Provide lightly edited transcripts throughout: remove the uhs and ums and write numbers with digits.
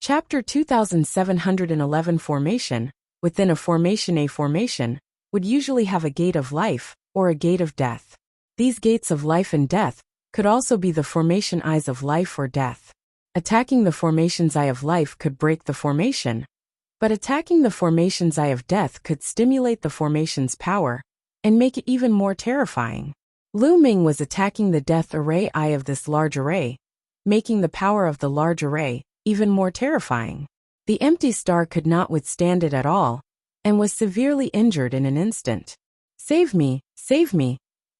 Chapter 2711 Formation. Within a formation would usually have a gate of life, or a gate of death. These gates of life and death could also be the formation eyes of life or death. Attacking the formation's eye of life could break the formation, but attacking the formation's eye of death could stimulate the formation's power and make it even more terrifying. Lu Ming was attacking the death array eye of this large array, making the power of the large array even more terrifying. The empty star could not withstand it at all, and was severely injured in an instant. Save me,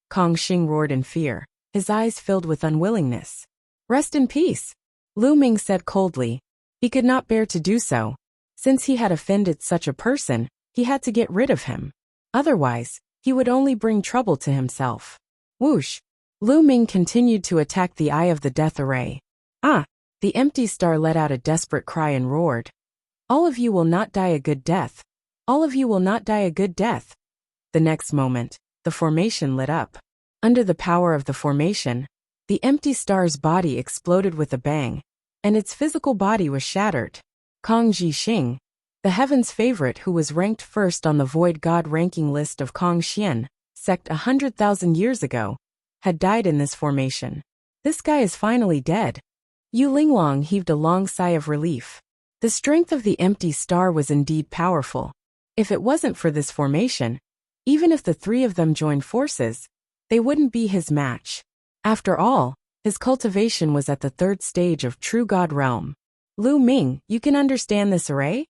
Kong Xing roared in fear, his eyes filled with unwillingness. Rest in peace, Lu Ming said coldly. He could not bear to do so. Since he had offended such a person, he had to get rid of him. Otherwise, he would only bring trouble to himself. Whoosh! Lu Ming continued to attack the eye of the death array. Ah! The empty star let out a desperate cry and roared. All of you will not die a good death. All of you will not die a good death. The next moment, the formation lit up. Under the power of the formation, the empty star's body exploded with a bang, and its physical body was shattered. Kong Xing, the heaven's favorite who was ranked first on the Void God ranking list of Kong Xian, sect 100,000 years ago, had died in this formation. This guy is finally dead. Yu Linglong heaved a long sigh of relief. The strength of the empty star was indeed powerful. If it wasn't for this formation, even if the three of them joined forces, they wouldn't be his match. After all, his cultivation was at the third stage of True God Realm. Lu Ming, you can understand this array?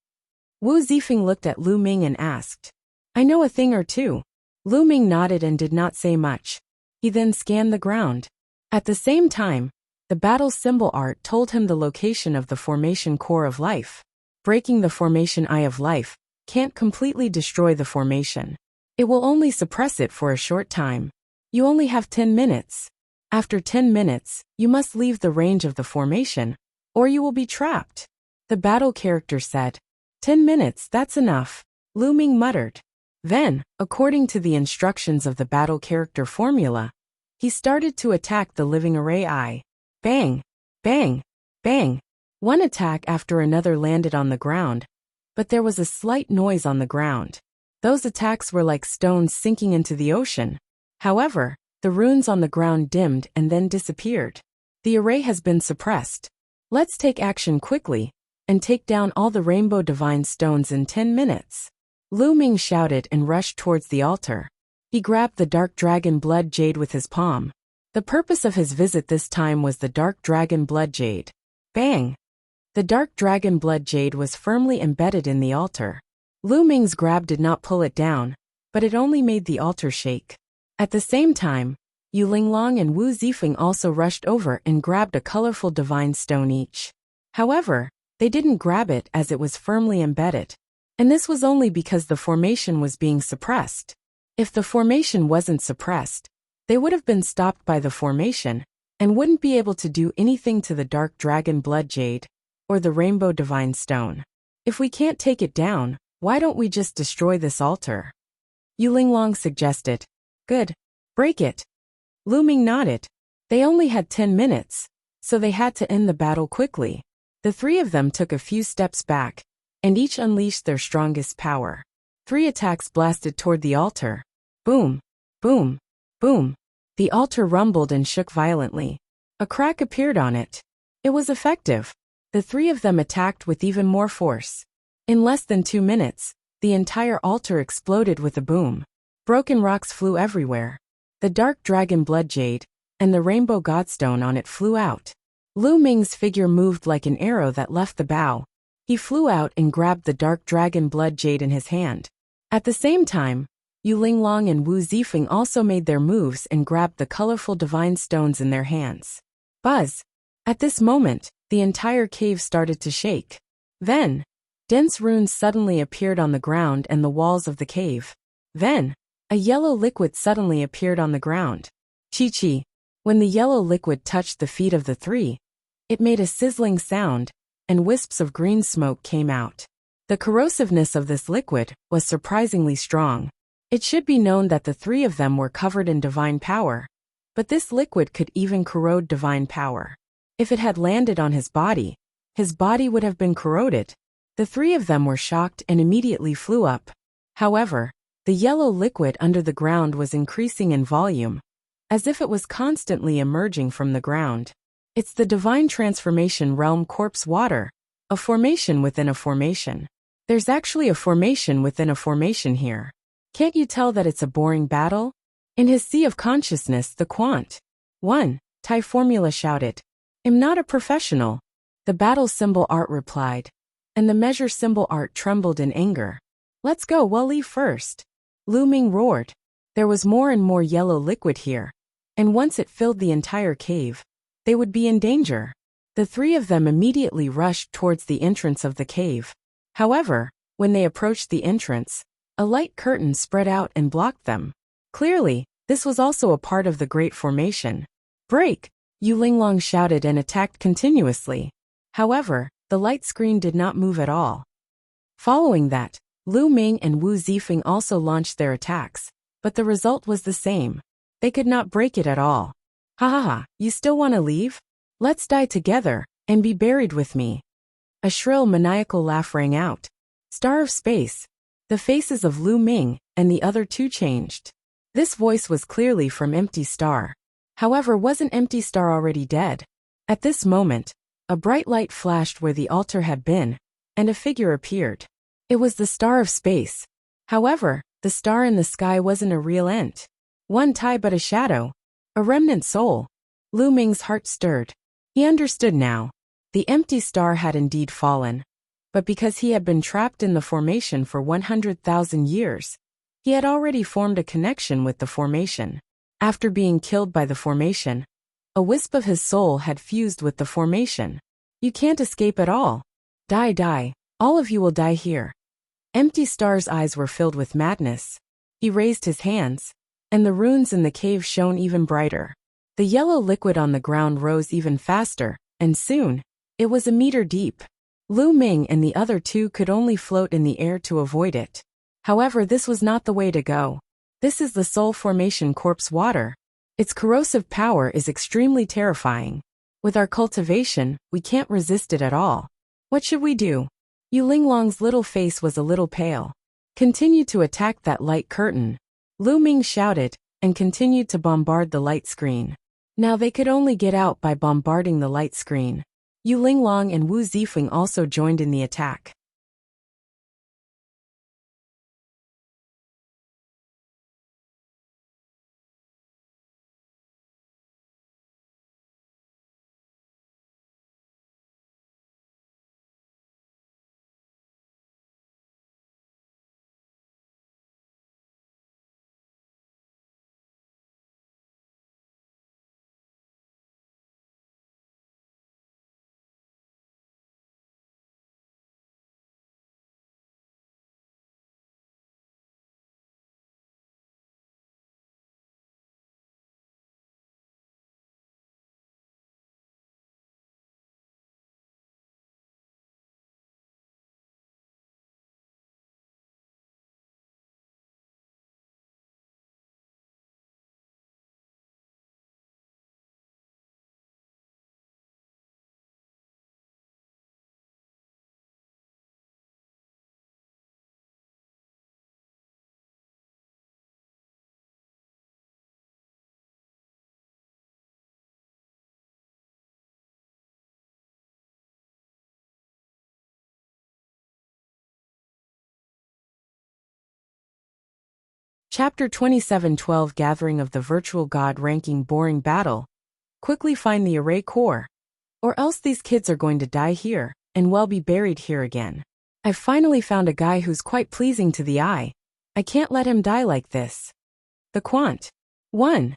Wu Zifeng looked at Lu Ming and asked. I know a thing or two. Lu Ming nodded and did not say much. He then scanned the ground. At the same time, the battle symbol art told him the location of the formation core of life. Breaking the formation eye of life can't completely destroy the formation. It will only suppress it for a short time. You only have 10 minutes. After 10 minutes, you must leave the range of the formation, or you will be trapped. The battle character said. 10 minutes, that's enough, Lu Ming muttered. Then, according to the instructions of the battle character formula, he started to attack the living array eye. Bang! Bang! Bang! One attack after another landed on the ground, but there was a slight noise on the ground. Those attacks were like stones sinking into the ocean. However, the runes on the ground dimmed and then disappeared. The array has been suppressed. Let's take action quickly and take down all the rainbow divine stones in 10 minutes. Lu Ming shouted and rushed towards the altar. He grabbed the dark dragon blood jade with his palm. The purpose of his visit this time was the dark dragon blood jade. Bang! The dark dragon blood jade was firmly embedded in the altar. Lu Ming's grab did not pull it down, but it only made the altar shake. At the same time, Yu Linglong and Wu Zifeng also rushed over and grabbed a colorful divine stone each. However, they didn't grab it as it was firmly embedded. And this was only because the formation was being suppressed. If the formation wasn't suppressed, they would have been stopped by the formation, and wouldn't be able to do anything to the dark dragon blood jade, or the rainbow divine stone. If we can't take it down, why don't we just destroy this altar? Yu Linglong suggested. Good. Break it. Lu Ming nodded. They only had 10 minutes, so they had to end the battle quickly. The three of them took a few steps back, and each unleashed their strongest power. 3 attacks blasted toward the altar. Boom! Boom! Boom! The altar rumbled and shook violently. A crack appeared on it. It was effective. The 3 of them attacked with even more force. In less than 2 minutes, the entire altar exploded with a boom. Broken rocks flew everywhere. The dark dragon blood jade and the rainbow godstone on it flew out. Lu Ming's figure moved like an arrow that left the bow. He flew out and grabbed the dark dragon blood jade in his hand. At the same time, Yu Linglong and Wu Zifeng also made their moves and grabbed the colorful divine stones in their hands. Buzz! At this moment, the entire cave started to shake. Then, dense runes suddenly appeared on the ground and the walls of the cave. Then, a yellow liquid suddenly appeared on the ground. Chi-chi! When the yellow liquid touched the feet of the 3, it made a sizzling sound, and wisps of green smoke came out. The corrosiveness of this liquid was surprisingly strong. It should be known that the 3 of them were covered in divine power, but this liquid could even corrode divine power. If it had landed on his body, his body would have been corroded. The three of them were shocked and immediately flew up. However, the yellow liquid under the ground was increasing in volume, as if it was constantly emerging from the ground. It's the divine transformation realm corpse water, a formation within a formation. There's actually a formation within a formation here. Can't you tell that it's a boring battle? In his sea of consciousness, the Quant 1 Thai formula shouted, "I'm not a professional." The battle symbol art replied, and the measure symbol art trembled in anger. "Let's go, we'll leave first." Lu Ming roared. There was more and more yellow liquid here, and once it filled the entire cave, they would be in danger. The three of them immediately rushed towards the entrance of the cave. However, when they approached the entrance, a light curtain spread out and blocked them. Clearly, this was also a part of the Great Formation. "Break!" Yu Linglong shouted and attacked continuously. However, the light screen did not move at all. Following that, Lu Ming and Wu Zifeng also launched their attacks, but the result was the same. They could not break it at all. "Ha ha ha, you still want to leave? Let's die together, and be buried with me." A shrill maniacal laugh rang out. Star of Space. The faces of Lu Ming and the other two changed. This voice was clearly from Empty Star. However, wasn't Empty Star already dead? At this moment, a bright light flashed where the altar had been, and a figure appeared. It was the Star of Space. However, the star in the sky wasn't a real ent. One Thai but a shadow. A remnant soul. Lu Ming's heart stirred. He understood now. The empty star had indeed fallen. But because he had been trapped in the formation for 100,000 years, he had already formed a connection with the formation. After being killed by the formation, a wisp of his soul had fused with the formation. You can't escape at all. Die, die. All of you will die here. Empty Star's eyes were filled with madness. He raised his hands, and the runes in the cave shone even brighter. The yellow liquid on the ground rose even faster, and soon, it was a meter deep. Lu Ming and the other two could only float in the air to avoid it. However, this was not the way to go. This is the Soul Formation Corpse water. Its corrosive power is extremely terrifying. With our cultivation, we can't resist it at all. What should we do? Yu Linglong's little face was a little pale. Continue to attack that light curtain. Lu Ming shouted, and continued to bombard the light screen. Now they could only get out by bombarding the light screen. Yu Linglong and Wu Zifeng also joined in the attack. Chapter 27:12 Gathering of the Virtual God Ranking Boring Battle. Quickly find the array core. Or else these kids are going to die here, and well be buried here again. I've finally found a guy who's quite pleasing to the eye. I can't let him die like this. The Quant 1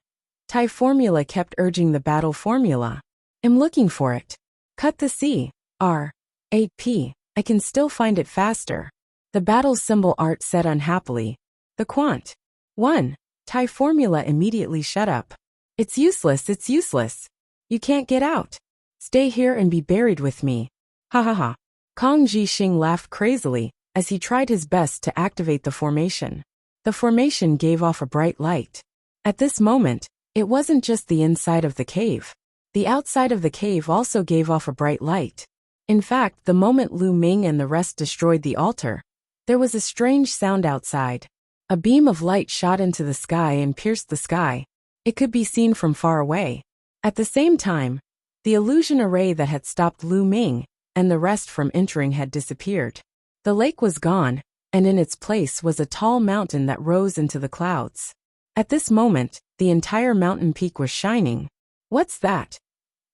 Thai formula kept urging the battle formula. I'm looking for it. Cut the C. R. A. P. I can still find it faster. The battle symbol art said unhappily. The Quant 1 Thai formula immediately shut up. It's useless, it's useless. You can't get out. Stay here and be buried with me. Ha ha ha. Kong Jixing laughed crazily as he tried his best to activate the formation. The formation gave off a bright light. At this moment, it wasn't just the inside of the cave. The outside of the cave also gave off a bright light. In fact, the moment Lu Ming and the rest destroyed the altar, there was a strange sound outside. A beam of light shot into the sky and pierced the sky. It could be seen from far away. At the same time, the illusion array that had stopped Lu Ming and the rest from entering had disappeared. The lake was gone, and in its place was a tall mountain that rose into the clouds. At this moment, the entire mountain peak was shining. What's that?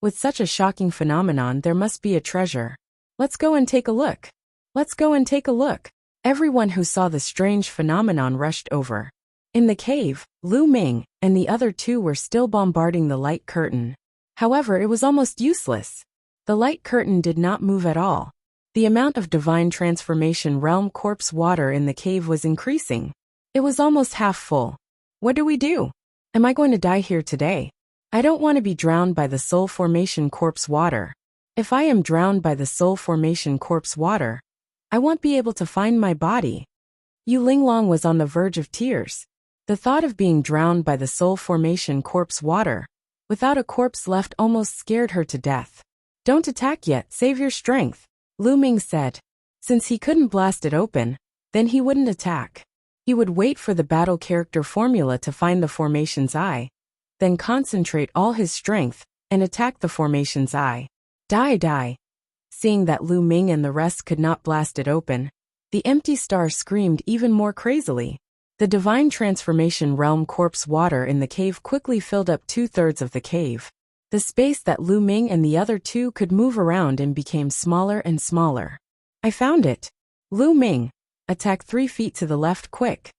With such a shocking phenomenon, there must be a treasure. Let's go and take a look. Let's go and take a look. Everyone who saw the strange phenomenon rushed over. In the cave, Lu Ming and the other two were still bombarding the light curtain. However, it was almost useless. The light curtain did not move at all. The amount of divine transformation realm corpse water in the cave was increasing. It was almost half full. What do we do? Am I going to die here today? I don't want to be drowned by the soul formation corpse water. If I am drowned by the soul formation corpse water, I won't be able to find my body. Yu Linglong was on the verge of tears. The thought of being drowned by the soul formation corpse water, without a corpse left, almost scared her to death. Don't attack yet, save your strength, Lu Ming said. Since he couldn't blast it open, then he wouldn't attack. He would wait for the battle character formula to find the formation's eye, then concentrate all his strength and attack the formation's eye. Die. Seeing that Lu Ming and the rest could not blast it open, the empty star screamed even more crazily. The divine transformation realm corpse water in the cave quickly filled up 2/3 of the cave. The space that Lu Ming and the other two could move around in became smaller and smaller. I found it. Lu Ming, attack 3 feet to the left quick.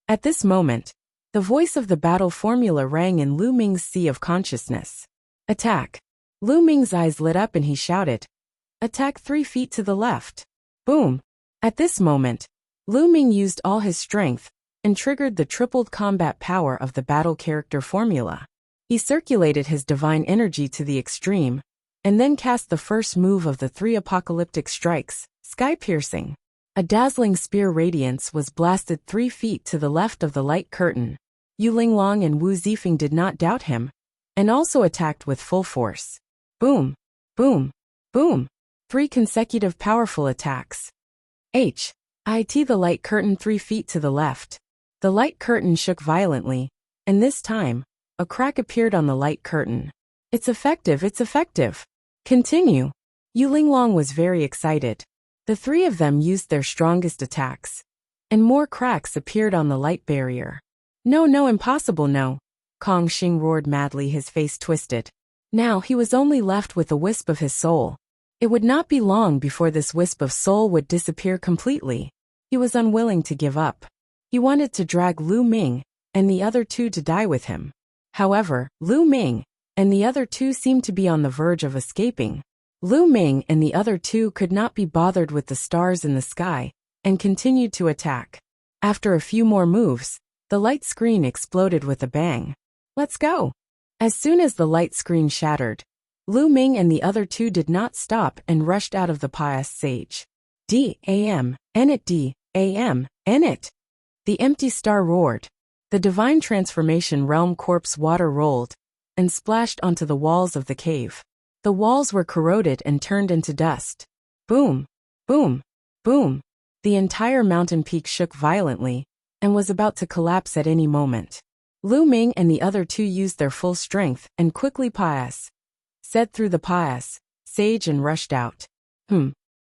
At this moment, the voice of the battle formula rang in Lu Ming's sea of consciousness. Attack. Lu Ming's eyes lit up and he shouted, attack 3 feet to the left. Boom. At this moment, Lu Ming used all his strength and triggered the tripled combat power of the battle character formula. He circulated his divine energy to the extreme, and then cast the first move of the 3 apocalyptic strikes, sky-piercing. A dazzling spear radiance was blasted 3 feet to the left of the light curtain. Yu Linglong and Wu Zifeng did not doubt him, and also attacked with full force. Boom, boom, boom. 3 consecutive powerful attacks. Hit the light curtain 3 feet to the left. The light curtain shook violently, and this time, a crack appeared on the light curtain. It's effective, it's effective. Continue. Yu Linglong was very excited. The 3 of them used their strongest attacks, and more cracks appeared on the light barrier. No, impossible, no. Kong Xing roared madly, his face twisted. Now he was only left with a wisp of his soul. It would not be long before this wisp of soul would disappear completely. He was unwilling to give up. He wanted to drag Lu Ming and the other two to die with him. However, Lu Ming and the other two seemed to be on the verge of escaping. Lu Ming and the other two could not be bothered with the stars in the sky and continued to attack. After a few more moves, the light screen exploded with a bang. Let's go. As soon as the light screen shattered, Lu Ming and the other two did not stop and rushed out of the pious sage. D-A-M, N-it D-A-M, N-it. The empty star roared. The divine transformation realm corpse water rolled and splashed onto the walls of the cave. The walls were corroded and turned into dust. Boom, boom, boom. The entire mountain peak shook violently and was about to collapse at any moment. Lu Ming and the other two used their full strength and quickly said through the pious sage and rushed out.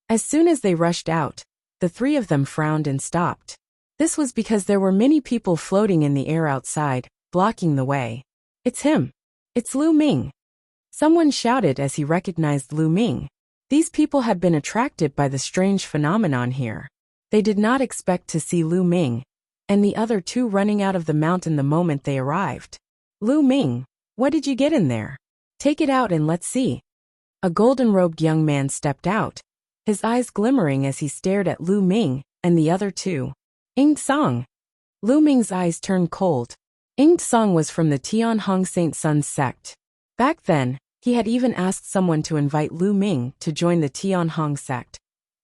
As soon as they rushed out, the 3 of them frowned and stopped. This was because there were many people floating in the air outside, blocking the way. It's him. It's Lu Ming. Someone shouted as he recognized Lu Ming. These people had been attracted by the strange phenomenon here. They did not expect to see Lu Ming and the other two running out of the mountain the moment they arrived. Lu Ming, what did you get in there? Take it out and let's see. A golden-robed young man stepped out, his eyes glimmering as he stared at Lu Ming and the other two. Ing Song. Lu Ming's eyes turned cold. Ing Song was from the Tianhong Saint Sun's sect. Back then, he had even asked someone to invite Lu Ming to join the Tianhong sect.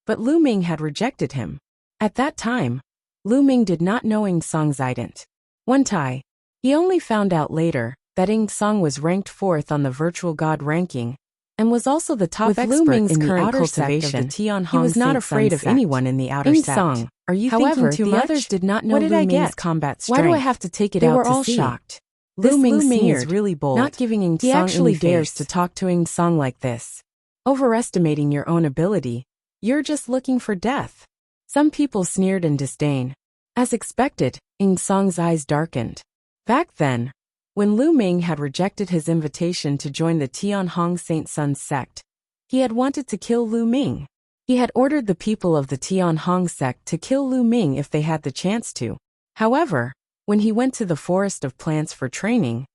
But Lu Ming had rejected him. At that time, Lu Ming did not know Ing Song's ident. One time, he only found out later that Ing Song was ranked 4th on the virtual god ranking and was also the top expert Lu Ming's in the current outer cultivation, sect of the Tianhong he was not afraid of anyone in the outer sect. Song, are you However, thinking too the much? others did not know What did Lu I Ming's get? combat strength. Why do I have to take it They out were to all see? shocked. This Lu Ming is sneered, really bold. not giving Ing He Song actually any dares face. to talk to Ing Song like this. Overestimating your own ability, you're just looking for death. Some people sneered in disdain. As expected, Ing Song's eyes darkened. Back then, when Lu Ming had rejected his invitation to join the Tianhong Saint Sun sect, he had wanted to kill Lu Ming. He had ordered the people of the Tianhong sect to kill Lu Ming if they had the chance to. However, when he went to the forest of plants for training,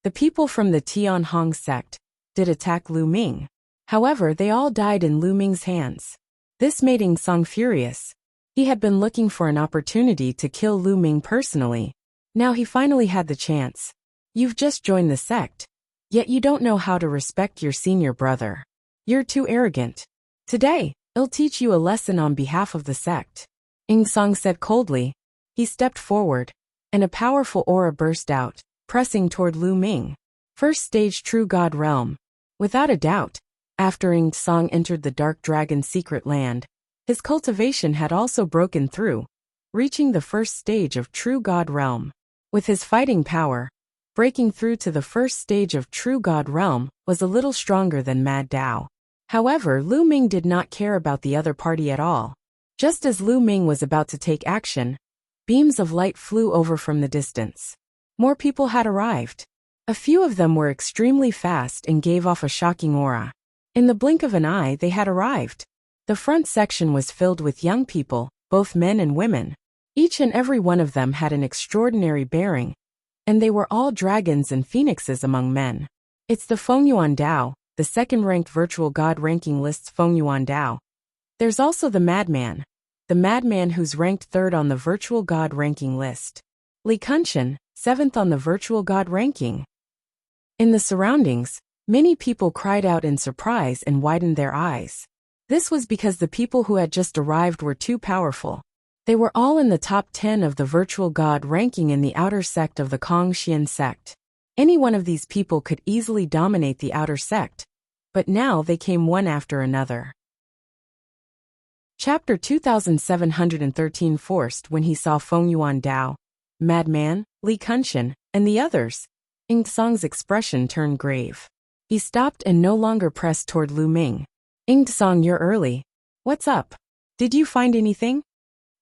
the people from the Tianhong sect did attack Lu Ming. However, they all died in Lu Ming's hands. This made Ing Song furious. He had been looking for an opportunity to kill Lu Ming personally. Now he finally had the chance. You've just joined the sect, yet you don't know how to respect your senior brother. You're too arrogant. Today, I'll teach you a lesson on behalf of the sect. Ing Song said coldly. He stepped forward, and a powerful aura burst out, pressing toward Lu Ming. First stage True God Realm. Without a doubt, after Ing Song entered the Dark Dragon's secret land, his cultivation had also broken through, reaching the first stage of True God Realm. With his fighting power, breaking through to the first stage of True God Realm was a little stronger than Mad Dao. However, Lu Ming did not care about the other party at all. Just as Lu Ming was about to take action, beams of light flew over from the distance. More people had arrived. A few of them were extremely fast and gave off a shocking aura. In the blink of an eye, they had arrived. The front section was filled with young people, both men and women. Each and every one of them had an extraordinary bearing, and they were all dragons and phoenixes among men. It's the Fengyuan Dao, the second-ranked virtual god ranking list's Fengyuan Dao. There's also the Madman who's ranked third on the virtual god ranking list. Li Kunshan, seventh on the virtual god ranking. In the surroundings, many people cried out in surprise and widened their eyes. This was because the people who had just arrived were too powerful. They were all in the top 10 of the virtual god ranking in the outer sect of the Kongxian sect. Any one of these people could easily dominate the outer sect, but now they came one after another. Chapter 2713 Forced when he saw Fengyuan Dao, Madman, Li Kunshan, and the others, Ing Song's expression turned grave. He stopped and no longer pressed toward Lu Ming. Ing Song, you're early. What's up? Did you find anything?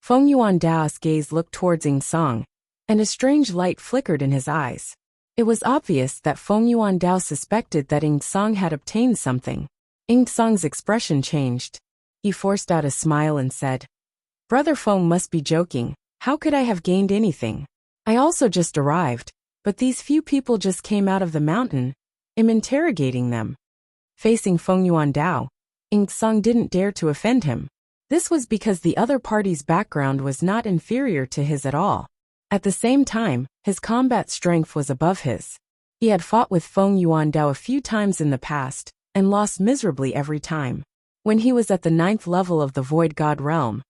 Fengyuan Dao's gaze looked towards Ing Song, and a strange light flickered in his eyes. It was obvious that Fengyuan Dao suspected that Ing Song had obtained something. Ing Song's expression changed. He forced out a smile and said, Brother Feng must be joking. How could I have gained anything? I also just arrived, but these few people just came out of the mountain. I'm interrogating them. Facing Fengyuan Dao, Ing Song didn't dare to offend him. This was because the other party's background was not inferior to his at all. At the same time, his combat strength was above his. He had fought with Fengyuan Dao a few times in the past, and lost miserably every time. When he was at the 9th level of the Void God Realm,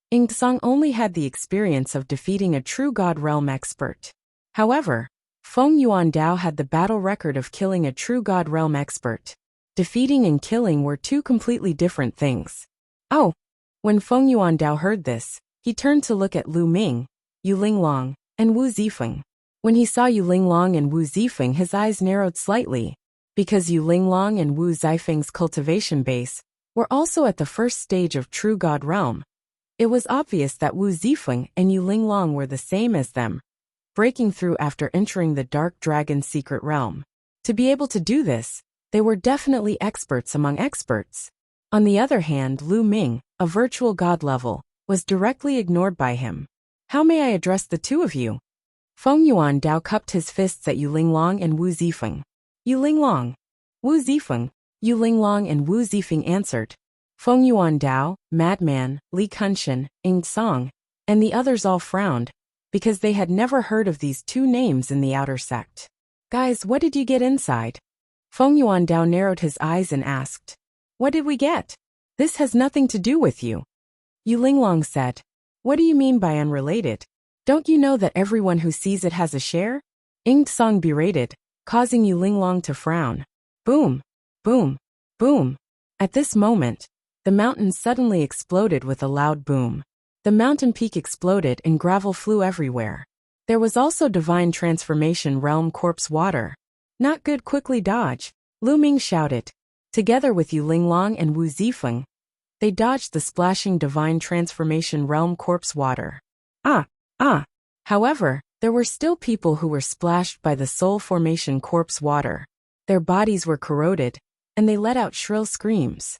Ing Song only had the experience of defeating a true God Realm expert. However, Fengyuan Dao had the battle record of killing a true God Realm expert. Defeating and killing were two completely different things. Oh! When Fengyuan Dao heard this, he turned to look at Lu Ming, Yu Linglong, and Wu Zifeng. When he saw Yu Linglong and Wu Zifeng, his eyes narrowed slightly. Because Yu Linglong and Wu Zifeng's cultivation base were also at the first stage of True God Realm, it was obvious that Wu Zifeng and Yu Linglong were the same as them, breaking through after entering the Dark Dragon's secret realm. To be able to do this, they were definitely experts among experts. On the other hand, Lu Ming, a virtual god level, was directly ignored by him. How may I address the two of you? Fengyuan Dao cupped his fists at Yu Linglong and Wu Zifeng. Yu Linglong, Wu Zifeng, Yu Linglong and Wu Zifeng answered. Fengyuan Dao, Madman, Li Kunshan, Ing Song, and the others all frowned, because they had never heard of these two names in the outer sect. Guys, what did you get inside? Fengyuan Dao narrowed his eyes and asked. What did we get? This has nothing to do with you. Yu Linglong said. What do you mean by unrelated? Don't you know that everyone who sees it has a share? Ing Song berated, causing Yu Linglong to frown. Boom, boom, Boom! At this moment, the mountain suddenly exploded with a loud boom. The mountain peak exploded and gravel flew everywhere. There was also divine transformation realm corpse water. Not good, quickly dodge, Lu Ming shouted. Together with Yu Linglong and Wu Zifeng, they dodged the splashing divine transformation realm corpse water. However, there were still people who were splashed by the soul formation corpse water. Their bodies were corroded, and they let out shrill screams.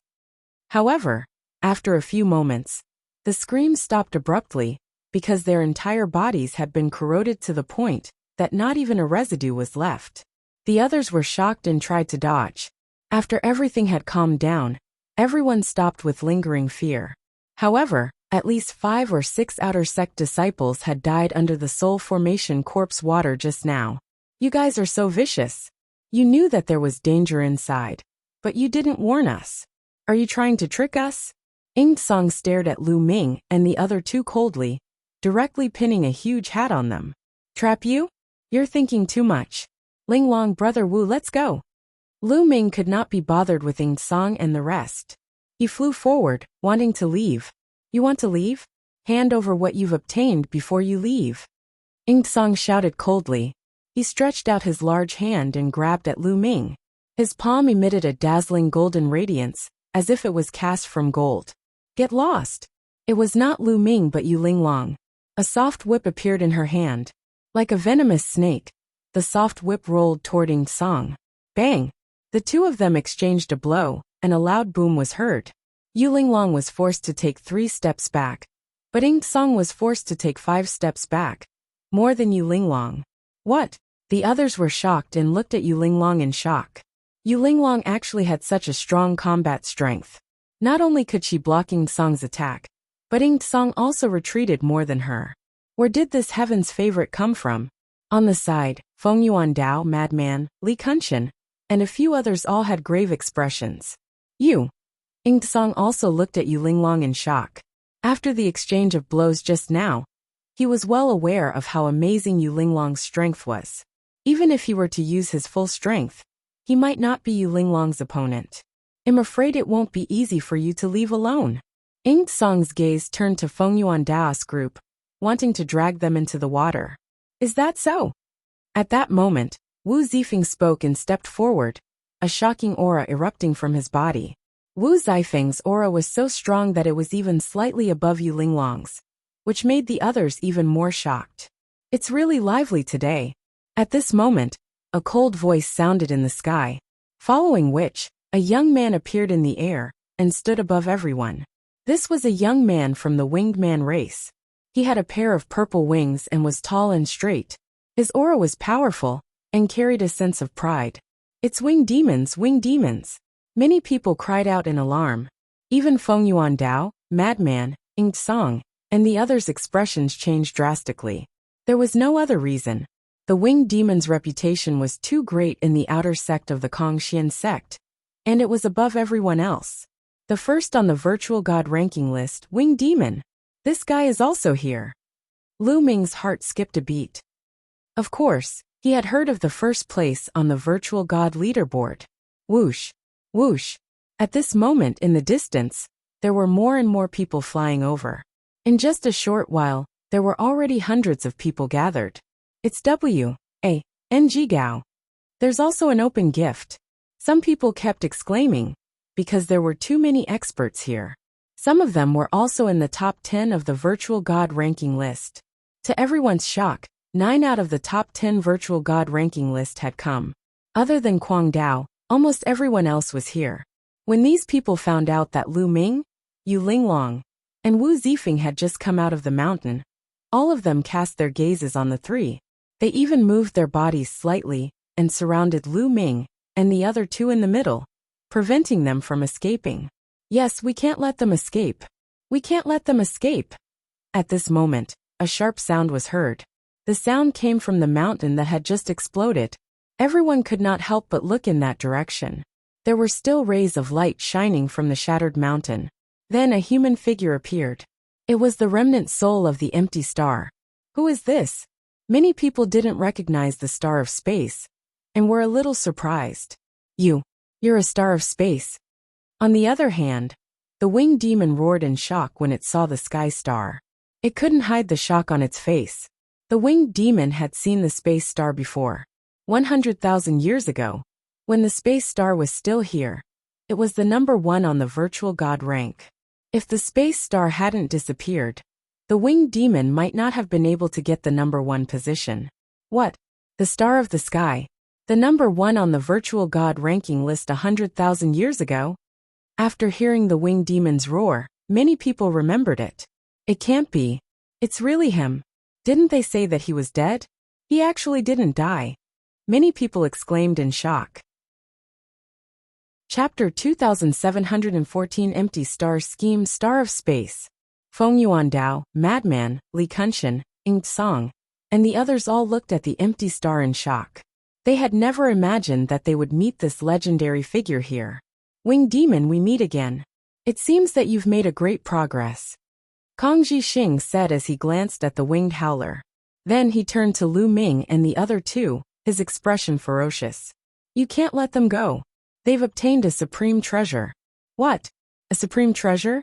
However, after a few moments, the screams stopped abruptly, because their entire bodies had been corroded to the point that not even a residue was left. The others were shocked and tried to dodge. After everything had calmed down, everyone stopped with lingering fear. However, at least 5 or 6 outer sect disciples had died under the soul formation corpse water just now. You guys are so vicious. You knew that there was danger inside, but you didn't warn us. Are you trying to trick us? Ying Song stared at Lu Ming and the other two coldly, directly pinning a huge hat on them. Trap you? You're thinking too much. Linglong, brother Wu, let's go. Lu Ming could not be bothered with Ying Song and the rest. He flew forward, wanting to leave. You want to leave? Hand over what you've obtained before you leave. Ying Song shouted coldly. He stretched out his large hand and grabbed at Lu Ming. His palm emitted a dazzling golden radiance, as if it was cast from gold. Get lost! It was not Lu Ming but Yu Linglong. A soft whip appeared in her hand. Like a venomous snake, the soft whip rolled toward Ying Song. Bang! The two of them exchanged a blow, and a loud boom was heard. Yu Linglong was forced to take 3 steps back, but Ying Song was forced to take 5 steps back. More than Yu Linglong. What? The others were shocked and looked at Yu Linglong in shock. Yu Linglong actually had such a strong combat strength. Not only could she block Ying Song's attack, but Ying Song also retreated more than her. Where did this heaven's favorite come from? On the side, Feng Yuan Dao, Madman, Li Kunshan, and a few others all had grave expressions. You! Ying Song also looked at Yu Linglong in shock. After the exchange of blows just now, he was well aware of how amazing Yu Linglong's strength was. Even if he were to use his full strength, he might not be Yu Linglong's opponent. I'm afraid it won't be easy for you to leave alone. Ying Song's gaze turned to Feng Yuan Dao's group, wanting to drag them into the water. Is that so? At that moment, Wu Zifeng spoke and stepped forward, a shocking aura erupting from his body. Wu Zifeng's aura was so strong that it was even slightly above Yu Linglong's, which made the others even more shocked. It's really lively today. At this moment, a cold voice sounded in the sky, following which, a young man appeared in the air and stood above everyone. This was a young man from the winged man race. He had a pair of purple wings and was tall and straight. His aura was powerful and carried a sense of pride. It's winged demons, winged demons. Many people cried out in alarm. Even Feng Yuan Dao, Madman, Ying Song, and the others' expressions changed drastically. There was no other reason. The winged demon's reputation was too great in the outer sect of the Kongxian sect, and it was above everyone else. The first on the virtual god ranking list, winged demon. This guy is also here. Lu Ming's heart skipped a beat. Of course, he had heard of the first place on the virtual god leaderboard. Whoosh, whoosh. At this moment in the distance, there were more and more people flying over. In just a short while, there were already hundreds of people gathered. It's W.A.N.G. Gao. There's also an open gift. Some people kept exclaiming, because there were too many experts here. Some of them were also in the top 10 of the virtual god ranking list. To everyone's shock, 9 out of the top 10 virtual god ranking list had come. Other than Kuang Dao, almost everyone else was here. When these people found out that Lu Ming, Yu Linglong, and Wu Zifeng had just come out of the mountain, all of them cast their gazes on the 3. They even moved their bodies slightly and surrounded Lu Ming and the other 2 in the middle, preventing them from escaping. Yes, we can't let them escape. We can't let them escape. At this moment, a sharp sound was heard. The sound came from the mountain that had just exploded. Everyone could not help but look in that direction. There were still rays of light shining from the shattered mountain. Then a human figure appeared. It was the remnant soul of the empty star. Who is this? Many people didn't recognize the star of space, and were a little surprised. You're a star of space. On the other hand, the winged demon roared in shock when it saw the sky star. It couldn't hide the shock on its face. The winged demon had seen the space star before. 100,000 years ago, when the space star was still here, it was the number 1 on the virtual god rank. If the space star hadn't disappeared, the winged demon might not have been able to get the number 1 position. What? The star of the sky? The number 1 on the virtual god ranking list 100,000 years ago? After hearing the winged demon's roar, many people remembered it. It can't be. It's really him. Didn't they say that he was dead? He actually didn't die. Many people exclaimed in shock. Chapter 2714 Empty Star Scheme Star of Space. Feng Yuandao, Madman, Li Kunshan, Ing Song, and the others all looked at the empty star in shock. They had never imagined that they would meet this legendary figure here. Winged Demon, we meet again. It seems that you've made a great progress, Kong Jixing said as he glanced at the winged howler. Then he turned to Lu Ming and the other two, his expression ferocious. You can't let them go. They've obtained a supreme treasure. What? A supreme treasure?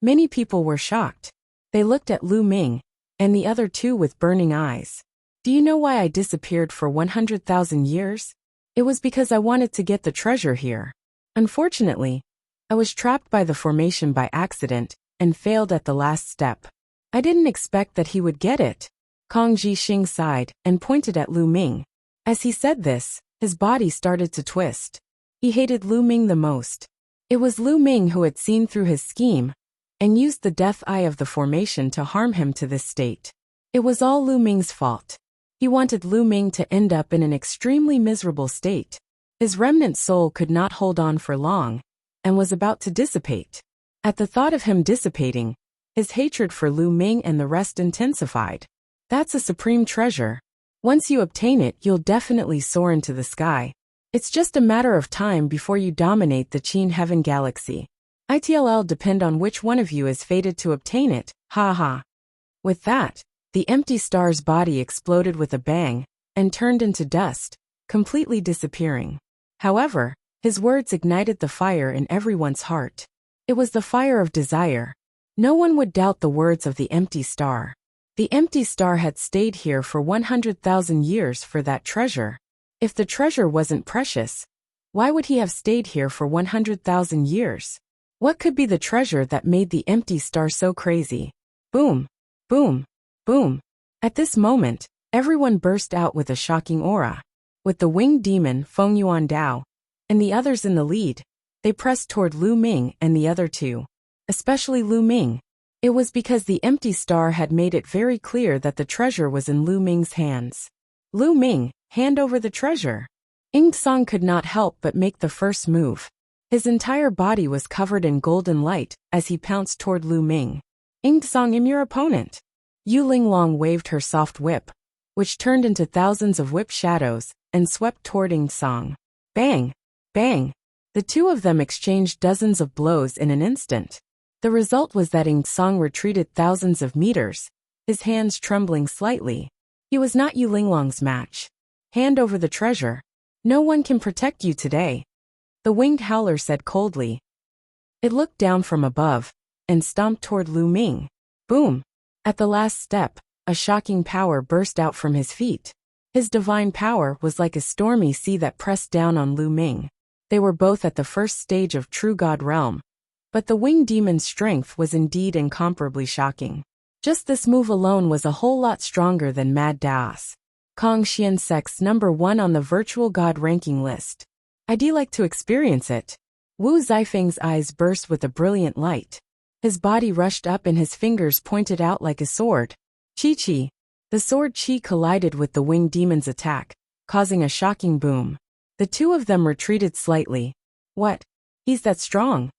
Many people were shocked. They looked at Lu Ming and the other two with burning eyes. Do you know why I disappeared for 100,000 years? It was because I wanted to get the treasure here. Unfortunately, I was trapped by the formation by accident and failed at the last step. I didn't expect that he would get it. Kong Jixing sighed and pointed at Lu Ming. As he said this, his body started to twist. He hated Lu Ming the most. It was Lu Ming who had seen through his scheme and used the death eye of the formation to harm him to this state. It was all Lu Ming's fault. He wanted Lu Ming to end up in an extremely miserable state. His remnant soul could not hold on for long and was about to dissipate. At the thought of him dissipating, his hatred for Lu Ming and the rest intensified. That's a supreme treasure. Once you obtain it, you'll definitely soar into the sky. It's just a matter of time before you dominate the Qin Heaven Galaxy. It'll depend on which one of you is fated to obtain it, ha ha. With that, the empty star's body exploded with a bang and turned into dust, completely disappearing. However, his words ignited the fire in everyone's heart. It was the fire of desire. No one would doubt the words of the empty star. The empty star had stayed here for 100,000 years for that treasure. If the treasure wasn't precious, why would he have stayed here for 100,000 years? What could be the treasure that made the empty star so crazy? Boom, boom, boom. At this moment, everyone burst out with a shocking aura. With the winged demon Feng Yuandao and the others in the lead, they pressed toward Lu Ming and the other two. Especially Lu Ming. It was because the empty star had made it very clear that the treasure was in Lu Ming's hands. Lu Ming, hand over the treasure. Ing Song could not help but make the first move. His entire body was covered in golden light as he pounced toward Lu Ming. Ing Song, I'm your opponent. Yu Linglong waved her soft whip, which turned into thousands of whip shadows and swept toward Ing Song. Bang! Bang! The two of them exchanged dozens of blows in an instant. The result was that Ing Song retreated thousands of meters, his hands trembling slightly. He was not Yu Linglong's match. Hand over the treasure. No one can protect you today, the winged howler said coldly. It looked down from above and stomped toward Lu Ming. Boom! At the last step, a shocking power burst out from his feet. His divine power was like a stormy sea that pressed down on Lu Ming. They were both at the first stage of true god realm. But the winged demon's strength was indeed incomparably shocking. Just this move alone was a whole lot stronger than Mad Daos. Kong Xiansek's number 1 on the virtual god ranking list. I'd like to experience it. Wu Zifeng's eyes burst with a brilliant light. His body rushed up and his fingers pointed out like a sword. Chi-chi. The sword chi collided with the winged demon's attack, causing a shocking boom. The two of them retreated slightly. What? He's that strong?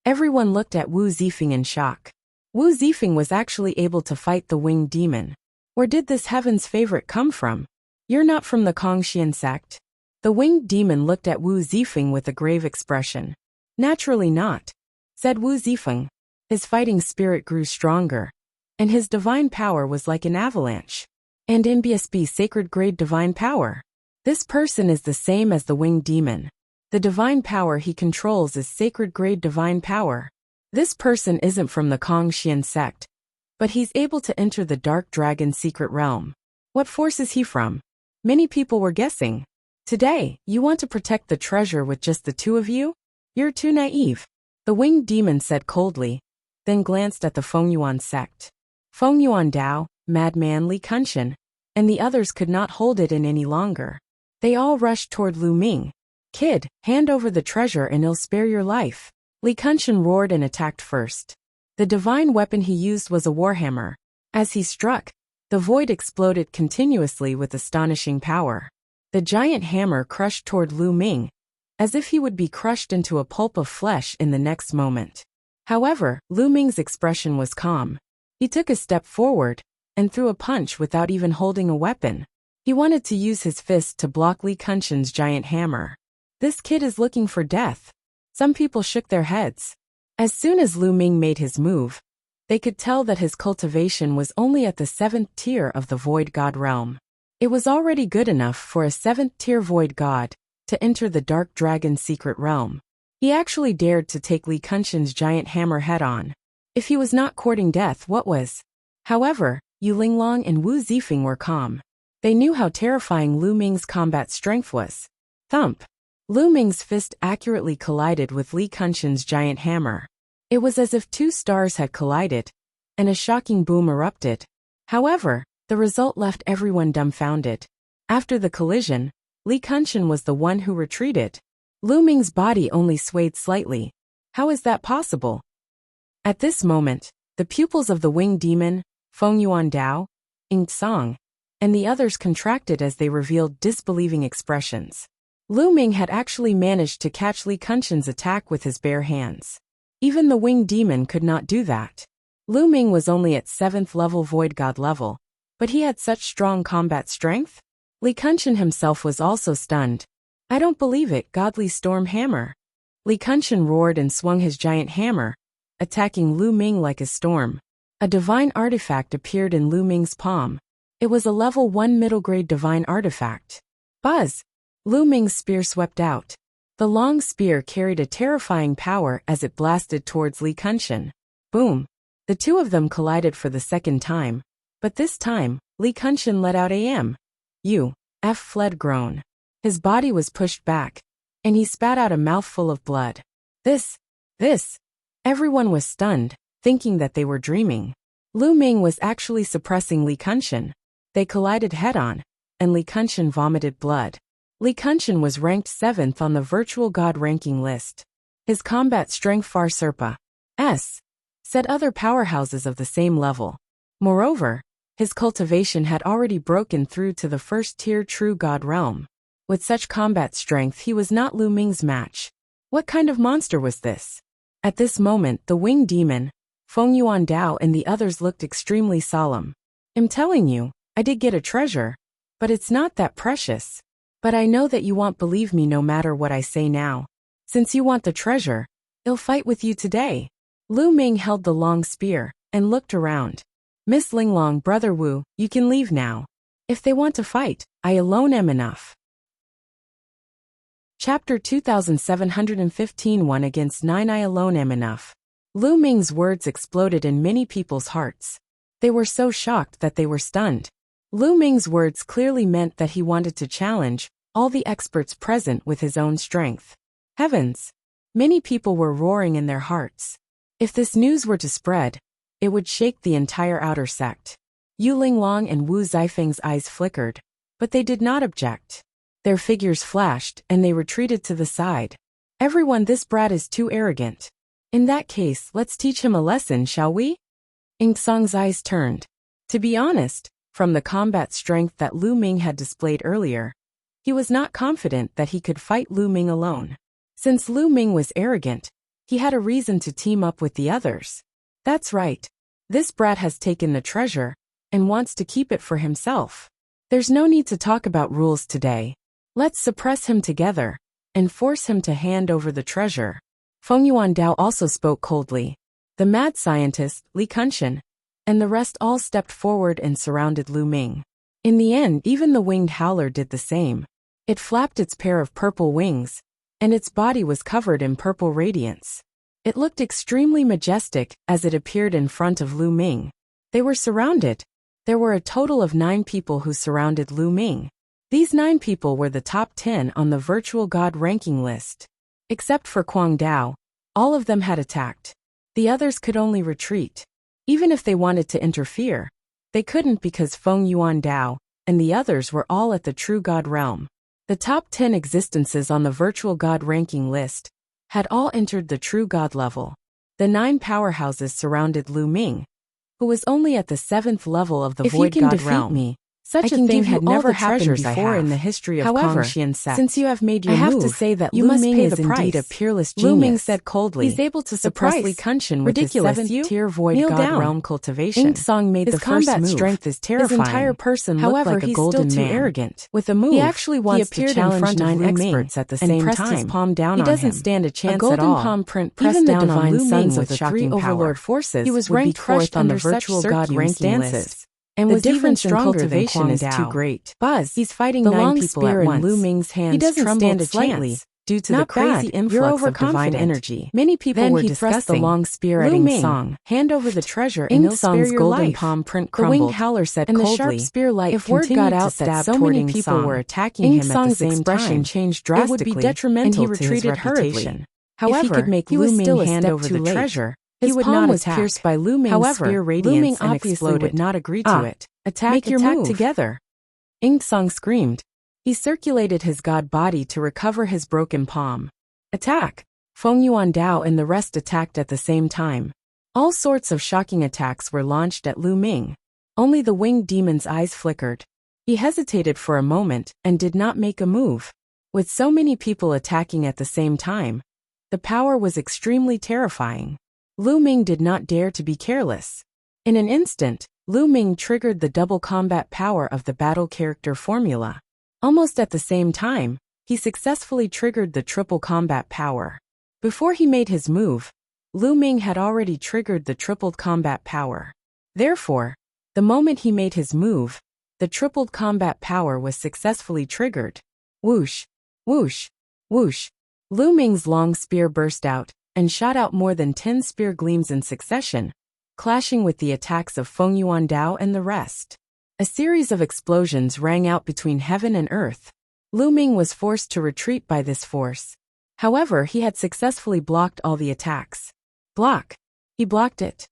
Everyone looked at Wu Zifeng in shock. Wu Zifeng was actually able to fight the winged demon. Where did this heaven's favorite come from? You're not from the Kongxian sect? The winged demon looked at Wu Zifeng with a grave expression. Naturally not, said Wu Zifeng. His fighting spirit grew stronger, and his divine power was like an avalanche. And NBSB sacred grade divine power. This person is the same as the winged demon. The divine power he controls is sacred-grade divine power. This person isn't from the Kongxian sect, but he's able to enter the Dark Dragon secret realm. What force is he from? Many people were guessing. Today, you want to protect the treasure with just the two of you? You're too naive. The winged demon said coldly, then glanced at the Fengyuan sect. Fengyuan Dao, Madman Li Kenshin, and the others could not hold it in any longer. They all rushed toward Lu Ming. Kid, hand over the treasure and he'll spare your life. Li Kenshin roared and attacked first. The divine weapon he used was a warhammer. As he struck, the void exploded continuously with astonishing power. The giant hammer crushed toward Lu Ming, as if he would be crushed into a pulp of flesh in the next moment. However, Lu Ming's expression was calm. He took a step forward and threw a punch without even holding a weapon. He wanted to use his fist to block Li Kenshin's giant hammer. This kid is looking for death. Some people shook their heads. As soon as Lu Ming made his move, they could tell that his cultivation was only at the 7th tier of the Void God realm. It was already good enough for a 7th tier Void God to enter the Dark Dragon secret realm. He actually dared to take Li Kenshin's giant hammer head-on. If he was not courting death, what was? However, Yu Linglong and Wu Zifeng were calm. They knew how terrifying Lu Ming's combat strength was. Thump! Lu Ming's fist accurately collided with Li Kenshin's giant hammer. It was as if two stars had collided, and a shocking boom erupted. However, the result left everyone dumbfounded. After the collision, Li Kenshin was the one who retreated. Lu Ming's body only swayed slightly. How is that possible? At this moment, the pupils of the winged demon, Fengyuan Dao, Ying Song, and the others contracted as they revealed disbelieving expressions. Lu Ming had actually managed to catch Li Kenshin's attack with his bare hands. Even the winged demon could not do that. Lu Ming was only at 7th level Void God level, but he had such strong combat strength? Li Kenshin himself was also stunned. I don't believe it, Godly Storm Hammer. Li Kenshin roared and swung his giant hammer, attacking Lu Ming like a storm. A divine artifact appeared in Lu Ming's palm. It was a level 1 middle-grade divine artifact. Buzz! Lu Ming's spear swept out. The long spear carried a terrifying power as it blasted towards Li Kenshin. Boom! The two of them collided for the second time, but this time, Li Kenshin let out a fled groan. His body was pushed back, and he spat out a mouthful of blood. This. Everyone was stunned, thinking that they were dreaming. Lu Ming was actually suppressing Li Kenshin. They collided head-on, and Li Kenshin vomited blood. Li Kenshin was ranked 7th on the virtual god ranking list. His combat strength far surpassed other powerhouses of the same level. Moreover, his cultivation had already broken through to the 1st tier true god realm. With such combat strength, he was not Lu Ming's match. What kind of monster was this? At this moment, the winged demon, Fengyuan Dao, and the others looked extremely solemn. I'm telling you, I did get a treasure, but it's not that precious. But I know that you won't believe me no matter what I say now. Since you want the treasure, I'll fight with you today. Lu Ming held the long spear and looked around. Miss Linglong, Brother Wu, you can leave now. If they want to fight, I alone am enough. Chapter 2715 1 against 9 I alone am enough. Lu Ming's words exploded in many people's hearts. They were so shocked that they were stunned. Lu Ming's words clearly meant that he wanted to challenge all the experts present with his own strength. Heavens! Many people were roaring in their hearts. If this news were to spread, it would shake the entire outer sect. Yu Linglong and Wu Zifeng's eyes flickered, but they did not object. Their figures flashed and they retreated to the side. Everyone, this brat is too arrogant. In that case, let's teach him a lesson, shall we? Ying Song's eyes turned. To be honest, from the combat strength that Lu Ming had displayed earlier, he was not confident that he could fight Lu Ming alone. Since Lu Ming was arrogant, he had a reason to team up with the others. That's right. This brat has taken the treasure and wants to keep it for himself. There's no need to talk about rules today. Let's suppress him together and force him to hand over the treasure. Fengyuan Dao also spoke coldly. The mad scientist, Li Kenshin, and the rest all stepped forward and surrounded Lu Ming. In the end, even the winged howler did the same. It flapped its pair of purple wings and its body was covered in purple radiance. It looked extremely majestic as it appeared in front of Lu Ming. They were surrounded. There were a total of 9 people who surrounded Lu Ming. These 9 people were the top 10 on the virtual god ranking list. Except for Kuang Dao, all of them had attacked. The others could only retreat. Even if they wanted to interfere, they couldn't because Feng Yuan Dao and the others were all at the true god realm. The top 10 existences on the virtual god ranking list had all entered the true god level. The 9 powerhouses surrounded Lu Ming, who was only at the 7th level of the void god realm. Me, such a thing had never happened before in the history of Kongxian sect. Since you have made your I have move, to say that you Lu must Ming pay is the indeed price. a peerless genius. Lu Ming said coldly. He's able to Surprise. suppress Li Kunshin with Ridiculous. his 7th You? tier void Kneel god down. realm cultivation. Ying Song made His the first combat move. strength is terrifying. His entire person However, looked like a he's golden still too man. arrogant. With a move, He actually wants to appeared challenge in front 9 of Lu Ming experts at the and same pressed time. his palm down He on doesn't him. stand a chance A golden at all. palm print pressed Even the down on divine Lu sons Ming of the with 3 shocking power. overlord forces He was would be ranked crushed fourth on the under such virtual god ranking circumstances, list. and The was even difference in stronger than cultivation Kuang is too Dao. great. Buzz, He's fighting the 9 long people spear at in once. Lu Ming's hands He doesn't trembled stand a slightly. chance due to the Not crazy bad. influx You're of divine overconfident. energy. Many people Then were he thrust the discussing. long spear at Lu Ying Ming, Song. Hand over the treasure Ying and he'll spare Song's your golden life. palm print The winged crumbled, howler said and the coldly. sharp spear light If word continued got out to stab that so toward many Ying people Song. were attacking Ying him at the Song's same expression time, changed it would drastically, be detrimental and he to his retreated hurriedly. reputation. However, If he could make he Lu was Ming still a hand step over too the late. treasure, His he would palm not was attack. pierced by Lu Ming's However, spear Lu radiance Ming and obviously would exploded. not agree to it. Attack Move. together. Ying Song screamed. He circulated his god body to recover his broken palm. Attack! Feng Yuan Dao and the rest attacked at the same time. All sorts of shocking attacks were launched at Lu Ming. Only the winged demon's eyes flickered. He hesitated for a moment and did not make a move. With so many people attacking at the same time, the power was extremely terrifying. Lu Ming did not dare to be careless. In an instant, Lu Ming triggered the double combat power of the battle character formula. Almost at the same time, he successfully triggered the triple combat power. Before he made his move, Lu Ming had already triggered the tripled combat power. Therefore, the moment he made his move, the tripled combat power was successfully triggered. Whoosh, whoosh, whoosh. Lu Ming's long spear burst out and shot out more than 10 spear gleams in succession, clashing with the attacks of Feng Yuan Dao and the rest. A series of explosions rang out between heaven and earth. Lu Ming was forced to retreat by this force. However, he had successfully blocked all the attacks. Block. He blocked it.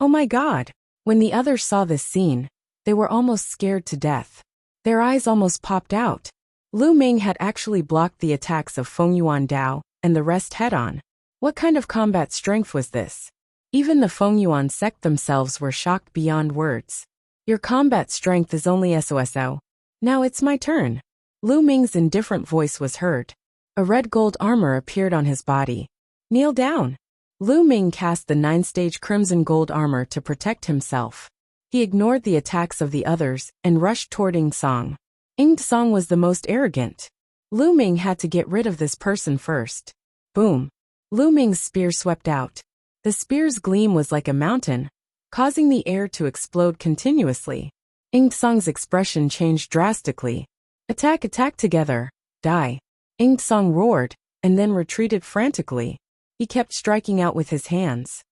Oh my god! When the others saw this scene, they were almost scared to death. Their eyes almost popped out. Lu Ming had actually blocked the attacks of Feng Yuan Dao and the rest head-on. What kind of combat strength was this? Even the Feng Yuan sect themselves were shocked beyond words. Your combat strength is only SOSO. Now it's my turn. Lu Ming's indifferent voice was heard. A red gold armor appeared on his body. Kneel down. Lu Ming cast the 9-stage crimson gold armor to protect himself. He ignored the attacks of the others and rushed toward Ying Song. Ying Song was the most arrogant. Lu Ming had to get rid of this person first. Boom. Lu Ming's spear swept out. The spear's gleam was like a mountain, causing the air to explode continuously. Ying Song's expression changed drastically. Attack together. Die. Ying Song roared, and then retreated frantically. He kept striking out with his hands.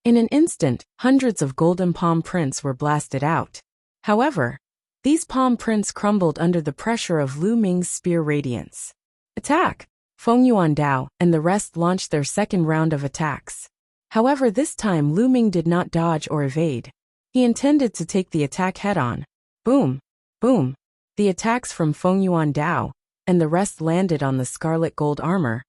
In an instant, hundreds of golden palm prints were blasted out. However, these palm prints crumbled under the pressure of Lu Ming's spear radiance. Attack! Feng Yuan Dao and the rest launched their second round of attacks. However, this time Lu Ming did not dodge or evade. He intended to take the attack head-on. Boom! Boom! The attacks from Feng Yuan Dao and the rest landed on the scarlet gold armor,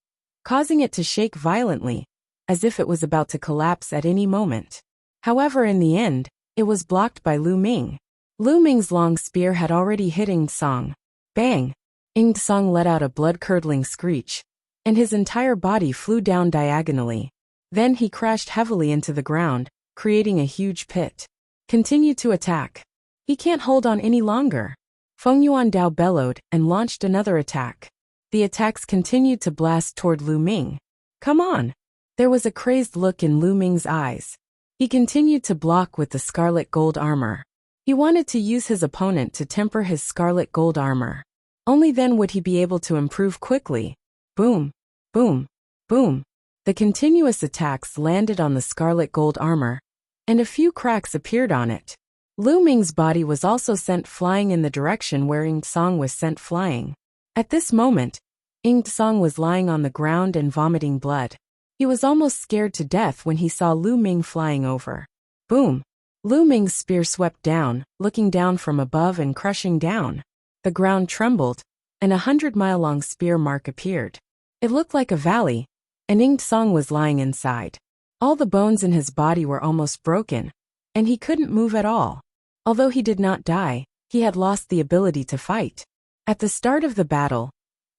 causing it to shake violently, as if it was about to collapse at any moment. However, in the end, it was blocked by Lu Ming. Lu Ming's long spear had already hit Ying Song. Bang! Ying Song let out a blood-curdling screech, and his entire body flew down diagonally. Then he crashed heavily into the ground, creating a huge pit. Continue to attack. He can't hold on any longer. Feng Yuan Dao bellowed and launched another attack. The attacks continued to blast toward Lu Ming. Come on! There was a crazed look in Lu Ming's eyes. He continued to block with the scarlet gold armor. He wanted to use his opponent to temper his scarlet gold armor. Only then would he be able to improve quickly. Boom! Boom, boom. The continuous attacks landed on the scarlet gold armor, and a few cracks appeared on it. Lu Ming's body was also sent flying in the direction where Ying Song was sent flying. At this moment, Ying Song was lying on the ground and vomiting blood. He was almost scared to death when he saw Lu Ming flying over. Boom! Lu Ming's spear swept down, looking down from above and crushing down. The ground trembled, and 100-mile-long spear mark appeared. It looked like a valley, and Ying Song was lying inside. All the bones in his body were almost broken, and he couldn't move at all. Although he did not die, he had lost the ability to fight. At the start of the battle,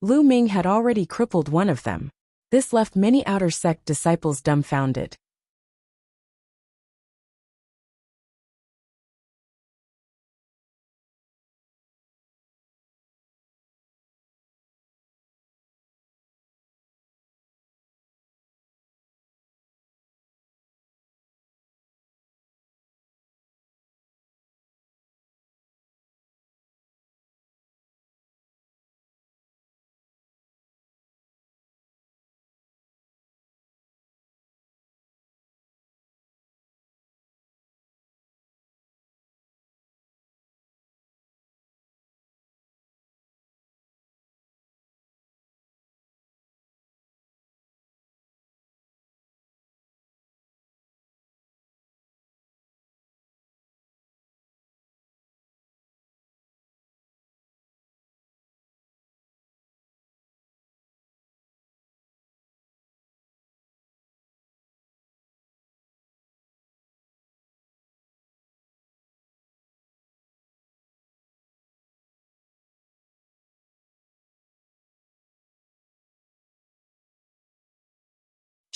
Lu Ming had already crippled one of them. This left many outer sect disciples dumbfounded.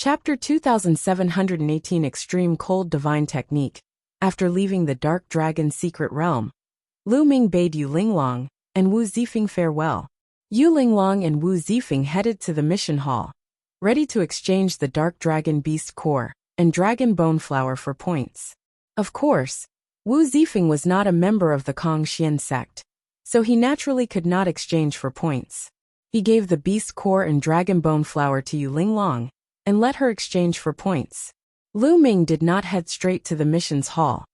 Chapter 2718 Extreme Cold Divine Technique. After leaving the Dark Dragon's secret realm, Lu Ming bade Yu Linglong and Wu Zifeng farewell. Yu Linglong and Wu Zifeng headed to the mission hall, ready to exchange the Dark Dragon Beast Core and Dragon Bone Flower for points. Of course, Wu Zifeng was not a member of the Kong Xian sect, so he naturally could not exchange for points. He gave the Beast Core and Dragon Bone Flower to Yu Linglong and let her exchange for points. Lu Ming did not head straight to the missions hall,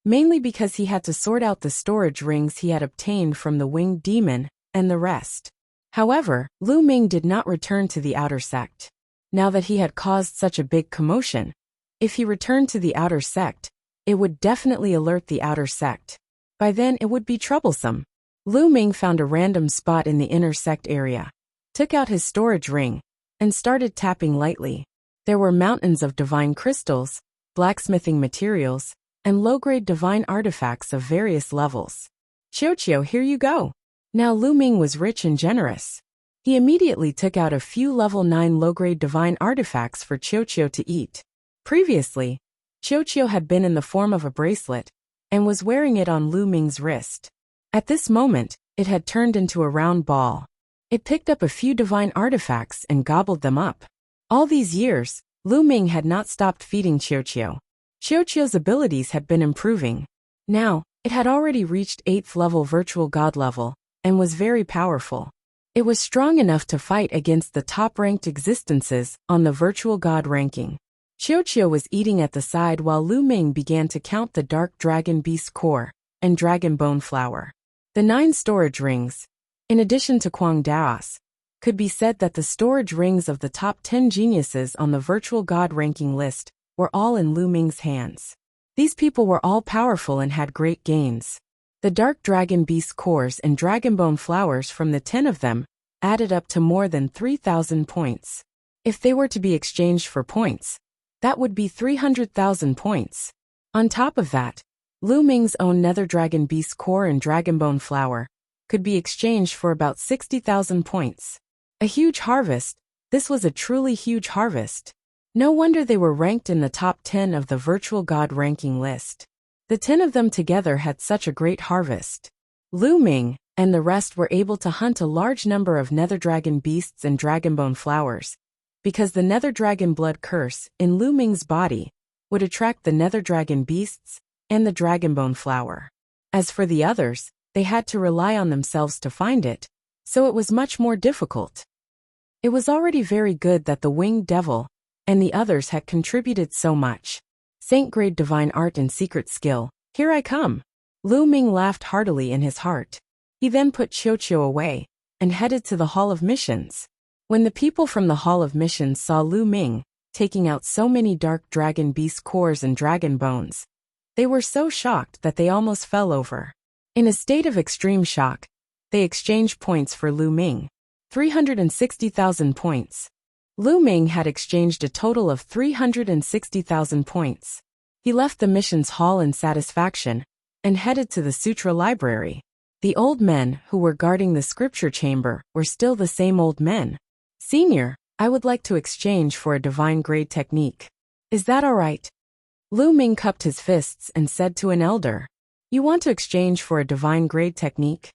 mainly because he had to sort out the storage rings he had obtained from the winged demon and the rest. However, Lu Ming did not return to the outer sect. Now that he had caused such a big commotion, if he returned to the outer sect, it would definitely alert the outer sect. By then it would be troublesome. Lu Ming found a random spot in the inner sect area, took out his storage ring, and started tapping lightly. There were mountains of divine crystals, blacksmithing materials, and low-grade divine artifacts of various levels. Qiu, here you go. Now Lu Ming was rich and generous. He immediately took out a few level 9 low-grade divine artifacts for Qiu to eat. Previously, Qiu had been in the form of a bracelet, and was wearing it on Lu Ming's wrist. At this moment, it had turned into a round ball. It picked up a few divine artifacts and gobbled them up. All these years, Lu Ming had not stopped feeding Qiu. Qiu's abilities had been improving. Now, it had already reached 8th level virtual god level, and was very powerful. It was strong enough to fight against the top-ranked existences on the virtual god ranking. Qiu was eating at the side while Lu Ming began to count the Dark Dragon Beast Core and Dragon Bone Flower. The 9 storage rings, in addition to Kuang Daos, could be said that the storage rings of the top 10 geniuses on the virtual god ranking list were all in Lu Ming's hands. These people were all powerful and had great gains. The Dark Dragon Beast Cores and Dragon Bone Flowers from the 10 of them added up to more than 3,000 points. If they were to be exchanged for points, that would be 300,000 points. On top of that, Lu Ming's own Nether Dragon Beast Core and Dragon Bone Flower could be exchanged for about 60,000 points. A huge harvest. This was a truly huge harvest. No wonder they were ranked in the top 10 of the virtual god ranking list. The 10 of them together had such a great harvest. Lu Ming and the rest were able to hunt a large number of Nether Dragon Beasts and Dragon Bone Flowers, because the Nether Dragon blood curse in Lu Ming's body would attract the Nether Dragon Beasts and the Dragon Bone Flower. As for the others, they had to rely on themselves to find it, so it was much more difficult. It was already very good that the winged devil and the others had contributed so much. Saint-grade divine art and secret skill. Here I come. Lu Ming laughed heartily in his heart. He then put Qiu away and headed to the Hall of Missions. When the people from the Hall of Missions saw Lu Ming taking out so many dark dragon beast cores and dragon bones, they were so shocked that they almost fell over. In a state of extreme shock, they exchanged points for Lu Ming. 360,000 points. Lu Ming had exchanged a total of 360,000 points. He left the missions hall in satisfaction and headed to the Sutra library. The old men who were guarding the scripture chamber were still the same old men. Senior, I would like to exchange for a divine grade technique. Is that all right? Lu Ming cupped his fists and said to an elder. You want to exchange for a divine grade technique?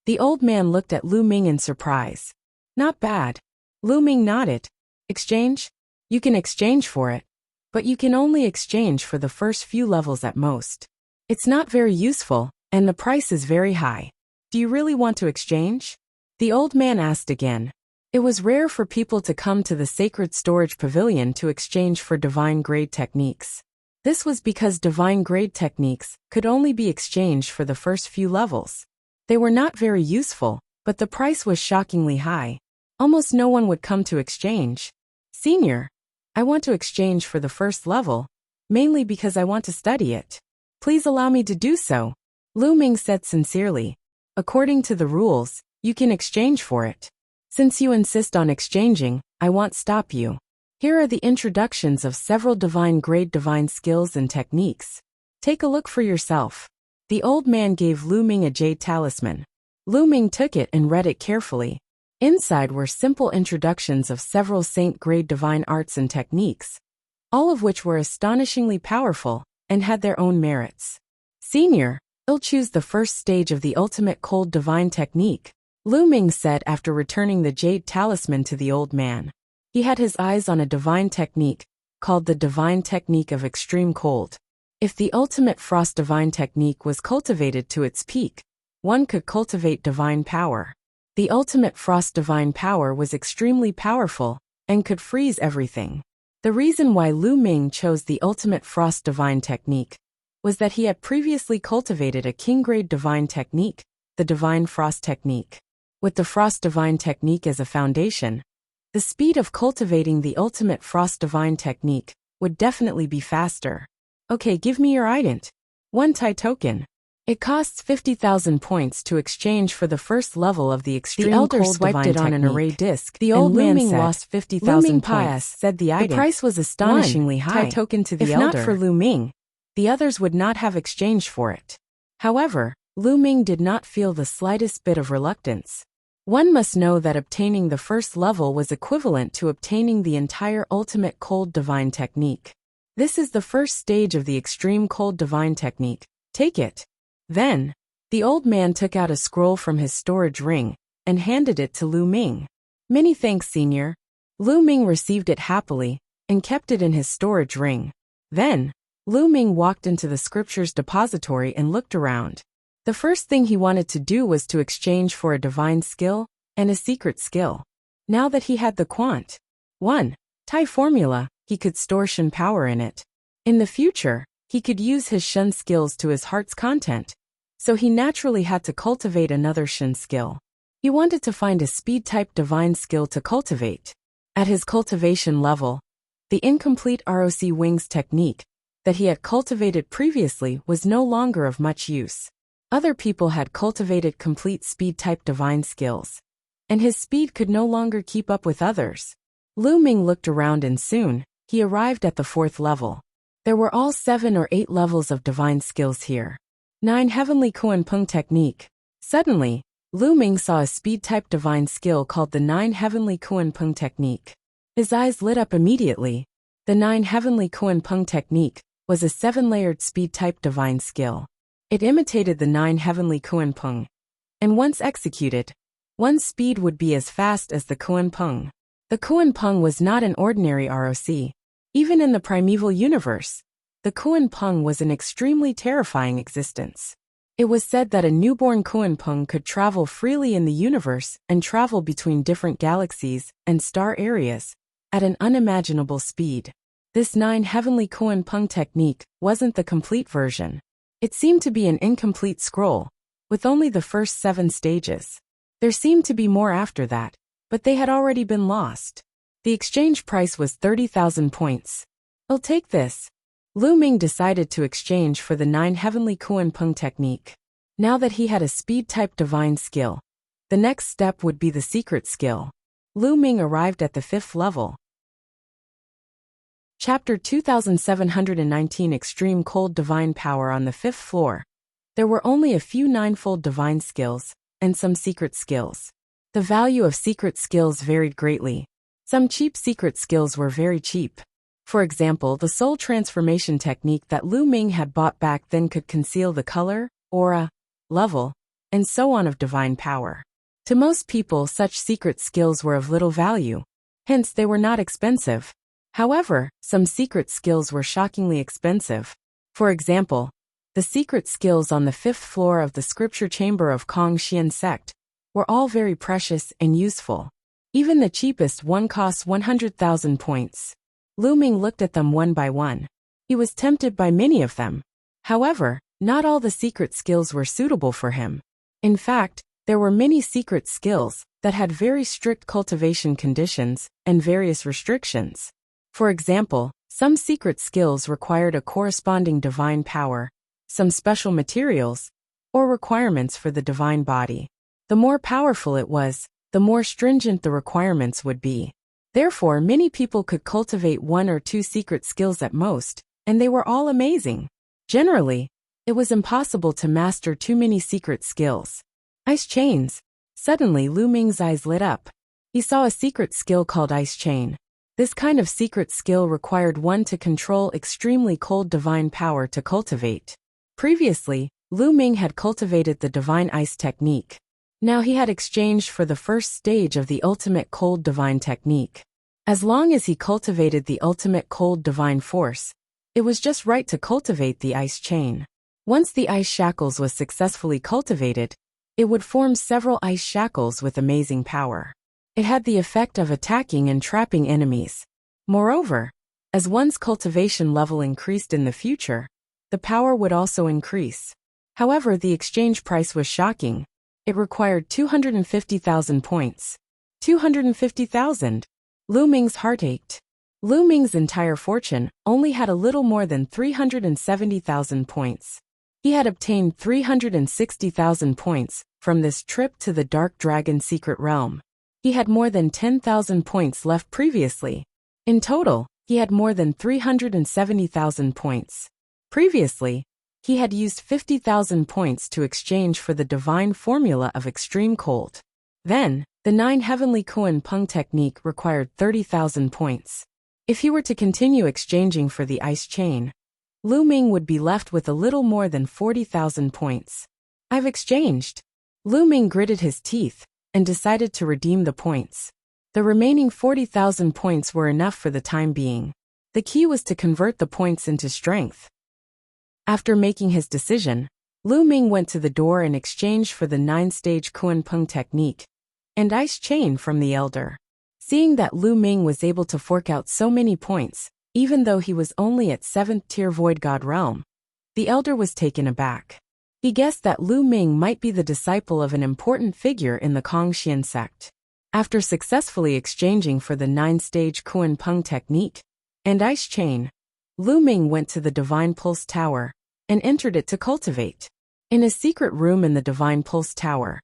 The old man looked at Lu Ming in surprise. Not bad. Lu Ming nodded. Exchange? You can exchange for it, but you can only exchange for the first few levels at most. It's not very useful, and the price is very high. Do you really want to exchange? The old man asked again. It was rare for people to come to the sacred storage pavilion to exchange for divine grade techniques. This was because divine grade techniques could only be exchanged for the first few levels. They were not very useful, but the price was shockingly high. Almost no one would come to exchange. Senior, I want to exchange for the first level, mainly because I want to study it. Please allow me to do so, Lu Ming said sincerely. According to the rules, you can exchange for it. Since you insist on exchanging, I won't stop you. Here are the introductions of several divine grade divine skills and techniques. Take a look for yourself. The old man gave Lu Ming a jade talisman. Lu Ming took it and read it carefully. Inside were simple introductions of several saint-grade divine arts and techniques, all of which were astonishingly powerful and had their own merits. Senior, I'll choose the first stage of the ultimate cold divine technique, Lu Ming said after returning the jade talisman to the old man. He had his eyes on a divine technique, called the divine technique of extreme cold. If the ultimate frost divine technique was cultivated to its peak, one could cultivate divine power. The ultimate frost divine power was extremely powerful and could freeze everything. The reason why Lu Ming chose the ultimate frost divine technique was that he had previously cultivated a king-grade divine technique, the divine frost technique. With the frost divine technique as a foundation, the speed of cultivating the ultimate frost divine technique would definitely be faster. Okay, give me your ident. 1 Tai token. It costs 50,000 points to exchange for the first level of the extreme cold divine technique. The elder swiped it on an array disc. The old man said, lost 50,000 points, said the ident. The price was astonishingly high. Tai token to the elder. If not for Lu Ming, the others would not have exchanged for it. However, Lu Ming did not feel the slightest bit of reluctance. One must know that obtaining the first level was equivalent to obtaining the entire ultimate cold divine technique. This is the first stage of the extreme cold divine technique. Take it. Then, the old man took out a scroll from his storage ring and handed it to Lu Ming. Many thanks, Senior. Lu Ming received it happily and kept it in his storage ring. Then, Lu Ming walked into the scriptures depository and looked around. The first thing he wanted to do was to exchange for a divine skill and a secret skill. Now that he had the quant 1 Tai formula, he could store Shen power in it. In the future, he could use his Shen skills to his heart's content. So he naturally had to cultivate another Shen skill. He wanted to find a speed-type divine skill to cultivate. At his cultivation level, the incomplete ROC wings technique that he had cultivated previously was no longer of much use. Other people had cultivated complete speed-type divine skills, and his speed could no longer keep up with others. Lu Ming looked around and soon, he arrived at the 4th level. There were all 7 or 8 levels of divine skills here. 9 Heavenly Kuan-Pung Technique. Suddenly, Lu Ming saw a speed-type divine skill called the 9 Heavenly Kuan-Pung Technique. His eyes lit up immediately. The 9 Heavenly Kuan-Pung Technique was a 7-layered speed-type divine skill. It imitated the 9 Heavenly Kuan-Pung, and once executed, one's speed would be as fast as the Kuan-Pung. The Kuan-Pung was not an ordinary ROC. Even in the primeval universe, the Kuan-Pung was an extremely terrifying existence. It was said that a newborn Kuan-pung could travel freely in the universe and travel between different galaxies and star areas at an unimaginable speed. This 9 heavenly Kuan-pung technique wasn't the complete version. It seemed to be an incomplete scroll, with only the first 7 stages. There seemed to be more after that, but they had already been lost. The exchange price was 30,000 points. I'll take this. Lu Ming decided to exchange for the 9 heavenly Kuan-pung technique. Now that he had a speed-type divine skill, the next step would be the secret skill. Lu Ming arrived at the 5th level. Chapter 2719 Extreme Cold Divine Power on the 5th floor. There were only a few 9-fold divine skills, and some secret skills. The value of secret skills varied greatly. Some cheap secret skills were very cheap. For example, the soul transformation technique that Lu Ming had bought back then could conceal the color, aura, level, and so on of divine power. To most people, such secret skills were of little value. Hence, they were not expensive. However, some secret skills were shockingly expensive. For example, the secret skills on the 5th floor of the scripture chamber of Kong Xian sect were all very precious and useful. Even the cheapest one cost 100,000 points. Lu Ming looked at them one by one. He was tempted by many of them. However, not all the secret skills were suitable for him. In fact, there were many secret skills that had very strict cultivation conditions and various restrictions. For example, some secret skills required a corresponding divine power, some special materials, or requirements for the divine body. The more powerful it was, the more stringent the requirements would be. Therefore, many people could cultivate 1 or 2 secret skills at most, and they were all amazing. Generally, it was impossible to master too many secret skills. Ice chains. Suddenly, Lu Ming's eyes lit up. He saw a secret skill called ice chain. This kind of secret skill required one to control extremely cold divine power to cultivate. Previously, Lu Ming had cultivated the divine ice technique. Now he had exchanged for the first stage of the ultimate cold divine technique. As long as he cultivated the ultimate cold divine force, it was just right to cultivate the ice chain. Once the ice shackles was successfully cultivated, it would form several ice shackles with amazing power. It had the effect of attacking and trapping enemies. Moreover, as one's cultivation level increased in the future, the power would also increase. However, the exchange price was shocking. It required 250,000 points. 250,000. Lu Ming's heart ached. Lu Ming's entire fortune only had a little more than 370,000 points. He had obtained 360,000 points from this trip to the Dark Dragon secret realm. He had more than 10,000 points left previously. In total, he had more than 370,000 points. Previously, he had used 50,000 points to exchange for the divine formula of extreme cold. Then, the 9 heavenly Kuan-pung technique required 30,000 points. If he were to continue exchanging for the ice chain, Lu Ming would be left with a little more than 40,000 points. I've exchanged. Lu Ming gritted his teeth and decided to redeem the points. The remaining 40,000 points were enough for the time being. The key was to convert the points into strength. After making his decision, Lu Ming went to the door and exchanged for the 9-stage Kuan-pung technique and ice chain from the elder. Seeing that Lu Ming was able to fork out so many points, even though he was only at 7th tier Void God realm, the elder was taken aback. He guessed that Lu Ming might be the disciple of an important figure in the Kongxian sect. After successfully exchanging for the 9-stage Kuan-pung technique and ice chain, Lu Ming went to the Divine Pulse Tower and entered it to cultivate. In a secret room in the Divine Pulse Tower,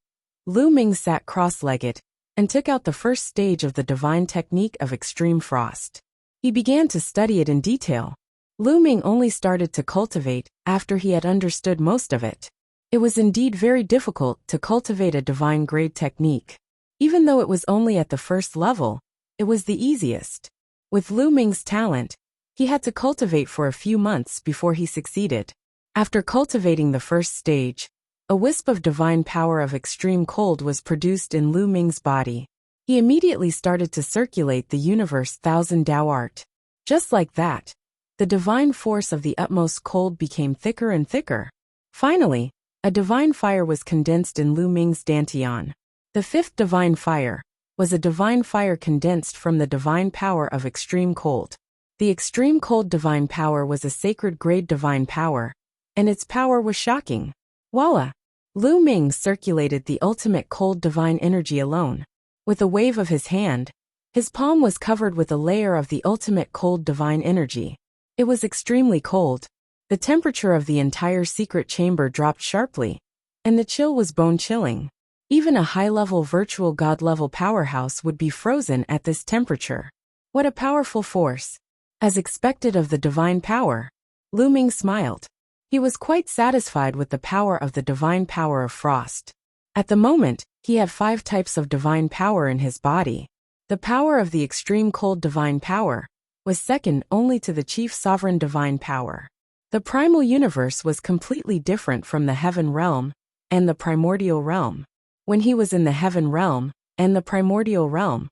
Lu Ming sat cross-legged and took out the first stage of the divine technique of extreme frost. He began to study it in detail. Lu Ming only started to cultivate after he had understood most of it. It was indeed very difficult to cultivate a divine grade technique. Even though it was only at the first level, it was the easiest. With Lu Ming's talent, he had to cultivate for a few months before he succeeded. After cultivating the first stage, a wisp of divine power of extreme cold was produced in Lu Ming's body. He immediately started to circulate the universe 1000 Dao art. Just like that, the divine force of the utmost cold became thicker and thicker. Finally, A divine fire was condensed in Lu Ming's dantian. The fifth divine fire was a divine fire condensed from the divine power of extreme cold. The extreme cold divine power was a sacred grade divine power, and its power was shocking. Voila! Lu Ming circulated the ultimate cold divine energy alone. With a wave of his hand, his palm was covered with a layer of the ultimate cold divine energy. It was extremely cold. The temperature of the entire secret chamber dropped sharply, and the chill was bone-chilling. Even a high-level virtual god-level powerhouse would be frozen at this temperature. What a powerful force! As expected of the divine power, Lu Ming smiled. He was quite satisfied with the power of the divine power of frost. At the moment, he had 5 types of divine power in his body. The power of the extreme cold divine power was second only to the chief sovereign divine power. The primal universe was completely different from the heaven realm and the primordial realm. When he was in the heaven realm and the primordial realm,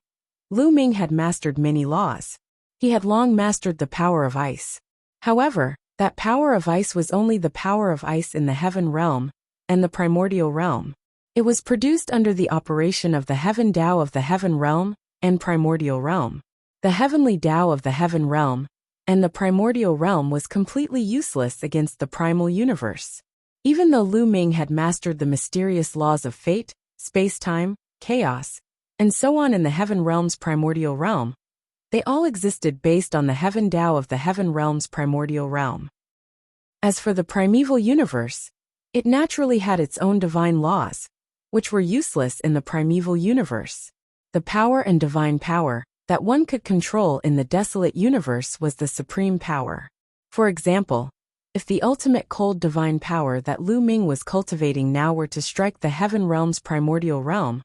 Lu Ming had mastered many laws. He had long mastered the power of ice. However, that power of ice was only the power of ice in the heaven realm and the primordial realm. It was produced under the operation of the heaven Tao of the heaven realm and primordial realm. The heavenly Tao of the heaven realm and the primordial realm was completely useless against the primal universe. Even though Lu Ming had mastered the mysterious laws of fate, space-time, chaos, and so on in the heaven realm's primordial realm, they all existed based on the heaven Tao of the heaven realm's primordial realm. As for the primeval universe, it naturally had its own divine laws, which were useless in the primeval universe. The power and divine power that one could control in the desolate universe was the supreme power. For example, if the ultimate cold divine power that Lu Ming was cultivating now were to strike the heaven realm's primordial realm,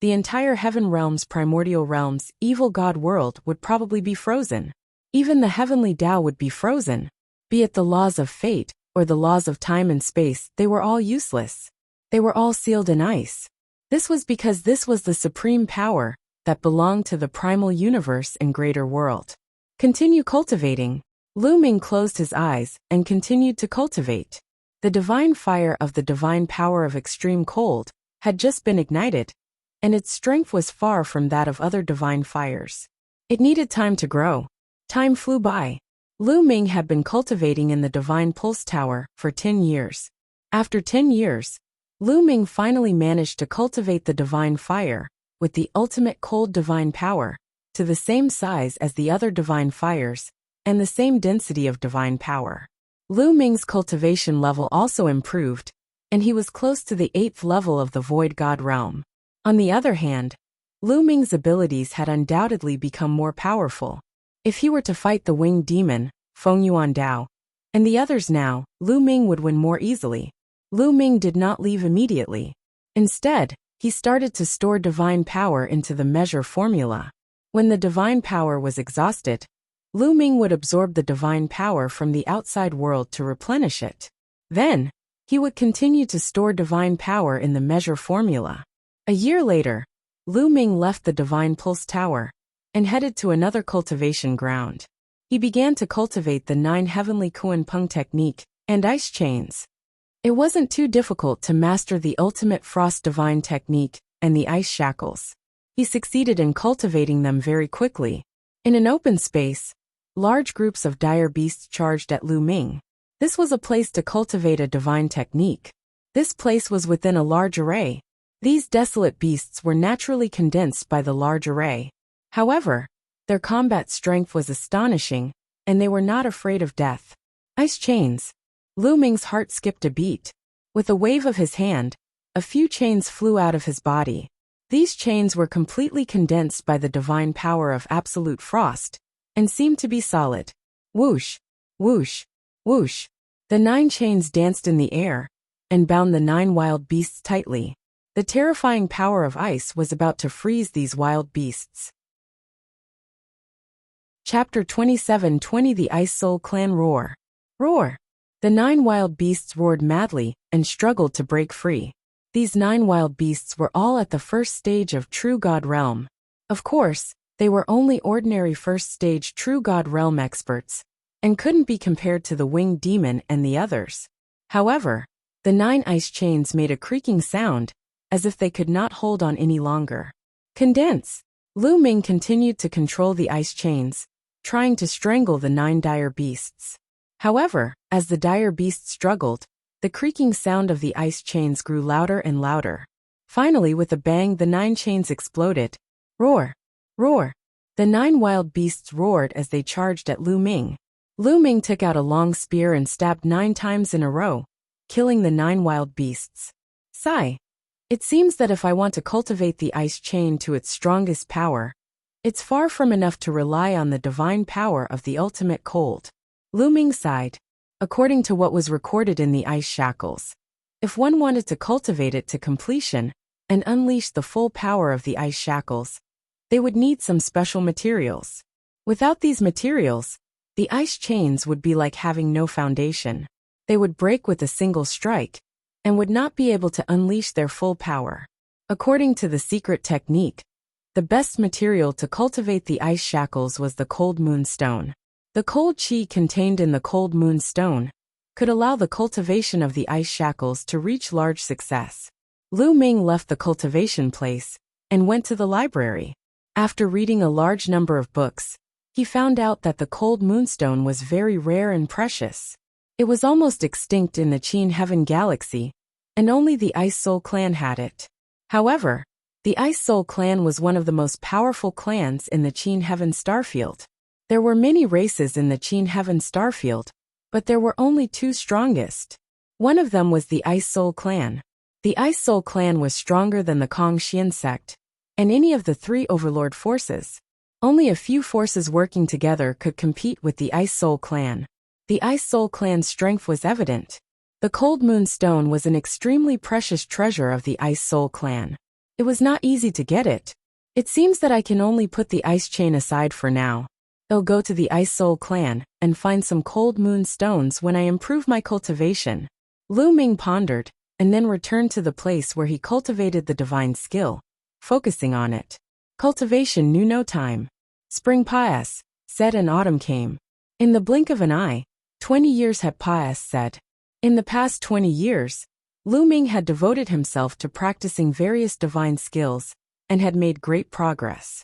the entire heaven realm's primordial realm's evil god world would probably be frozen. Even the heavenly Tao would be frozen. Be it the laws of fate or the laws of time and space, they were all useless. They were all sealed in ice. This was because this was the supreme power that belonged to the primal universe and greater world. Continue cultivating. Lu Ming closed his eyes and continued to cultivate. The divine fire of the divine power of extreme cold had just been ignited, and its strength was far from that of other divine fires. It needed time to grow. Time flew by. Lu Ming had been cultivating in the divine pulse tower for 10 years. After 10 years, Lu Ming finally managed to cultivate the divine fire with the ultimate cold divine power to the same size as the other divine fires and the same density of divine power. Lu Ming's cultivation level also improved, and he was close to the 8th level of the void god realm. On the other hand, Lu Ming's abilities had undoubtedly become more powerful. If he were to fight the winged demon, Fengyuan Dao, and the others now, Lu Ming would win more easily. Lu Ming did not leave immediately. Instead, he started to store divine power into the measure formula. When the divine power was exhausted, Lu Ming would absorb the divine power from the outside world to replenish it. Then, he would continue to store divine power in the measure formula. A year later, Lu Ming left the divine pulse tower and headed to another cultivation ground. He began to cultivate the 9 heavenly Kuan Peng technique and ice chains. It wasn't too difficult to master the ultimate frost divine technique and the ice shackles. He succeeded in cultivating them very quickly. In an open space, large groups of dire beasts charged at Lu Ming. This was a place to cultivate a divine technique. This place was within a large array. These desolate beasts were naturally condensed by the large array. However, their combat strength was astonishing, and they were not afraid of death. Ice chains. Lu Ming's heart skipped a beat. With a wave of his hand, a few chains flew out of his body. These chains were completely condensed by the divine power of absolute frost, and seemed to be solid. Whoosh, whoosh, whoosh. The 9 chains danced in the air, and bound the 9 wild beasts tightly. The terrifying power of ice was about to freeze these wild beasts. Chapter 27:20 The Ice Soul Clan Roar. Roar! The 9 wild beasts roared madly and struggled to break free. These 9 wild beasts were all at the first stage of True God Realm. Of course, they were only ordinary first stage True God Realm experts, and couldn't be compared to the winged demon and the others. However, The 9 ice chains made a creaking sound, as if they could not hold on any longer. Condense! Lu Ming continued to control the ice chains, trying to strangle the 9 dire beasts. However, as the dire beasts struggled, the creaking sound of the ice chains grew louder and louder. Finally, with a bang, the 9 chains exploded. Roar! Roar! The 9 wild beasts roared as they charged at Lu Ming. Lu Ming took out a long spear and stabbed 9 times in a row, killing the 9 wild beasts. Sigh. It seems that if I want to cultivate the ice chain to its strongest power, it's far from enough to rely on the divine power of the ultimate cold. Lu Ming sighed. According to what was recorded in the ice shackles, if one wanted to cultivate it to completion and unleash the full power of the ice shackles, they would need some special materials. Without these materials, the ice chains would be like having no foundation. They would break with a single strike, and would not be able to unleash their full power. According to the secret technique, the best material to cultivate the ice shackles was the cold moon stone. The cold chi contained in the cold moon stone could allow the cultivation of the ice shackles to reach large success. Lu Ming left the cultivation place and went to the library. After reading a large number of books, he found out that the cold moonstone was very rare and precious. It was almost extinct in the Qin Heaven galaxy, and only the Ice Soul clan had it. However, the Ice Soul clan was one of the most powerful clans in the Qin Heaven starfield. There were many races in the Qin Heaven starfield, but there were only 2 strongest. One of them was the Ice Soul clan. The Ice Soul clan was stronger than the Kong Xian sect, and any of the 3 overlord forces. Only a few forces working together could compete with the Ice Soul clan. The Ice Soul clan's strength was evident. The Cold Moon Stone was an extremely precious treasure of the Ice Soul clan. It was not easy to get it. It seems that I can only put the ice chain aside for now. I'll go to the Ice Soul clan and find some Cold Moon stones when I improve my cultivation. Lu Ming pondered, and then returned to the place where he cultivated the divine skill, focusing on it. Cultivation knew no time. Spring passed, said, and autumn came. In the blink of an eye, 20 years had passed, said. In the past 20 years, Lu Ming had devoted himself to practicing various divine skills and had made great progress.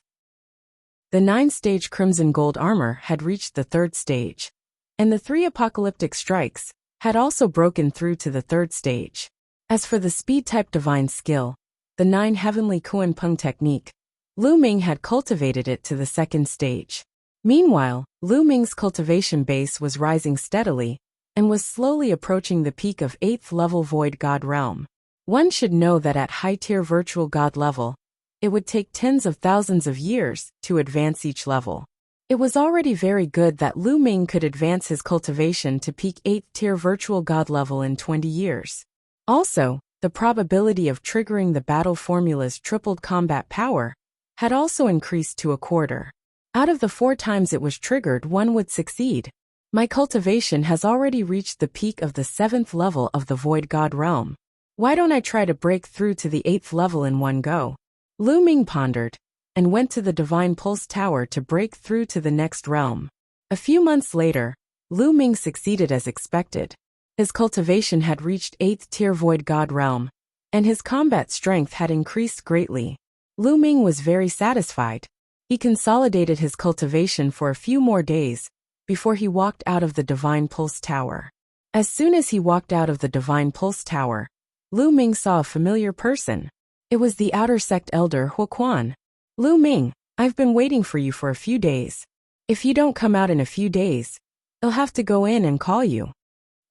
The 9-stage crimson gold armor had reached the 3rd stage, and the 3 apocalyptic strikes had also broken through to the 3rd stage. As for the speed-type divine skill, the 9 heavenly Kuan Peng technique, Lu Ming had cultivated it to the 2nd stage. Meanwhile, Lu Ming's cultivation base was rising steadily and was slowly approaching the peak of 8th level Void God realm. One should know that at high-tier virtual god level, it would take tens of thousands of years to advance each level. It was already very good that Lu Ming could advance his cultivation to peak 8th tier virtual god level in 20 years. Also, the probability of triggering the battle formula's tripled combat power had also increased to a quarter. Out of the 4 times it was triggered, one would succeed. My cultivation has already reached the peak of the 7th level of the Void God realm. Why don't I try to break through to the 8th level in one go? Lu Ming pondered, and went to the Divine Pulse Tower to break through to the next realm. A few months later, Lu Ming succeeded as expected. His cultivation had reached 8th tier Void God realm, and his combat strength had increased greatly. Lu Ming was very satisfied. He consolidated his cultivation for a few more days before he walked out of the Divine Pulse Tower. As soon as he walked out of the Divine Pulse Tower, Lu Ming saw a familiar person. It was the Outer Sect Elder Huaquan. Lu Ming, I've been waiting for you for a few days. If you don't come out in a few days, I'll have to go in and call you,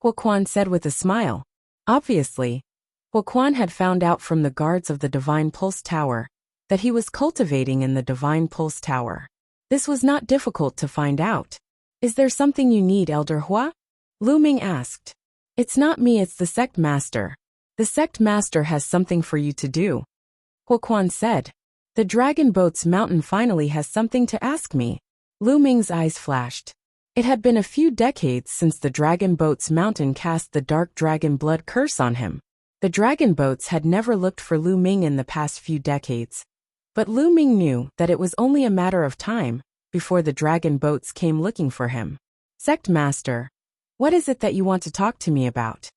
Huaquan said with a smile. Obviously, Huaquan had found out from the guards of the Divine Pulse Tower that he was cultivating in the Divine Pulse Tower. This was not difficult to find out. Is there something you need, Elder Hua? Lu Ming asked. It's not me, it's the Sect Master. The Sect Master has something for you to do, Huaquan said. The Dragon Boat's mountain finally has something to ask me. Lu Ming's eyes flashed. It had been a few decades since the Dragon Boat's mountain cast the Dark Dragon Blood curse on him. The Dragon Boats had never looked for Lu Ming in the past few decades. But Lu Ming knew that it was only a matter of time before the Dragon Boats came looking for him. Sect Master, what is it that you want to talk to me about?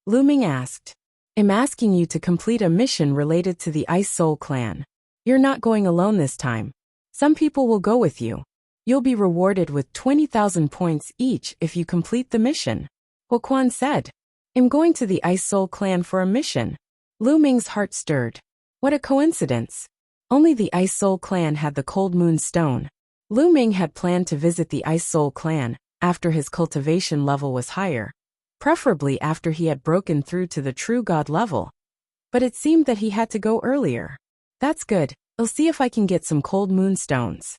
Lu Ming asked. I'm asking you to complete a mission related to the Ice Soul clan. You're not going alone this time. Some people will go with you. You'll be rewarded with 20,000 points each if you complete the mission. Huoquan said. I'm going to the Ice Soul clan for a mission. Lu Ming's heart stirred. What a coincidence. Only the Ice Soul clan had the Cold Moon Stone. Lu Ming had planned to visit the Ice Soul clan after his cultivation level was higher, preferably after he had broken through to the true god level. But it seemed that he had to go earlier. That's good. I'll see if I can get some Cold Moon Stones.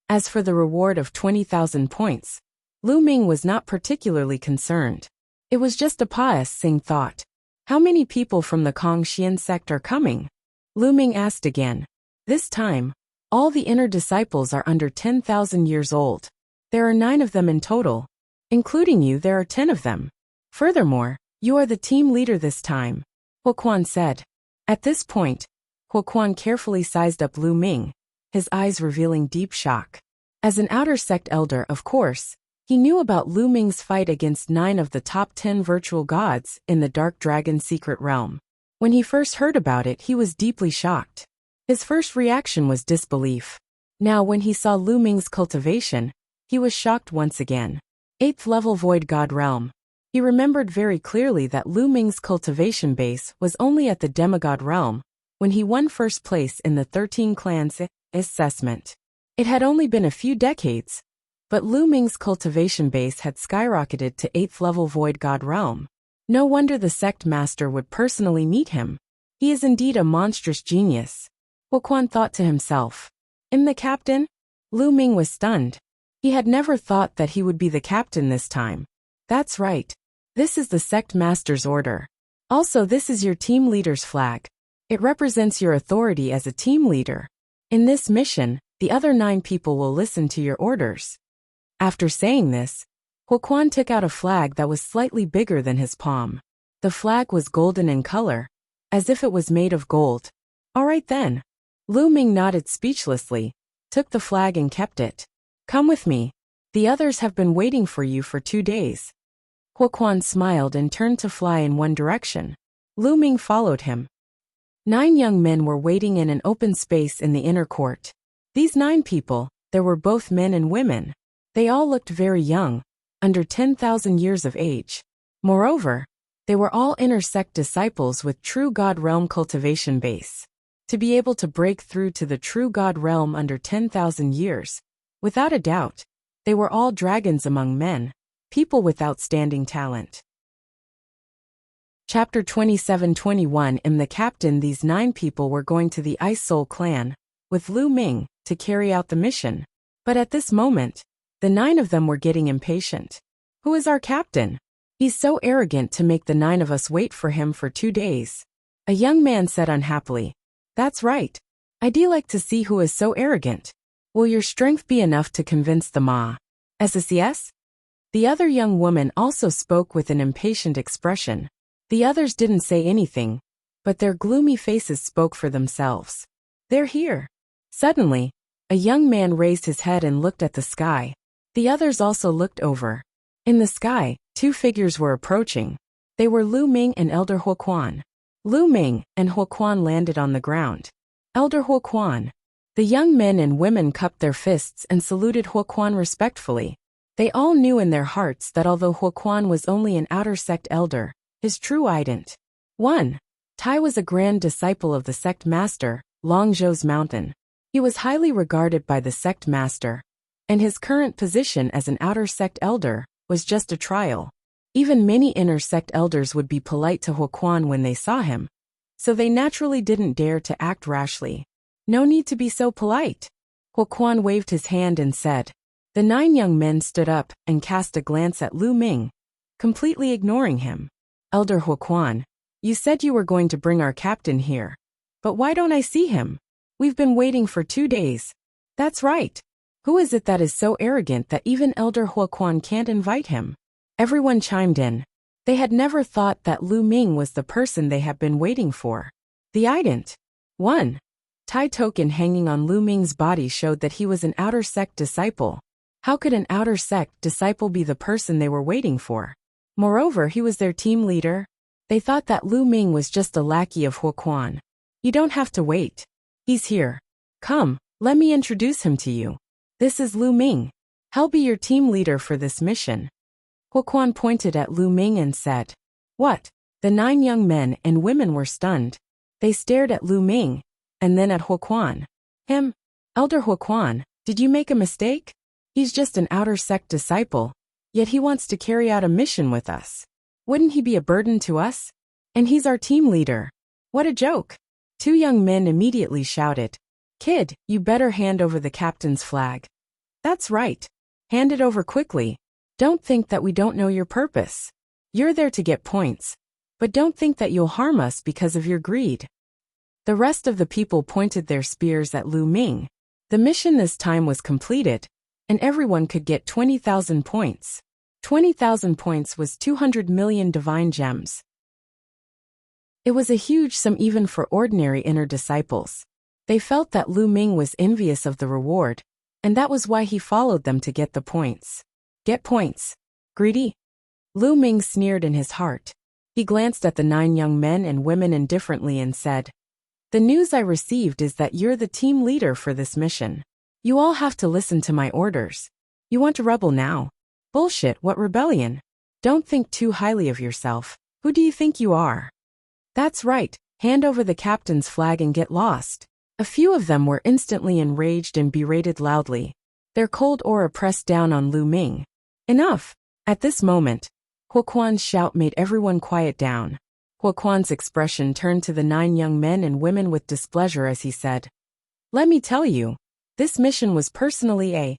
As for the reward of 20,000 points, Lu Ming was not particularly concerned. It was just a pious thought. How many people from the Kongxian sect are coming? Lu Ming asked again. This time, all the inner disciples are under 10,000 years old. There are 9 of them in total. Including you, there are 10 of them. Furthermore, you are the team leader this time, Huoquan said. At this point, Huoquan carefully sized up Lu Ming, his eyes revealing deep shock. As an outer sect elder, of course, he knew about Lu Ming's fight against 9 of the top 10 virtual gods in the Dark Dragon secret realm. When he first heard about it, he was deeply shocked. His first reaction was disbelief. Now when he saw Lu Ming's cultivation, he was shocked once again. 8th level Void God Realm. He remembered very clearly that Lu Ming's cultivation base was only at the Demigod Realm when he won first place in the 13 Clans assessment. It had only been a few decades, but Lu Ming's cultivation base had skyrocketed to 8th level Void God Realm. No wonder the sect master would personally meet him. He is indeed a monstrous genius, Huoquan thought to himself. The captain? Lu Ming was stunned. He had never thought that he would be the captain this time. That's right. This is the sect master's order. Also, this is your team leader's flag. It represents your authority as a team leader. In this mission, the other 9 people will listen to your orders. After saying this, Huoquan took out a flag that was slightly bigger than his palm. The flag was golden in color, as if it was made of gold. All right then. Lu Ming nodded speechlessly, took the flag and kept it. Come with me. The others have been waiting for you for 2 days. Huoquan smiled and turned to fly in one direction. Lu Ming followed him. 9 young men were waiting in an open space in the inner court. These 9 people, there were both men and women. They all looked very young, under 10,000 years of age. Moreover, they were all inner sect disciples with true God realm cultivation base. To be able to break through to the true God realm under 10,000 years, without a doubt, they were all dragons among men, people with outstanding talent. Chapter 27-21 the captain. These 9 people were going to the Ice Soul clan, with Lu Ming, to carry out the mission. But at this moment, the 9 of them were getting impatient. Who is our captain? He's so arrogant to make the 9 of us wait for him for 2 days. A young man said unhappily. That's right. I'd like to see who is so arrogant. Will your strength be enough to convince the Ma? SSES? The other young woman also spoke with an impatient expression. The others didn't say anything, but their gloomy faces spoke for themselves. They're here. Suddenly, a young man raised his head and looked at the sky. The others also looked over. In the sky, 2 figures were approaching. They were Lu Ming and Elder Huoquan. Lu Ming and Huoquan landed on the ground. Elder Huoquan. The young men and women cupped their fists and saluted Huoquan respectfully. They all knew in their hearts that although Huoquan was only an outer sect elder, his true ident. 1. Tai was a grand disciple of the sect master, Longzhou's mountain. He was highly regarded by the sect master, and his current position as an outer sect elder was just a trial. Even many inner sect elders would be polite to Huoquan when they saw him, so they naturally didn't dare to act rashly. No need to be so polite. Huoquan waved his hand and said. The 9 young men stood up and cast a glance at Lu Ming, completely ignoring him. Elder Huoquan, you said you were going to bring our captain here. But why don't I see him? We've been waiting for 2 days. That's right. Who is it that is so arrogant that even Elder Huoquan can't invite him? Everyone chimed in. They had never thought that Lu Ming was the person they had been waiting for. The ident. 1. Tai token hanging on Lu Ming's body showed that he was an outer sect disciple. How could an outer sect disciple be the person they were waiting for? Moreover, he was their team leader. They thought that Lu Ming was just a lackey of Huoquan. You don't have to wait. He's here. Come, let me introduce him to you. This is Lu Ming. He'll be your team leader for this mission. Huoquan pointed at Lu Ming and said, "What?" The 9 young men and women were stunned. They stared at Lu Ming, and then at Huoquan. Elder Huoquan, did you make a mistake? He's just an outer sect disciple, yet he wants to carry out a mission with us. Wouldn't he be a burden to us? And he's our team leader. What a joke. 2 young men immediately shouted, "Kid, you better hand over the captain's flag." That's right. Hand it over quickly. Don't think that we don't know your purpose. You're there to get points, but don't think that you'll harm us because of your greed. The rest of the people pointed their spears at Lu Ming. The mission this time was completed, and everyone could get 20,000 points. 20,000 points was 200 million divine gems. It was a huge sum even for ordinary inner disciples. They felt that Lu Ming was envious of the reward, and that was why he followed them to get the points. Get points. Greedy? Lu Ming sneered in his heart. He glanced at the 9 young men and women indifferently and said, "The news I received is that you're the team leader for this mission. You all have to listen to my orders. You want to rebel now? Bullshit, what rebellion? Don't think too highly of yourself. Who do you think you are?" That's right, hand over the captain's flag and get lost. A few of them were instantly enraged and berated loudly. Their cold aura pressed down on Lu Ming. Enough! At this moment, Huoquan's shout made everyone quiet down. Huoquan's expression turned to the 9 young men and women with displeasure as he said, "Let me tell you, this mission was personally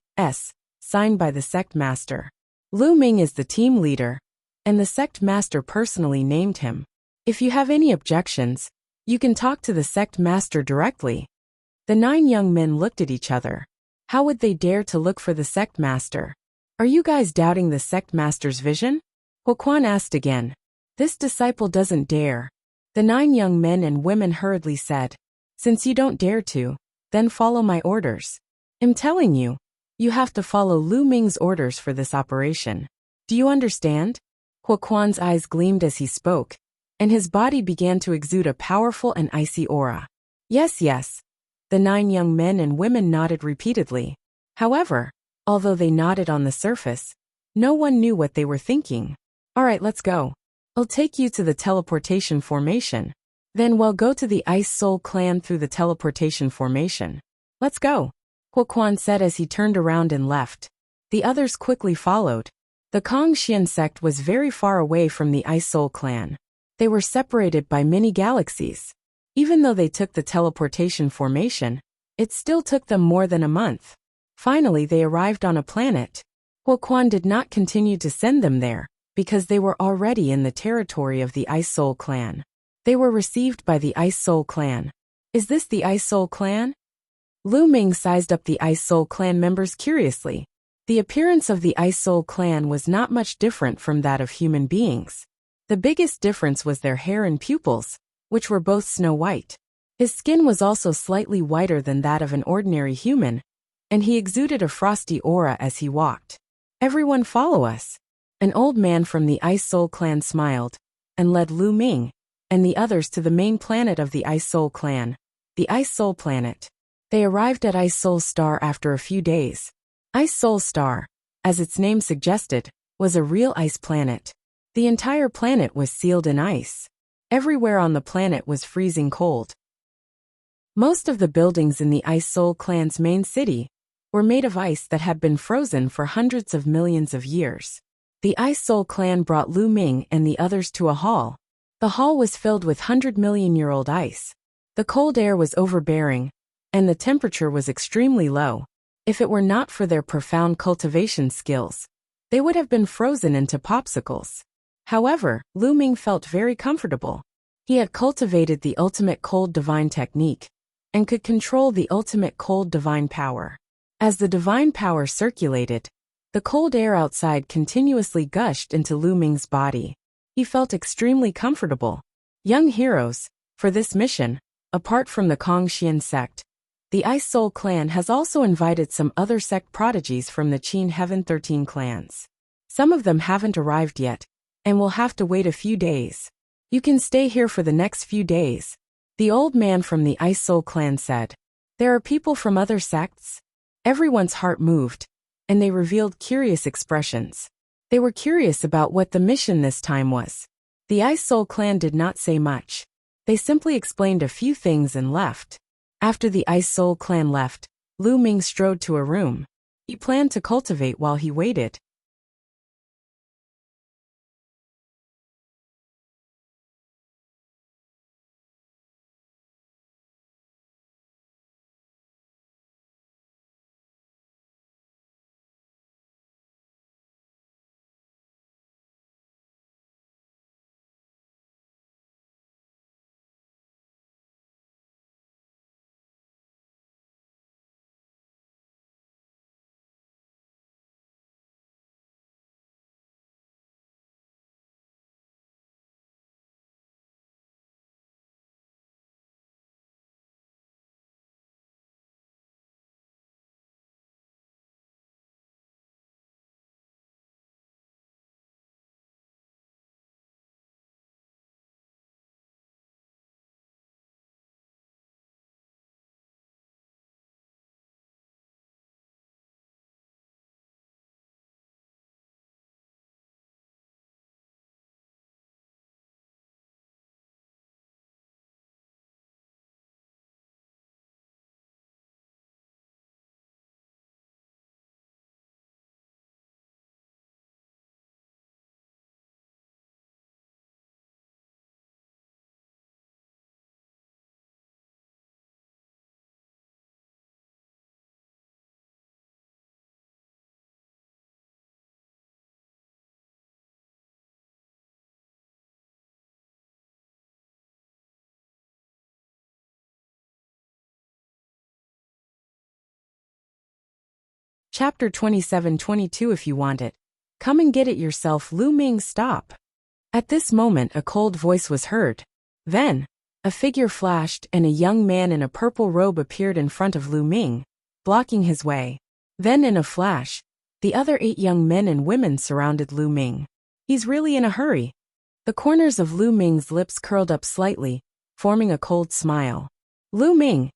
signed by the sect master. Lu Ming is the team leader, and the sect master personally named him. If you have any objections, you can talk to the sect master directly." The 9 young men looked at each other. How would they dare to look for the sect master? Are you guys doubting the sect master's vision? Huoquan asked again. This disciple doesn't dare. The 9 young men and women hurriedly said, "Since you don't dare to, then follow my orders. I'm telling you, you have to follow Lu Ming's orders for this operation. Do you understand?" Huoquan's eyes gleamed as he spoke, and his body began to exude a powerful and icy aura. Yes, yes. The 9 young men and women nodded repeatedly. However, although they nodded on the surface, no one knew what they were thinking. All right, let's go. I'll take you to the teleportation formation. Then we'll go to the Ice Soul clan through the teleportation formation. Let's go, Huoquan said as he turned around and left. The others quickly followed. The Kongxian sect was very far away from the Ice Soul clan. They were separated by many galaxies. Even though they took the teleportation formation, it still took them more than a month. Finally, they arrived on a planet. Huoquan did not continue to send them there, because they were already in the territory of the Ice Soul clan. They were received by the Ice Soul clan. Is this the Ice Soul clan? Lu Ming sized up the Ice Soul clan members curiously. The appearance of the Ice Soul clan was not much different from that of human beings. The biggest difference was their hair and pupils, which were both snow white. His skin was also slightly whiter than that of an ordinary human, and he exuded a frosty aura as he walked. Everyone follow us. An old man from the Ice Soul clan smiled, and led Lu Ming and the others to the main planet of the Ice Soul clan, the Ice Soul planet. They arrived at Ice Soul Star after a few days. Ice Soul Star, as its name suggested, was a real ice planet. The entire planet was sealed in ice. Everywhere on the planet was freezing cold. Most of the buildings in the Ice Soul clan's main city were made of ice that had been frozen for hundreds of millions of years. The Ice Soul clan brought Lu Ming and the others to a hall. The hall was filled with 100-million-year-old ice. The cold air was overbearing, and the temperature was extremely low. If it were not for their profound cultivation skills, they would have been frozen into popsicles. However, Lu Ming felt very comfortable. He had cultivated the ultimate cold divine technique, and could control the ultimate cold divine power. As the divine power circulated, the cold air outside continuously gushed into Lu Ming's body. He felt extremely comfortable. Young heroes, for this mission, apart from the Kongxian sect, the Ice Soul clan has also invited some other sect prodigies from the Qin Heaven 13 clans. Some of them haven't arrived yet, and we'll have to wait a few days. You can stay here for the next few days. The old man from the Ice Soul clan said. There are people from other sects? Everyone's heart moved, and they revealed curious expressions. They were curious about what the mission this time was. The Ice Soul clan did not say much. They simply explained a few things and left. After the Ice Soul clan left, Lu Ming strode to a room. He planned to cultivate while he waited. Chapter 27-22 If you want it. Come and get it yourself. Lu Ming, stop. At this moment a cold voice was heard. Then, a figure flashed and a young man in a purple robe appeared in front of Lu Ming, blocking his way. Then in a flash, the other 8 young men and women surrounded Lu Ming. He's really in a hurry. The corners of Lu Ming's lips curled up slightly, forming a cold smile. Lu Ming,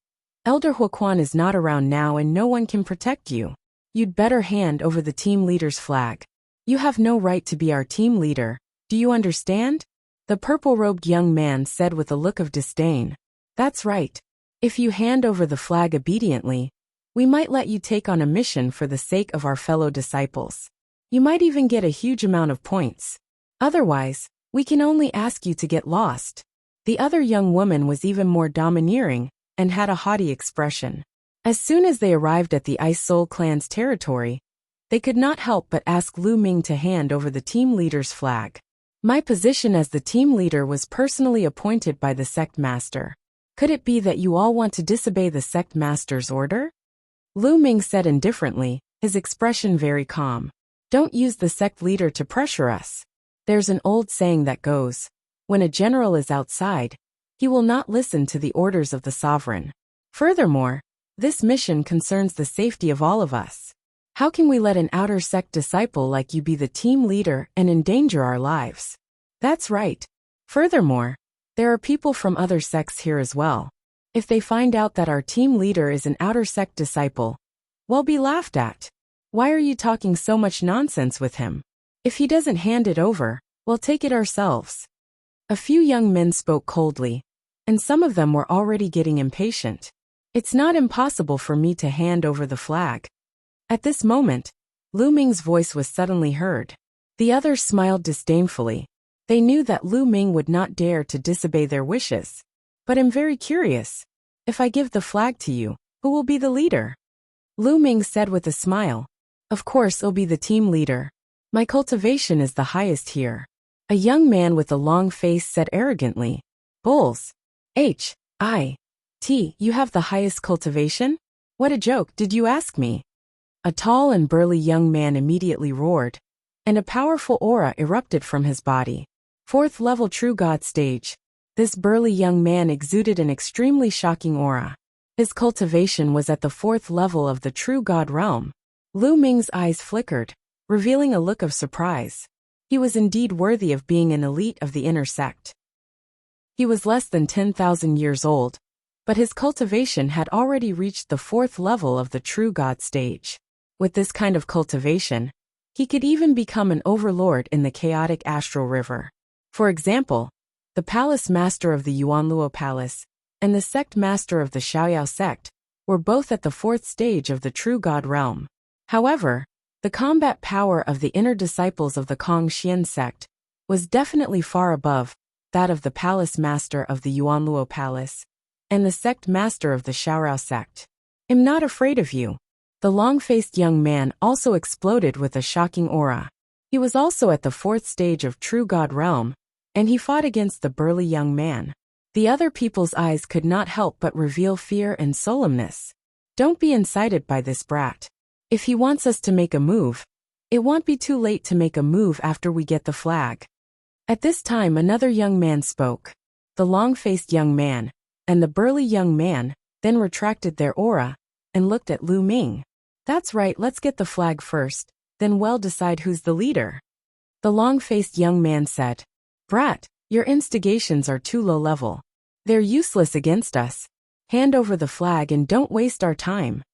Elder Huaquan is not around now and no one can protect you. You'd better hand over the team leader's flag. You have no right to be our team leader, do you understand? The purple-robed young man said with a look of disdain. That's right. If you hand over the flag obediently, we might let you take on a mission for the sake of our fellow disciples. You might even get a huge amount of points. Otherwise, we can only ask you to get lost. The other young woman was even more domineering and had a haughty expression. As soon as they arrived at the Ice Soul clan's territory, they could not help but ask Lu Ming to hand over the team leader's flag. My position as the team leader was personally appointed by the sect master. Could it be that you all want to disobey the sect master's order? Lu Ming said indifferently, his expression very calm. Don't use the sect leader to pressure us. There's an old saying that goes, when a general is outside, he will not listen to the orders of the sovereign. Furthermore, this mission concerns the safety of all of us. How can we let an outer sect disciple like you be the team leader and endanger our lives? That's right. Furthermore, there are people from other sects here as well. If they find out that our team leader is an outer sect disciple, we'll be laughed at. Why are you talking so much nonsense with him? If he doesn't hand it over, we'll take it ourselves. A few young men spoke coldly, and some of them were already getting impatient. It's not impossible for me to hand over the flag. At this moment, Lu Ming's voice was suddenly heard. The others smiled disdainfully. They knew that Lu Ming would not dare to disobey their wishes. But I'm very curious. If I give the flag to you, who will be the leader? Lu Ming said with a smile. Of course it'll be the team leader. My cultivation is the highest here. A young man with a long face said arrogantly. Bulls. You have the highest cultivation? What a joke, did you ask me? A tall and burly young man immediately roared, and a powerful aura erupted from his body. 4th level True God stage. This burly young man exuded an extremely shocking aura. His cultivation was at the 4th level of the True God realm. Lu Ming's eyes flickered, revealing a look of surprise. He was indeed worthy of being an elite of the inner sect. He was less than 10,000 years old, but his cultivation had already reached the 4th level of the true God stage. With this kind of cultivation, he could even become an overlord in the chaotic astral river. For example, the palace master of the Yuanluo Palace and the sect master of the Xiaoyao sect were both at the 4th stage of the true God realm. However, the combat power of the inner disciples of the Kongxian sect was definitely far above that of the palace master of the Yuanluo Palace and the sect master of the Xiaorao sect. "I'm not afraid of you." The long-faced young man also exploded with a shocking aura. He was also at the 4th stage of true God realm, and he fought against the burly young man. The other people's eyes could not help but reveal fear and solemnness. "Don't be incited by this brat. If he wants us to make a move, it won't be too late to make a move after we get the flag." At this time another young man spoke. The long-faced young man and the burly young man then retracted their aura and looked at Lu Ming. "That's right, let's get the flag first, then we'll decide who's the leader." The long-faced young man said, "Brat, your instigations are too low level. They're useless against us. Hand over the flag and don't waste our time."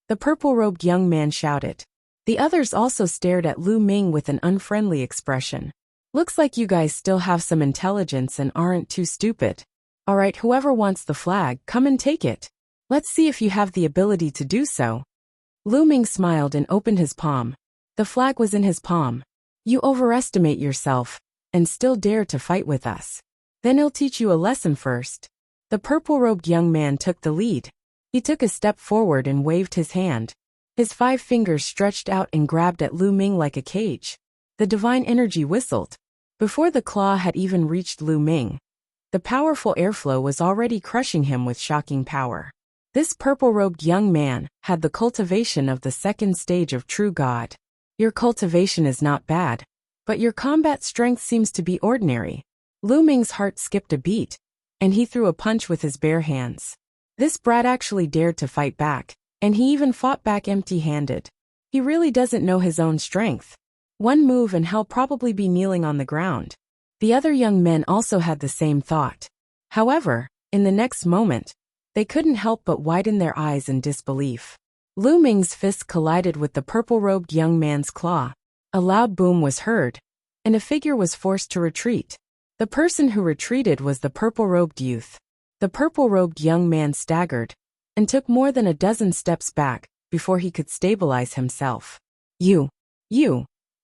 The purple-robed young man shouted. The others also stared at Lu Ming with an unfriendly expression. "Looks like you guys still have some intelligence and aren't too stupid. Alright, whoever wants the flag, come and take it. Let's see if you have the ability to do so." Lu Ming smiled and opened his palm. The flag was in his palm. "You overestimate yourself and still dare to fight with us. Then I'll teach you a lesson first." The purple-robed young man took the lead. He took a step forward and waved his hand. His 5 fingers stretched out and grabbed at Lu Ming like a cage. The divine energy whistled. Before the claw had even reached Lu Ming, the powerful airflow was already crushing him with shocking power. This purple-robed young man had the cultivation of the 2nd stage of true God. "Your cultivation is not bad, but your combat strength seems to be ordinary." Lu Ming's heart skipped a beat, and he threw a punch with his bare hands. This brat actually dared to fight back, and he even fought back empty-handed. He really doesn't know his own strength. One move and he'll probably be kneeling on the ground. The other young men also had the same thought. However, in the next moment, they couldn't help but widen their eyes in disbelief. Lu Ming's fist collided with the purple-robed young man's claw. A loud boom was heard, and a figure was forced to retreat. The person who retreated was the purple-robed youth. The purple-robed young man staggered and took more than a dozen steps back before he could stabilize himself. You.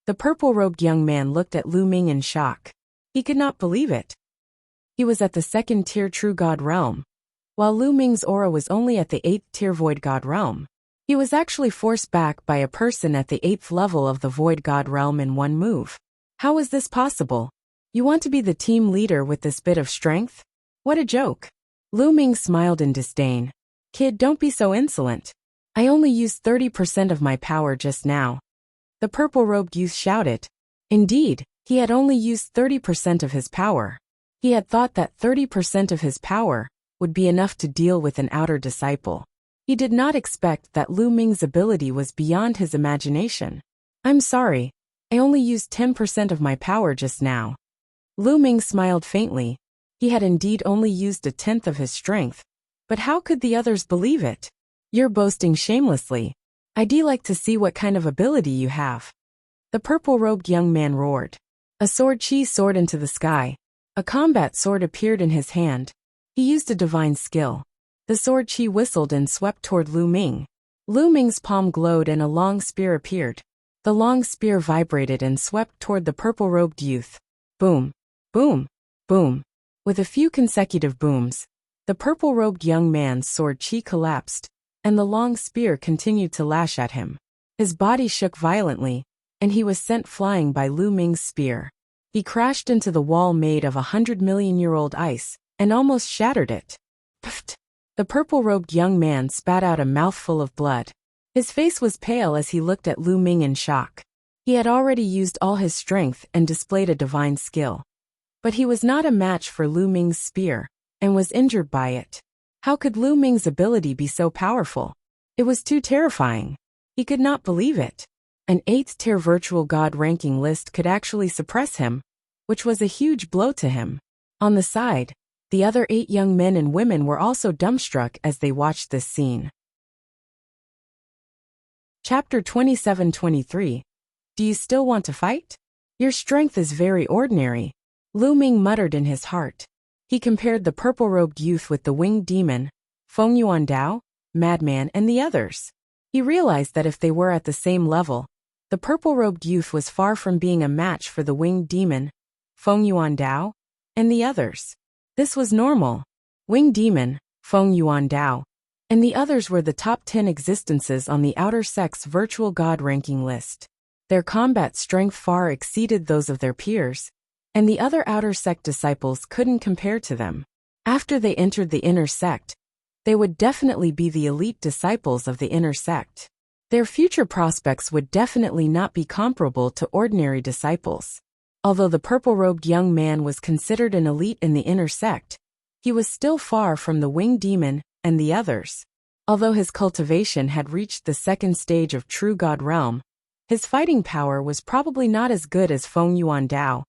The purple-robed young man looked at Lu Ming in shock. He could not believe it. He was at the 2nd-tier True God realm, while Lu Ming's aura was only at the 8th-tier Void God realm. He was actually forced back by a person at the 8th level of the Void God realm in one move. How is this possible? You want to be the team leader with this bit of strength? What a joke. Lu Ming smiled in disdain. "Kid, don't be so insolent. I only used 30% of my power just now." The purple-robed youth shouted. Indeed, he had only used 30% of his power. He had thought that 30% of his power would be enough to deal with an outer disciple. He did not expect that Lu Ming's ability was beyond his imagination. "I'm sorry, I only used 10% of my power just now." Lu Ming smiled faintly. He had indeed only used a 10th of his strength, but how could the others believe it? "You're boasting shamelessly. I'd like to see what kind of ability you have." The purple-robed young man roared. A sword soared into the sky. A combat sword appeared in his hand. He used a divine skill. The sword whistled and swept toward Lu Ming. Lu Ming's palm glowed and a long spear appeared. The long spear vibrated and swept toward the purple-robed youth. Boom, boom, boom. With a few consecutive booms, the purple-robed young man's sword collapsed, and the long spear continued to lash at him. His body shook violently, and he was sent flying by Lu Ming's spear. He crashed into the wall made of 100-million-year-old ice, and almost shattered it. Pfft! The purple-robed young man spat out a mouthful of blood. His face was pale as he looked at Lu Ming in shock. He had already used all his strength and displayed a divine skill. But he was not a match for Lu Ming's spear, and was injured by it. How could Lu Ming's ability be so powerful? It was too terrifying. He could not believe it. An 8th-tier virtual god ranking list could actually suppress him, which was a huge blow to him. On the side, the other 8 young men and women were also dumbstruck as they watched this scene. Chapter 27-23. Do you still want to fight? Your strength is very ordinary, Lu Ming muttered in his heart. He compared the purple-robed youth with the winged demon, Feng Yuan Dao, Madman, and the others. He realized that if they were at the same level, the purple-robed youth was far from being a match for the winged demon, Feng Yuan Dao, and the others. This was normal. Winged demon, Feng Yuan Dao, and the others were the top 10 existences on the outer sect's virtual god ranking list. Their combat strength far exceeded those of their peers, and the other outer sect disciples couldn't compare to them. After they entered the inner sect, they would definitely be the elite disciples of the inner sect. Their future prospects would definitely not be comparable to ordinary disciples. Although the purple-robed young man was considered an elite in the inner sect, he was still far from the winged demon and the others. Although his cultivation had reached the 2nd stage of true god realm, his fighting power was probably not as good as Feng Yuan Dao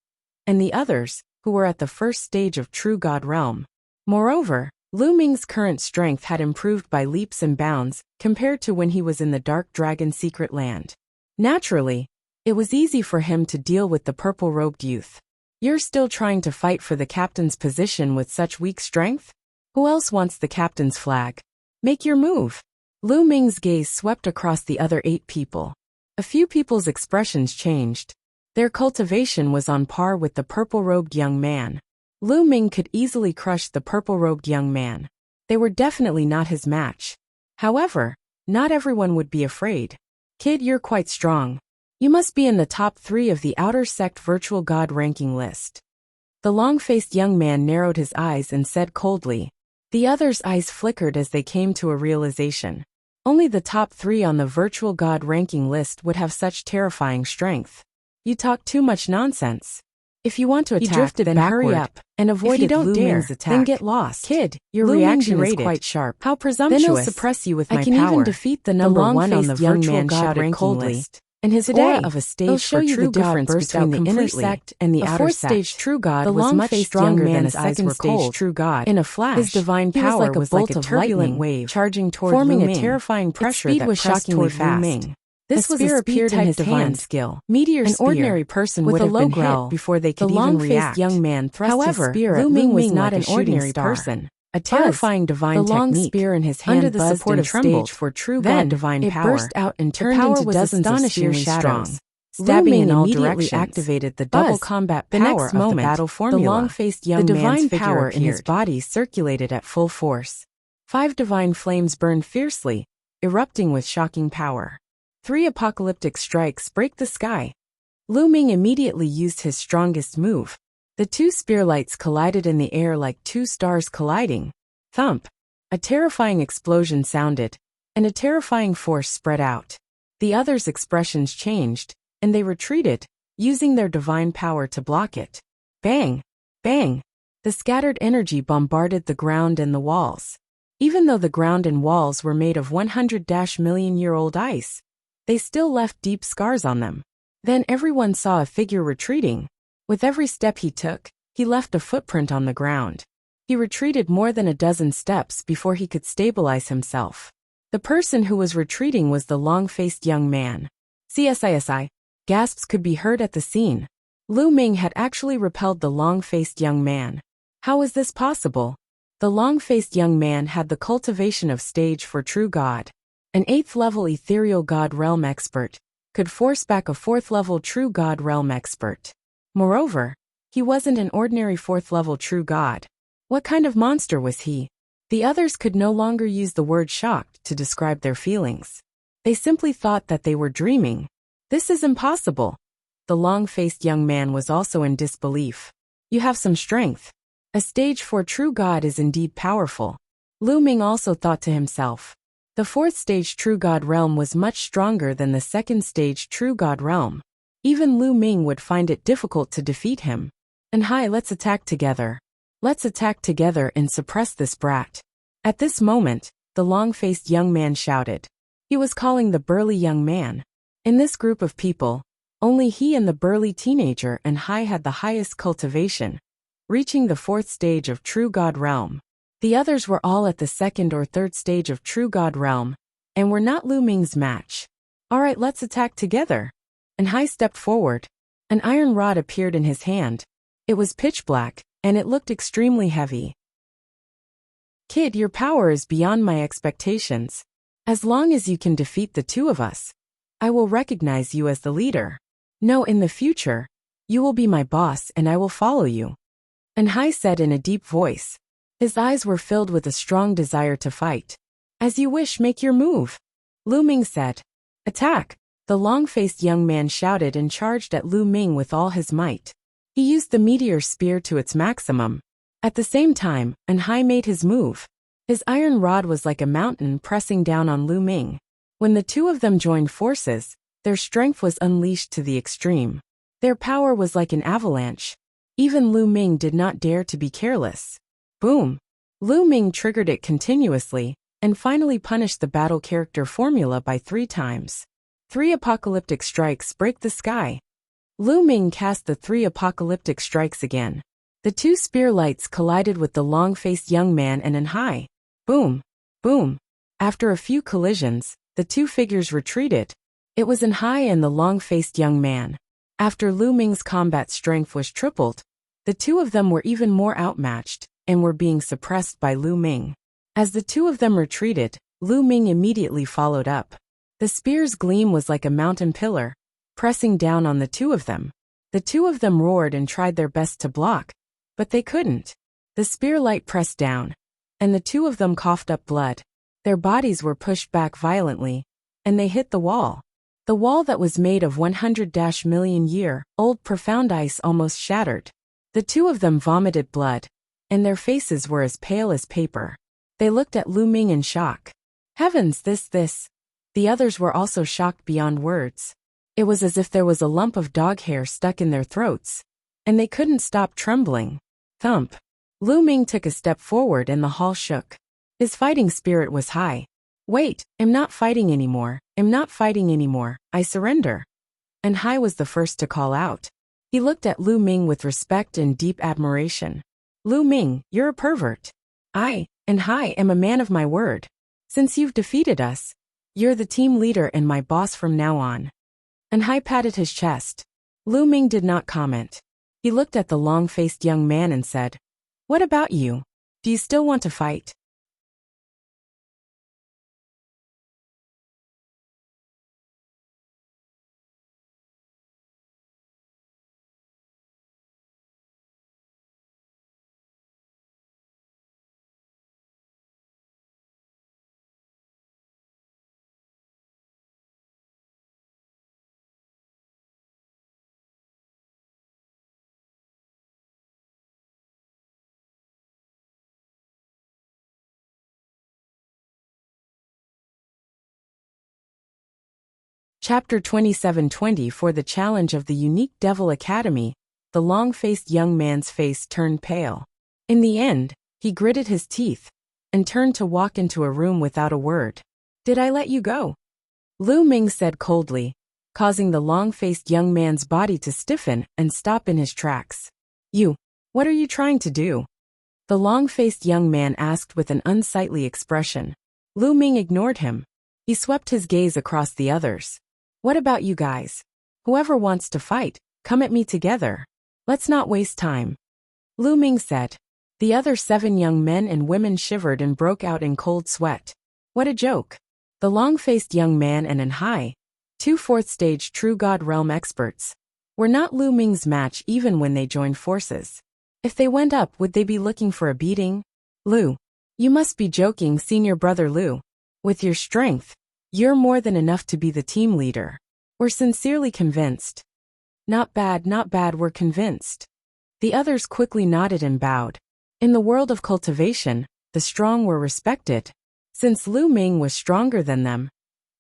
and the others, who were at the 1st stage of true god realm. Moreover, Lu Ming's current strength had improved by leaps and bounds compared to when he was in the Dark Dragon secret land. Naturally, it was easy for him to deal with the purple-robed youth. You're still trying to fight for the captain's position with such weak strength? Who else wants the captain's flag? Make your move. Lu Ming's gaze swept across the other 8 people. A few people's expressions changed. Their cultivation was on par with the purple-robed young man. Lu Ming could easily crush the purple-robed young man. They were definitely not his match. However, not everyone would be afraid. Kid, you're quite strong. You must be in the top 3 of the outer sect virtual god ranking list. The long-faced young man narrowed his eyes and said coldly. The others' eyes flickered as they came to a realization. Only the top 3 on the virtual god ranking list would have such terrifying strength. You talk too much nonsense. If you want to attack, then hurry up and avoid it. If you don't dare, then get lost. Kid, your reaction is quite sharp. How presumptuous. Then I'll suppress you with my power. I can even defeat the number 1 on the virtual god ranking list. And his aura of a stage for true god burst between the inner sect and the outer sect. A 4th stage true god was much stronger than a 2nd stage true god. In a flash, his divine power was like a turbulent wave charging toward forming a terrifying pressure that pressed toward Lu Ming. This was a speed in his divine skill. Meteor spear. An ordinary person would have been hit before they could even react. The long-faced young man thrust his spear at Lu Ming was not an ordinary person. A terrifying divine technique. The long spear in his hand under the support of stage for true god divine power. It burst out and turned into dozens of spear shadows. Stabbing in all directions, activated the double combat power of the battle formula. The long-faced young man's power in his body circulated at full force. 5 divine flames burned fiercely, erupting with shocking power. 3 apocalyptic strikes break the sky. Lu Ming immediately used his strongest move. The 2 spear lights collided in the air like 2 stars colliding. Thump! A terrifying explosion sounded, and a terrifying force spread out. The others' expressions changed, and they retreated, using their divine power to block it. Bang! Bang! The scattered energy bombarded the ground and the walls. Even though the ground and walls were made of 100-million-year-old ice, they still left deep scars on them. Then everyone saw a figure retreating. With every step he took, he left a footprint on the ground. He retreated more than a dozen steps before he could stabilize himself. The person who was retreating was the long-faced young man. CSISI. Gasps could be heard at the scene. Lu Ming had actually repelled the long-faced young man. How was this possible? The long-faced young man had the cultivation of stage for true god. An 8th-level ethereal god realm expert could force back a 4th-level true god realm expert. Moreover, he wasn't an ordinary 4th-level true god. What kind of monster was he? The others could no longer use the word shocked to describe their feelings. They simply thought that they were dreaming. This is impossible. The long-faced young man was also in disbelief. You have some strength. A stage for true god is indeed powerful. Lu Ming also thought to himself. The 4th stage true god realm was much stronger than the 2nd stage true god realm. Even Lu Ming would find it difficult to defeat him. And hi, let's attack together. Let's attack together and suppress this brat. At this moment, the long-faced young man shouted. He was calling the burly young man. In this group of people, only he and the burly teenager and Hai had the highest cultivation, reaching the 4th stage of True God Realm. The others were all at the 2nd or 3rd stage of True God Realm, and were not Lu Ming's match. Alright, let's attack together. And Hai stepped forward. An iron rod appeared in his hand. It was pitch black, and it looked extremely heavy. Kid, your power is beyond my expectations. As long as you can defeat the two of us, I will recognize you as the leader. No, in the future, you will be my boss and I will follow you. And Hai said in a deep voice. His eyes were filled with a strong desire to fight. As you wish, make your move. Lu Ming said. Attack! The long-faced young man shouted and charged at Lu Ming with all his might. He used the meteor spear to its maximum. At the same time, An Hai made his move. His iron rod was like a mountain pressing down on Lu Ming. When the two of them joined forces, their strength was unleashed to the extreme. Their power was like an avalanche. Even Lu Ming did not dare to be careless. Boom! Lu Ming triggered it continuously, and finally punished the battle character formula by 3 times. 3 apocalyptic strikes break the sky. Lu Ming cast the 3 apocalyptic strikes again. The 2 spear lights collided with the long-faced young man and An Hai. Boom! Boom! After a few collisions, the 2 figures retreated. It was An Hai and the long-faced young man. After Lu Ming's combat strength was tripled, the 2 of them were even more outmatched, and were being suppressed by Lu Ming. As the 2 of them retreated, Lu Ming immediately followed up. The spear's gleam was like a mountain pillar, pressing down on the 2 of them. The 2 of them roared and tried their best to block, but they couldn't. The spear light pressed down, and the 2 of them coughed up blood. Their bodies were pushed back violently, and they hit the wall. The wall that was made of 100-million-year-old profound ice almost shattered. The 2 of them vomited blood, and their faces were as pale as paper. They looked at Lu Ming in shock. Heavens, this. The others were also shocked beyond words. It was as if there was a lump of dog hair stuck in their throats, and they couldn't stop trembling. Thump! Lu Ming took a step forward and the hall shook. His fighting spirit was high. Wait, I'm not fighting anymore. I surrender. And Hai was the first to call out. He looked at Lu Ming with respect and deep admiration. Lu Ming, you're a pervert. I, and Hai, am a man of my word. Since you've defeated us, you're the team leader and my boss from now on. And Hai patted his chest. Lu Ming did not comment. He looked at the long-faced young man and said, What about you? Do you still want to fight? Chapter 2720 For the challenge of the unique Devil Academy, the long-faced young man's face turned pale. In the end, he gritted his teeth and turned to walk into a room without a word. Did I let you go? Lu Ming said coldly, causing the long-faced young man's body to stiffen and stop in his tracks. What are you trying to do? The long-faced young man asked with an unsightly expression. Lu Ming ignored him. He swept his gaze across the others. What about you guys? Whoever wants to fight, come at me together. Let's not waste time. Lu Ming said. The other 7 young men and women shivered and broke out in cold sweat. What a joke. The long-faced young man and An Hai, 2 4th-stage True God Realm experts, were not Lu Ming's match even when they joined forces. If they went up, would they be looking for a beating? Lu, you must be joking, senior brother Lu. With your strength, you're more than enough to be the team leader. We're sincerely convinced. Not bad, we're convinced. The others quickly nodded and bowed. In the world of cultivation, the strong were respected. Since Lu Ming was stronger than them,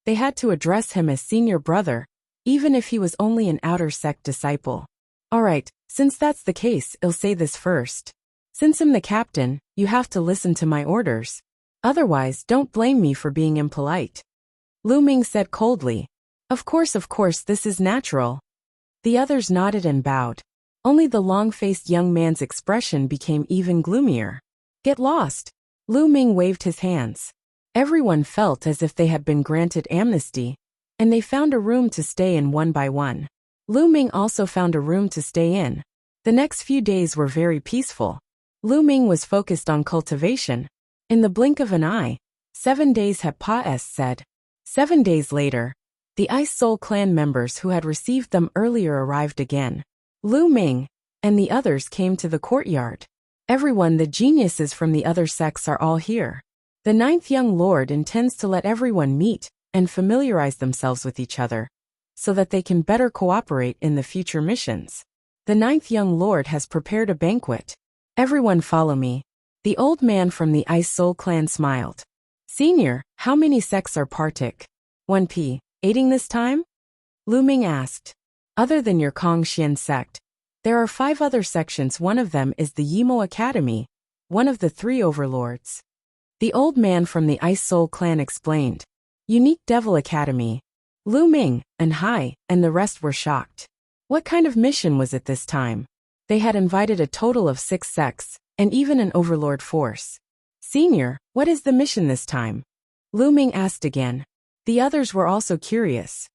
they had to address him as senior brother, even if he was only an outer sect disciple. Alright, since that's the case, I'll say this first. Since I'm the captain, you have to listen to my orders. Otherwise, don't blame me for being impolite. Lu Ming said coldly. Of course, this is natural. The others nodded and bowed. Only the long-faced young man's expression became even gloomier. Get lost. Lu Ming waved his hands. Everyone felt as if they had been granted amnesty, and they found a room to stay in one by one. Lu Ming also found a room to stay in. The next few days were very peaceful. Lu Ming was focused on cultivation. In the blink of an eye, 7 days had passed. 7 days later, the Ice Soul clan members who had received them earlier arrived again. Lu Ming and the others came to the courtyard. Everyone, the geniuses from the other sects are all here. The 9th young lord intends to let everyone meet and familiarize themselves with each other, so that they can better cooperate in the future missions. The 9th young lord has prepared a banquet. Everyone follow me. The old man from the Ice Soul clan smiled. Senior, how many sects are partic? 1p. Aiding this time? Lu Ming asked. Other than your Kongxian sect, there are 5 other sections. One of them is the Yimo Academy, one of the 3 overlords. The old man from the Ice Soul clan explained. Unique Devil Academy. Lu Ming and Hai and the rest were shocked. What kind of mission was it this time? They had invited a total of 6 sects, and even an overlord force. Senior, what is the mission this time? Lu Ming asked again. The others were also curious.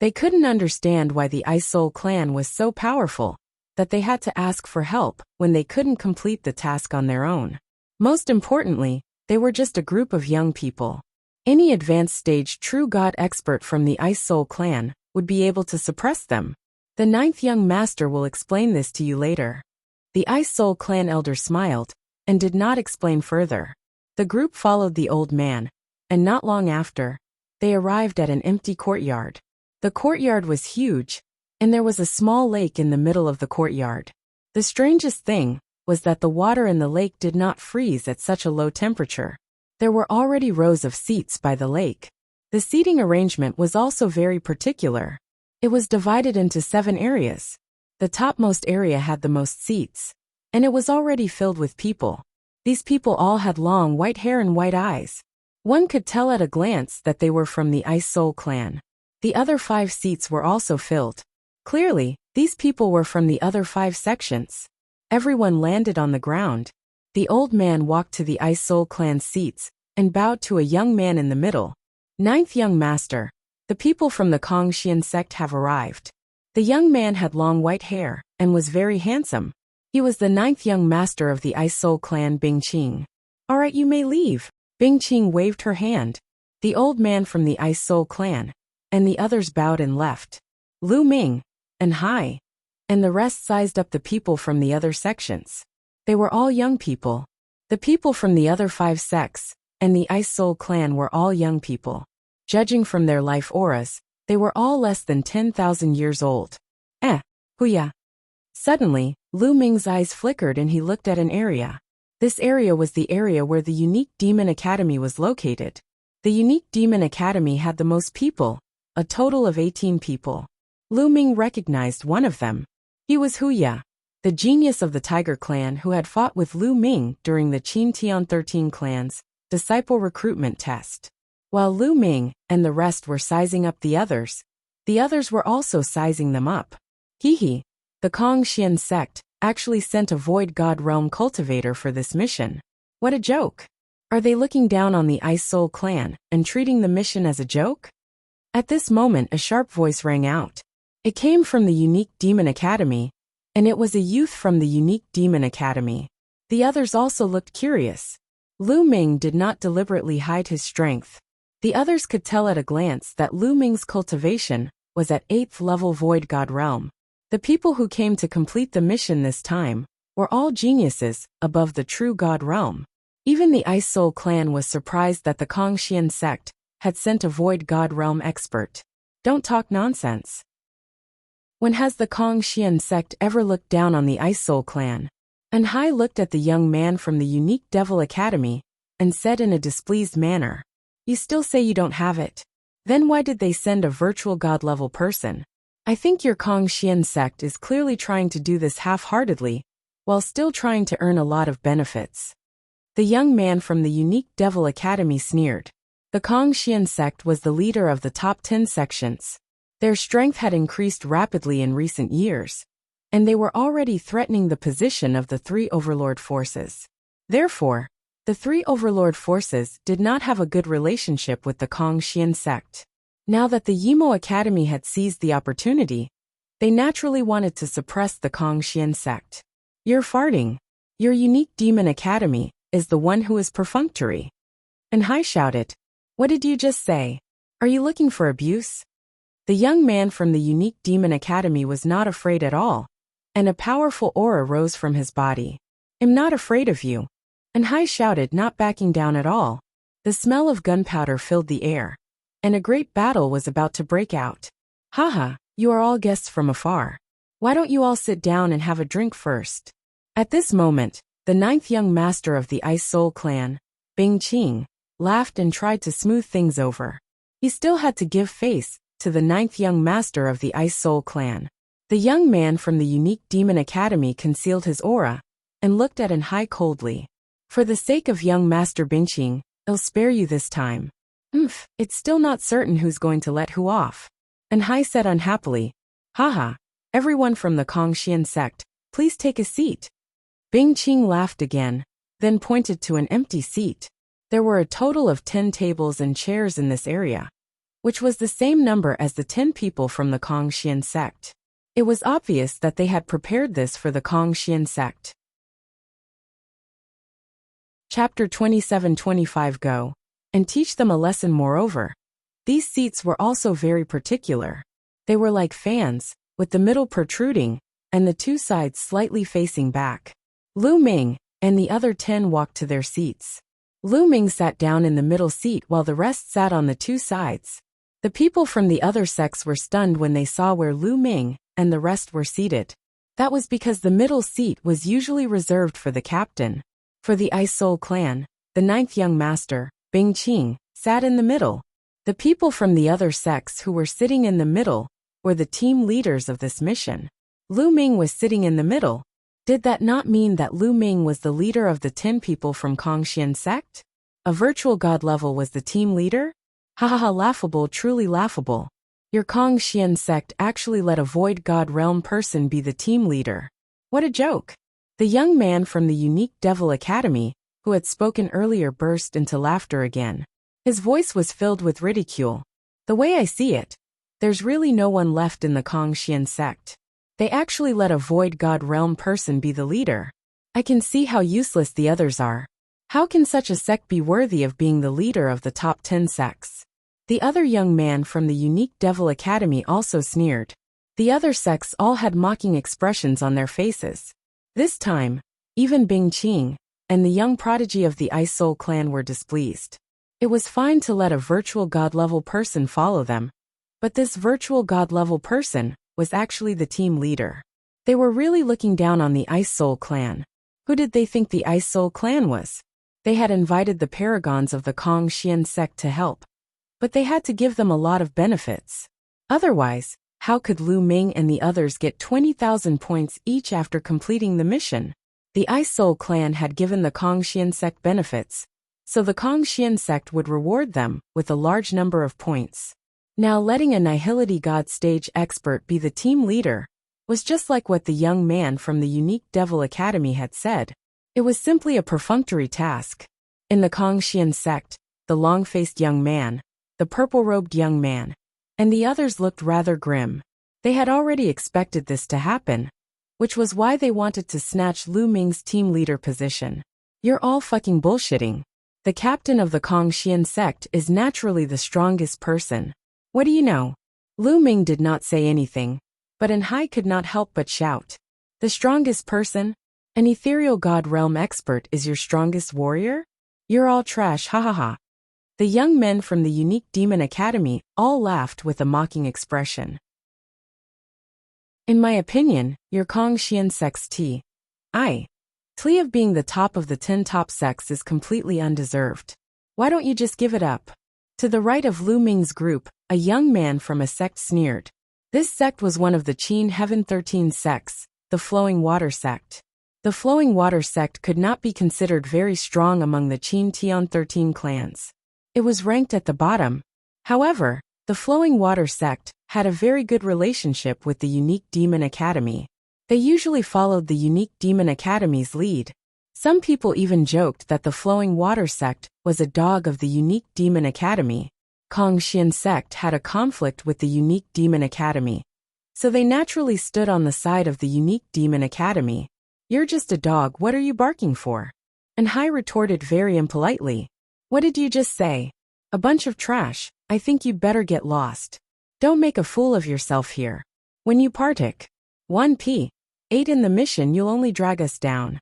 They couldn't understand why the Ice Soul clan was so powerful that they had to ask for help when they couldn't complete the task on their own. Most importantly, they were just a group of young people. Any advanced stage true god expert from the Ice Soul clan would be able to suppress them. The 9th young master will explain this to you later. The Ice Soul clan elder smiled and did not explain further. The group followed the old man, and not long after, they arrived at an empty courtyard. The courtyard was huge, and there was a small lake in the middle of the courtyard. The strangest thing was that the water in the lake did not freeze at such a low temperature. There were already rows of seats by the lake. The seating arrangement was also very particular. It was divided into 7 areas. The topmost area had the most seats, and it was already filled with people. These people all had long white hair and white eyes. One could tell at a glance that they were from the Ice Soul clan. The other 5 seats were also filled. Clearly, these people were from the other 5 sections. Everyone landed on the ground. The old man walked to the Ice Soul clan seats and bowed to a young man in the middle. 9th young master, the people from the Kongxian sect have arrived. The young man had long white hair and was very handsome. He was the 9th young master of the Ice Soul clan, Bingqing. All right, you may leave. Bingqing waved her hand. The old man from the Ice Soul clan and the others bowed and left. Lu Ming and Hai and the rest sized up the people from the other sections. They were all young people. The people from the other 5 sects and the Ice Soul clan were all young people. Judging from their life auras, they were all less than 10,000 years old. Huya. Suddenly, Lu Ming's eyes flickered and he looked at an area. This area was the area where the Unique Demon Academy was located. The Unique Demon Academy had the most people, a total of 18 people. Lu Ming recognized one of them. He was Huya, the genius of the Tiger clan who had fought with Lu Ming during the Qintian 13 clan's disciple recruitment test. While Lu Ming and the rest were sizing up the others were also sizing them up. The Kongxian sect actually sent a Void God Realm cultivator for this mission. What a joke! Are they looking down on the Ice Soul clan and treating the mission as a joke? At this moment a sharp voice rang out. It came from the Unique Demon Academy, and it was a youth from the Unique Demon Academy. The others also looked curious. Lu Ming did not deliberately hide his strength. The others could tell at a glance that Lu Ming's cultivation was at 8th level Void God Realm. The people who came to complete the mission this time were all geniuses above the true God Realm. Even the Ice Soul clan was surprised that the Kongxian sect had sent a Void God Realm expert. Don't talk nonsense. When has the Kongxian sect ever looked down on the Ice Soul clan? And Hai looked at the young man from the Unique Devil Academy and said in a displeased manner, "You still say you don't have it? Then why did they send a virtual god-level person? I think your Kongxian sect is clearly trying to do this half-heartedly, while still trying to earn a lot of benefits." The young man from the Unique Devil Academy sneered. The Kongxian sect was the leader of the top 10 sections. Their strength had increased rapidly in recent years, and they were already threatening the position of the three overlord forces. Therefore, the three overlord forces did not have a good relationship with the Kongxian sect. Now that the Yimo Academy had seized the opportunity, they naturally wanted to suppress the Kongxian sect. You're farting. Your unique demon academy is the one who is perfunctory. And Hai shouted, "What did you just say? Are you looking for abuse?" The young man from the unique demon academy was not afraid at all, and a powerful aura rose from his body. "I'm not afraid of you." And Hai shouted, not backing down at all. The smell of gunpowder filled the air, and a great battle was about to break out. "Haha, you are all guests from afar. Why don't you all sit down and have a drink first?" At this moment, the ninth young master of the Ice Soul clan, Bing Qing, laughed and tried to smooth things over. He still had to give face to the ninth young master of the Ice Soul clan. The young man from the unique demon academy concealed his aura and looked at Hai coldly. "For the sake of young master Bing Qing, I'll spare you this time." It's still not certain who's going to let who off. And Hai said unhappily, "Haha, everyone from the Kongxian sect, please take a seat." Bing Qing laughed again, then pointed to an empty seat. There were a total of 10 tables and chairs in this area, which was the same number as the 10 people from the Kongxian sect. It was obvious that they had prepared this for the Kongxian sect. Chapter 27-25 Go, and teach them a lesson. Moreover, these seats were also very particular. They were like fans, with the middle protruding, and the two sides slightly facing back. Lu Ming and the other 10 walked to their seats. Lu Ming sat down in the middle seat while the rest sat on the two sides. The people from the other sects were stunned when they saw where Lu Ming and the rest were seated. That was because the middle seat was usually reserved for the captain. For the Ice Soul clan, the ninth young master, Bing Qing, sat in the middle. The people from the other sects who were sitting in the middle were the team leaders of this mission. Lu Ming was sitting in the middle. Did that not mean that Lu Ming was the leader of the 10 people from Kongxian sect? A virtual god level was the team leader? Hahaha, laughable, truly laughable. Your Kongxian sect actually let a void god realm person be the team leader. What a joke. The young man from the unique devil academy, who had spoken earlier, burst into laughter again. His voice was filled with ridicule. The way I see it, there's really no one left in the Kongxian sect. They actually let a void god realm person be the leader. I can see how useless the others are. How can such a sect be worthy of being the leader of the top 10 sects? The other young man from the unique devil academy also sneered. The other sects all had mocking expressions on their faces. This time, even Bing Qing and the young prodigy of the Ice Soul clan were displeased. It was fine to let a virtual god-level person follow them, but this virtual god-level person was actually the team leader. They were really looking down on the Ice Soul clan. Who did they think the Ice Soul clan was? They had invited the paragons of the Kongxian sect to help, but they had to give them a lot of benefits. Otherwise, how could Lu Ming and the others get 20,000 points each after completing the mission? The Ice Soul clan had given the Kongxian sect benefits, so the Kongxian sect would reward them with a large number of points. Now letting a Nihility God stage expert be the team leader was just like what the young man from the unique devil academy had said. It was simply a perfunctory task. In the Kongxian sect, the long-faced young man, the purple-robed young man, and the others looked rather grim. They had already expected this to happen, which was why they wanted to snatch Lu Ming's team leader position. You're all fucking bullshitting. The captain of the Kongxian sect is naturally the strongest person. What do you know? Lu Ming did not say anything, but Hai could not help but shout. The strongest person? An ethereal god realm expert is your strongest warrior? You're all trash, ha ha ha. The young men from the unique demon academy all laughed with a mocking expression. In my opinion, your Kongxian sect's T. Tli of being the top of the 10 top sects is completely undeserved. Why don't you just give it up? To the right of Lu Ming's group, a young man from a sect sneered. This sect was one of the Qin Heaven 13 sects, the Flowing Water sect. The Flowing Water sect could not be considered very strong among the Qin Tian 13 clans. It was ranked at the bottom. However, the Flowing Water sect had a very good relationship with the Unique Demon Academy. They usually followed the Unique Demon Academy's lead. Some people even joked that the Flowing Water sect was a dog of the Unique Demon Academy. Kongxian sect had a conflict with the Unique Demon Academy, so they naturally stood on the side of the Unique Demon Academy. "You're just a dog, what are you barking for?" And Hai retorted very impolitely. "What did you just say? A bunch of trash, I think you'd better get lost. Don't make a fool of yourself here. When you partic 1p8 in the mission you'll only drag us down."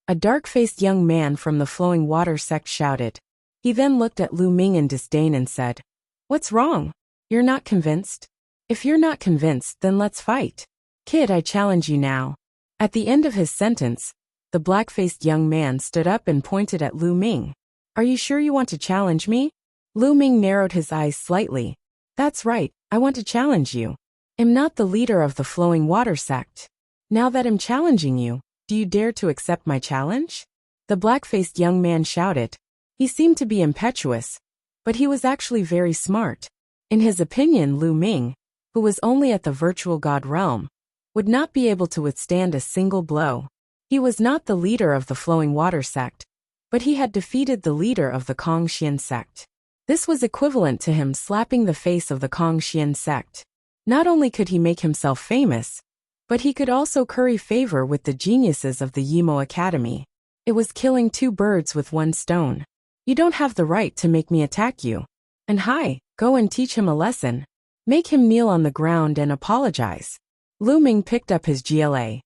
A dark-faced young man from the Flowing Water sect shouted. He then looked at Lu Ming in disdain and said, "What's wrong? You're not convinced? If you're not convinced, then let's fight. Kid, I challenge you now." At the end of his sentence, the black-faced young man stood up and pointed at Lu Ming. "Are you sure you want to challenge me?" Lu Ming narrowed his eyes slightly. "That's right, I want to challenge you. I'm not the leader of the Flowing Water sect. Now that I'm challenging you, do you dare to accept my challenge?" The black-faced young man shouted. He seemed to be impetuous, but he was actually very smart. In his opinion, Lu Ming, who was only at the virtual god realm, would not be able to withstand a single blow. He was not the leader of the Flowing Water sect, but he had defeated the leader of the Kongxian sect. This was equivalent to him slapping the face of the Kongxian sect. Not only could he make himself famous, but he could also curry favor with the geniuses of the Yimo Academy. It was killing two birds with one stone. "You don't have the right to make me attack you. And Hai, go and teach him a lesson. Make him kneel on the ground and apologize." Lu Ming picked up his glass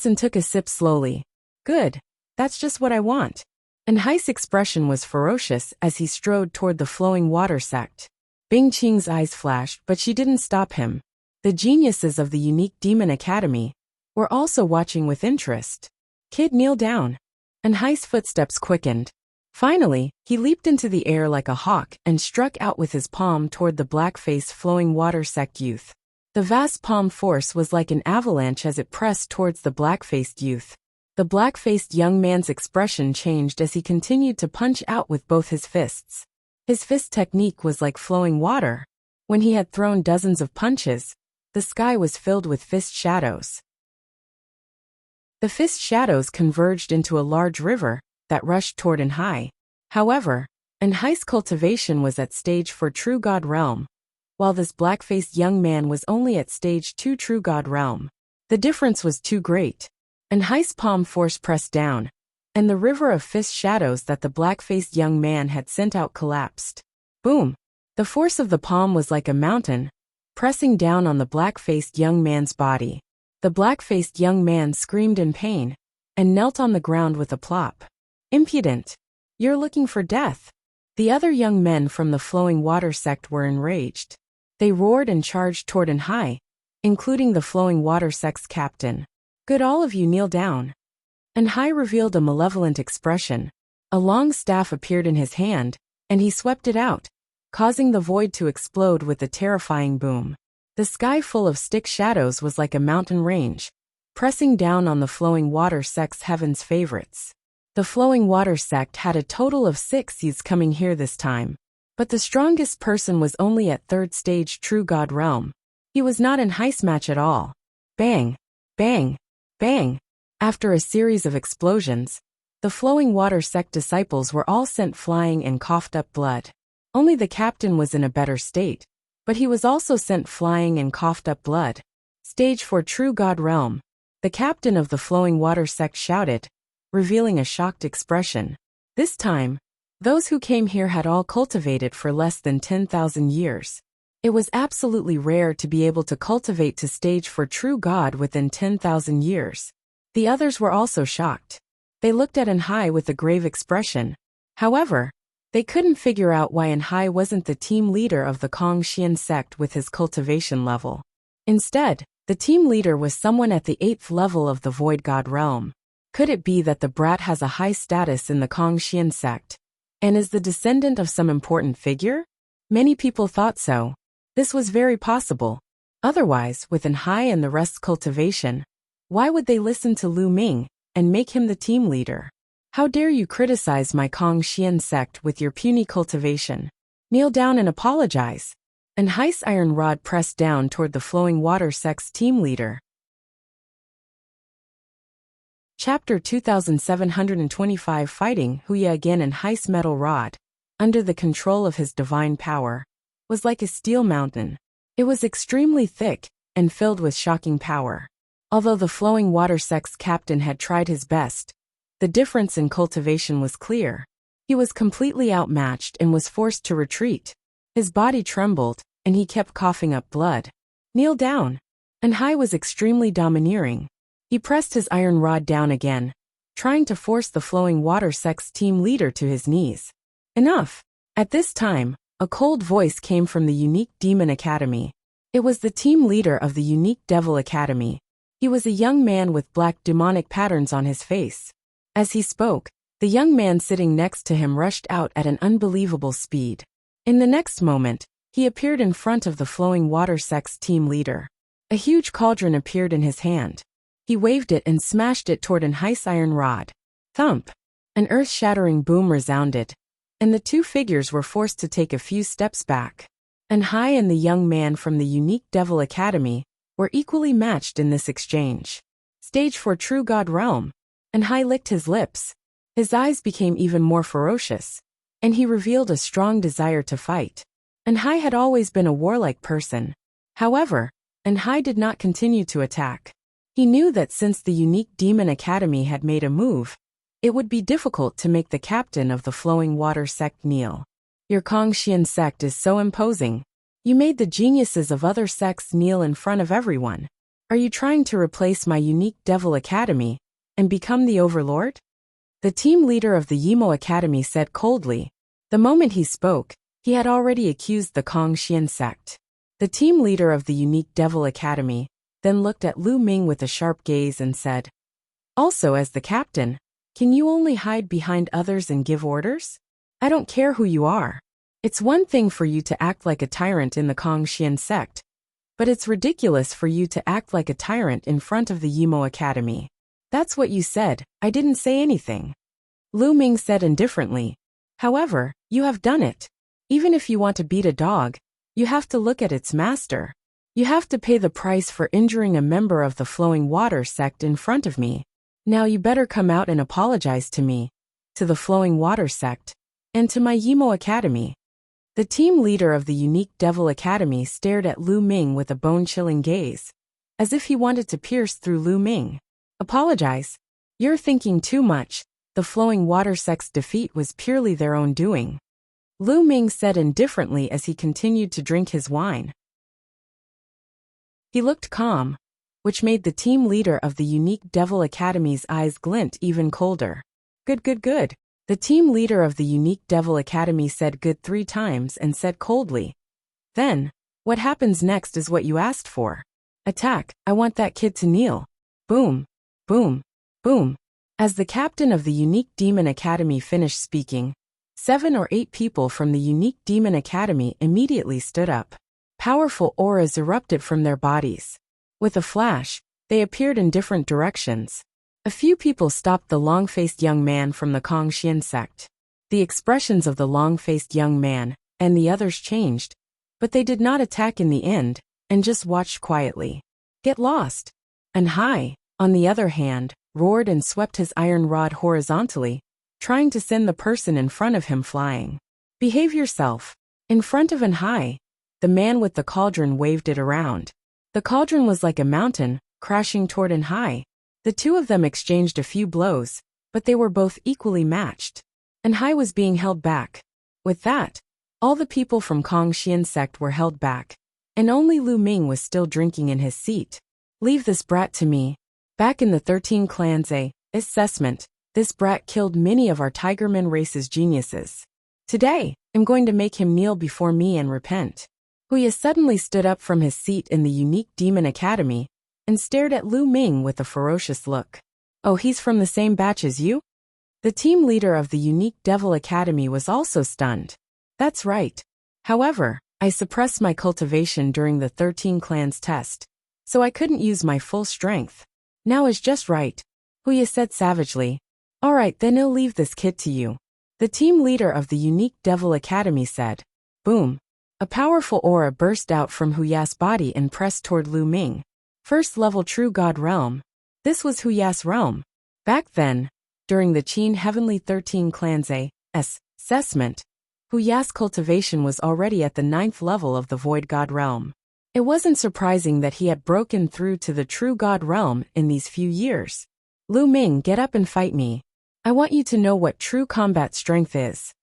and took a sip slowly. "Good. That's just what I want." And Hai's expression was ferocious as he strode toward the Flowing Water sect. Bing Qing's eyes flashed, but she didn't stop him. The geniuses of the Unique Demon Academy were also watching with interest. "Kid, kneel down." And Hai's footsteps quickened. Finally, he leaped into the air like a hawk and struck out with his palm toward the black-faced Flowing Water sect youth. The vast palm force was like an avalanche as it pressed towards the black-faced youth. The black-faced young man's expression changed as he continued to punch out with both his fists. His fist technique was like flowing water. When he had thrown dozens of punches, the sky was filled with fist shadows. The fist shadows converged into a large river that rushed toward Anhai. However, Anhai's cultivation was at stage 4 True God Realm, while this black-faced young man was only at stage 2 True God Realm. The difference was too great. Anhai's palm force pressed down, and the river of fist shadows that the black-faced young man had sent out collapsed. Boom! The force of the palm was like a mountain, pressing down on the black-faced young man's body. The black-faced young man screamed in pain and knelt on the ground with a plop. "Impudent! You're looking for death." The other young men from the Flowing Water sect were enraged. They roared and charged toward Anhai, including the Flowing Water sect's captain. "Good, all of you kneel down." Anhai revealed a malevolent expression. A long staff appeared in his hand, and he swept it out, causing the void to explode with a terrifying boom. The sky full of stick shadows was like a mountain range, pressing down on the Flowing Water sect's heaven's favorites. The Flowing Water sect had a total of 6 youths coming here this time, but the strongest person was only at 3rd stage True God Realm. He was not in heist match at all. Bang! Bang! Bang! After a series of explosions, the Flowing Water sect disciples were all sent flying and coughed up blood. Only the captain was in a better state, but he was also sent flying and coughed up blood. Stage 4 True God Realm. The captain of the Flowing Water sect shouted, revealing a shocked expression. This time, those who came here had all cultivated for less than 10,000 years. It was absolutely rare to be able to cultivate to stage 4 True God within 10,000 years. The others were also shocked. They looked at Anhai with a grave expression. However, they couldn't figure out why Anhai wasn't the team leader of the Kongxian sect with his cultivation level. Instead, the team leader was someone at the 8th level of the Void God Realm. Could it be that the brat has a high status in the Kongxian sect, and is the descendant of some important figure? Many people thought so. This was very possible. Otherwise, with Anhai and the rest's cultivation, why would they listen to Lu Ming and make him the team leader? How dare you criticize my Kong-Xian sect with your puny cultivation? Kneel down and apologize. And Heiss iron rod pressed down toward the flowing water sect's team leader. Chapter 2725 Fighting Wuxia again. And Heiss metal rod, under the control of his divine power, was like a steel mountain. It was extremely thick and filled with shocking power. Although the flowing water sect's captain had tried his best, the difference in cultivation was clear. He was completely outmatched and was forced to retreat. His body trembled, and he kept coughing up blood. Kneel down. And Hai was extremely domineering. He pressed his iron rod down again, trying to force the flowing water sect's team leader to his knees. Enough! At this time, a cold voice came from the Unique Demon Academy. It was the team leader of the Unique Devil Academy. He was a young man with black demonic patterns on his face. As he spoke, the young man sitting next to him rushed out at an unbelievable speed. In the next moment, he appeared in front of the flowing water sect's team leader. A huge cauldron appeared in his hand. He waved it and smashed it toward an Heiss iron rod. Thump! An earth-shattering boom resounded, and the two figures were forced to take a few steps back. And Hai and the young man from the Unique Devil Academy were equally matched in this exchange. Stage for True God Realm. And Hai licked his lips. His eyes became even more ferocious, and he revealed a strong desire to fight. And Hai had always been a warlike person. However, and Hai did not continue to attack. He knew that since the Unique Demon Academy had made a move, it would be difficult to make the captain of the Flowing Water sect kneel. Your Kong-Xian sect is so imposing. You made the geniuses of other sects kneel in front of everyone. Are you trying to replace my Unique Devil Academy and become the overlord? The team leader of the Yimo Academy said coldly. The moment he spoke, he had already accused the Kong-Xian sect. The team leader of the Unique Devil Academy then looked at Lu Ming with a sharp gaze and said, "Also, as the captain, can you only hide behind others and give orders? I don't care who you are. It's one thing for you to act like a tyrant in the Kong-Xian sect, but it's ridiculous for you to act like a tyrant in front of the Yimo Academy." "That's what you said, I didn't say anything," Lu Ming said indifferently. "However, you have done it. Even if you want to beat a dog, you have to look at its master. You have to pay the price for injuring a member of the Flowing Water sect in front of me. Now you better come out and apologize to me, to the Flowing Water sect, and to my Yimo Academy." The team leader of the Unique Devil Academy stared at Lu Ming with a bone-chilling gaze, as if he wanted to pierce through Lu Ming. "Apologize? You're thinking too much. The Flowing Water sect's defeat was purely their own doing," Lu Ming said indifferently as he continued to drink his wine. He looked calm, which made the team leader of the Unique Devil Academy's eyes glint even colder. Good, good, good. The team leader of the Unique Devil Academy said good 3 times and said coldly, "Then, what happens next is what you asked for. Attack, I want that kid to kneel." Boom, boom, boom. As the captain of the Unique Demon Academy finished speaking, 7 or 8 people from the Unique Demon Academy immediately stood up. Powerful auras erupted from their bodies. With a flash, they appeared in different directions. A few people stopped the long-faced young man from the Kong-Xian sect. The expressions of the long-faced young man and the others changed, but they did not attack in the end, and just watched quietly. Get lost. And Hai, on the other hand, roared and swept his iron rod horizontally, trying to send the person in front of him flying. Behave yourself. In front of Hai, the man with the cauldron waved it around. The cauldron was like a mountain, crashing toward Hai. The two of them exchanged a few blows, but they were both equally matched. Hai was being held back. With that, all the people from Kong-Xian sect were held back, and only Lu Ming was still drinking in his seat. "Leave this brat to me. Back in the 13 clans assessment, this brat killed many of our Tigerman race's geniuses. Today, I'm going to make him kneel before me and repent." Wuxia suddenly stood up from his seat in the Unique Demon Academy and stared at Lu Ming with a ferocious look. "Oh, he's from the same batch as you?" The team leader of the Unique Devil Academy was also stunned. "That's right. However, I suppressed my cultivation during the 13 clans test, so I couldn't use my full strength. Now is just right," Wuxia said savagely. Alright, then I'll leave this kid to you. The team leader of the unique Devil Academy said. Boom. A powerful aura burst out from Huya's body and pressed toward Lu Ming. First level True God Realm. This was Huya's realm. Back then, during the Qin Heavenly 13 Clan's assessment, Huya's cultivation was already at the 9th level of the Void God Realm. It wasn't surprising that he had broken through to the True God Realm in these few years. Lu Ming, get up and fight me. I want you to know what true combat strength is.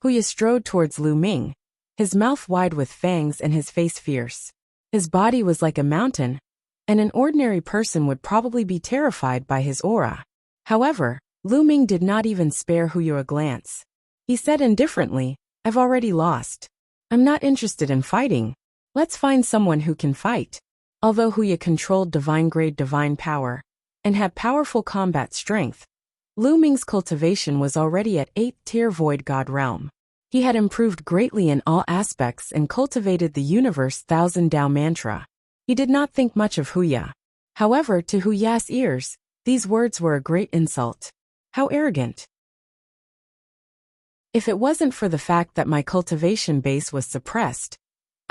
Huya strode towards Lu Ming, his mouth wide with fangs and his face fierce. His body was like a mountain, and an ordinary person would probably be terrified by his aura. However, Lu Ming did not even spare Huya a glance. He said indifferently, I've already lost. I'm not interested in fighting. Let's find someone who can fight. Although Huya controlled divine-grade divine power and had powerful combat strength, Lu Ming's cultivation was already at 8th tier Void God Realm. He had improved greatly in all aspects and cultivated the universe 1000 Dao mantra. He did not think much of Huya. However, to Huya's ears, these words were a great insult. How arrogant. If it wasn't for the fact that my cultivation base was suppressed,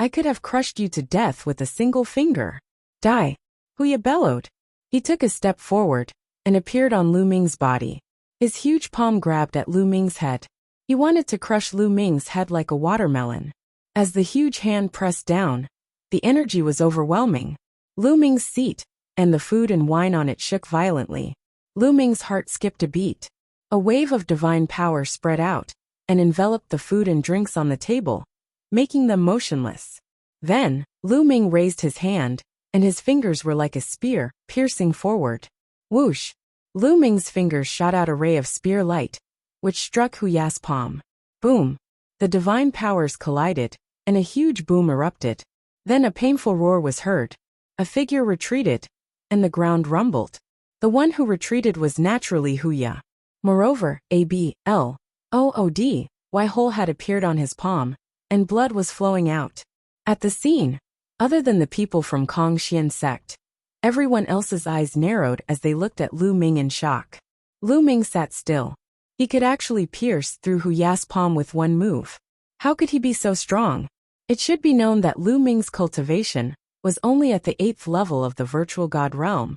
I could have crushed you to death with a single finger. Die. Huya bellowed. He took a step forward and appeared on Lu Ming's body. His huge palm grabbed at Lu Ming's head. He wanted to crush Lu Ming's head like a watermelon. As the huge hand pressed down, the energy was overwhelming. Lu Ming's seat and the food and wine on it shook violently. Lu Ming's heart skipped a beat. A wave of divine power spread out and enveloped the food and drinks on the table, making them motionless. Then, Lu Ming raised his hand, and his fingers were like a spear, piercing forward. Whoosh! Lu Ming's fingers shot out a ray of spear light, which struck Huya's palm. Boom! The divine powers collided, and a huge boom erupted. Then a painful roar was heard. A figure retreated, and the ground rumbled. The one who retreated was naturally Huya. Moreover, a blood hole had appeared on his palm, and blood was flowing out. At the scene, other than the people from Kongxian sect, everyone else's eyes narrowed as they looked at Lu Ming in shock. Lu Ming sat still. He could actually pierce through Huya's palm with one move. How could he be so strong? It should be known that Lu Ming's cultivation was only at the 8th level of the Virtual God Realm,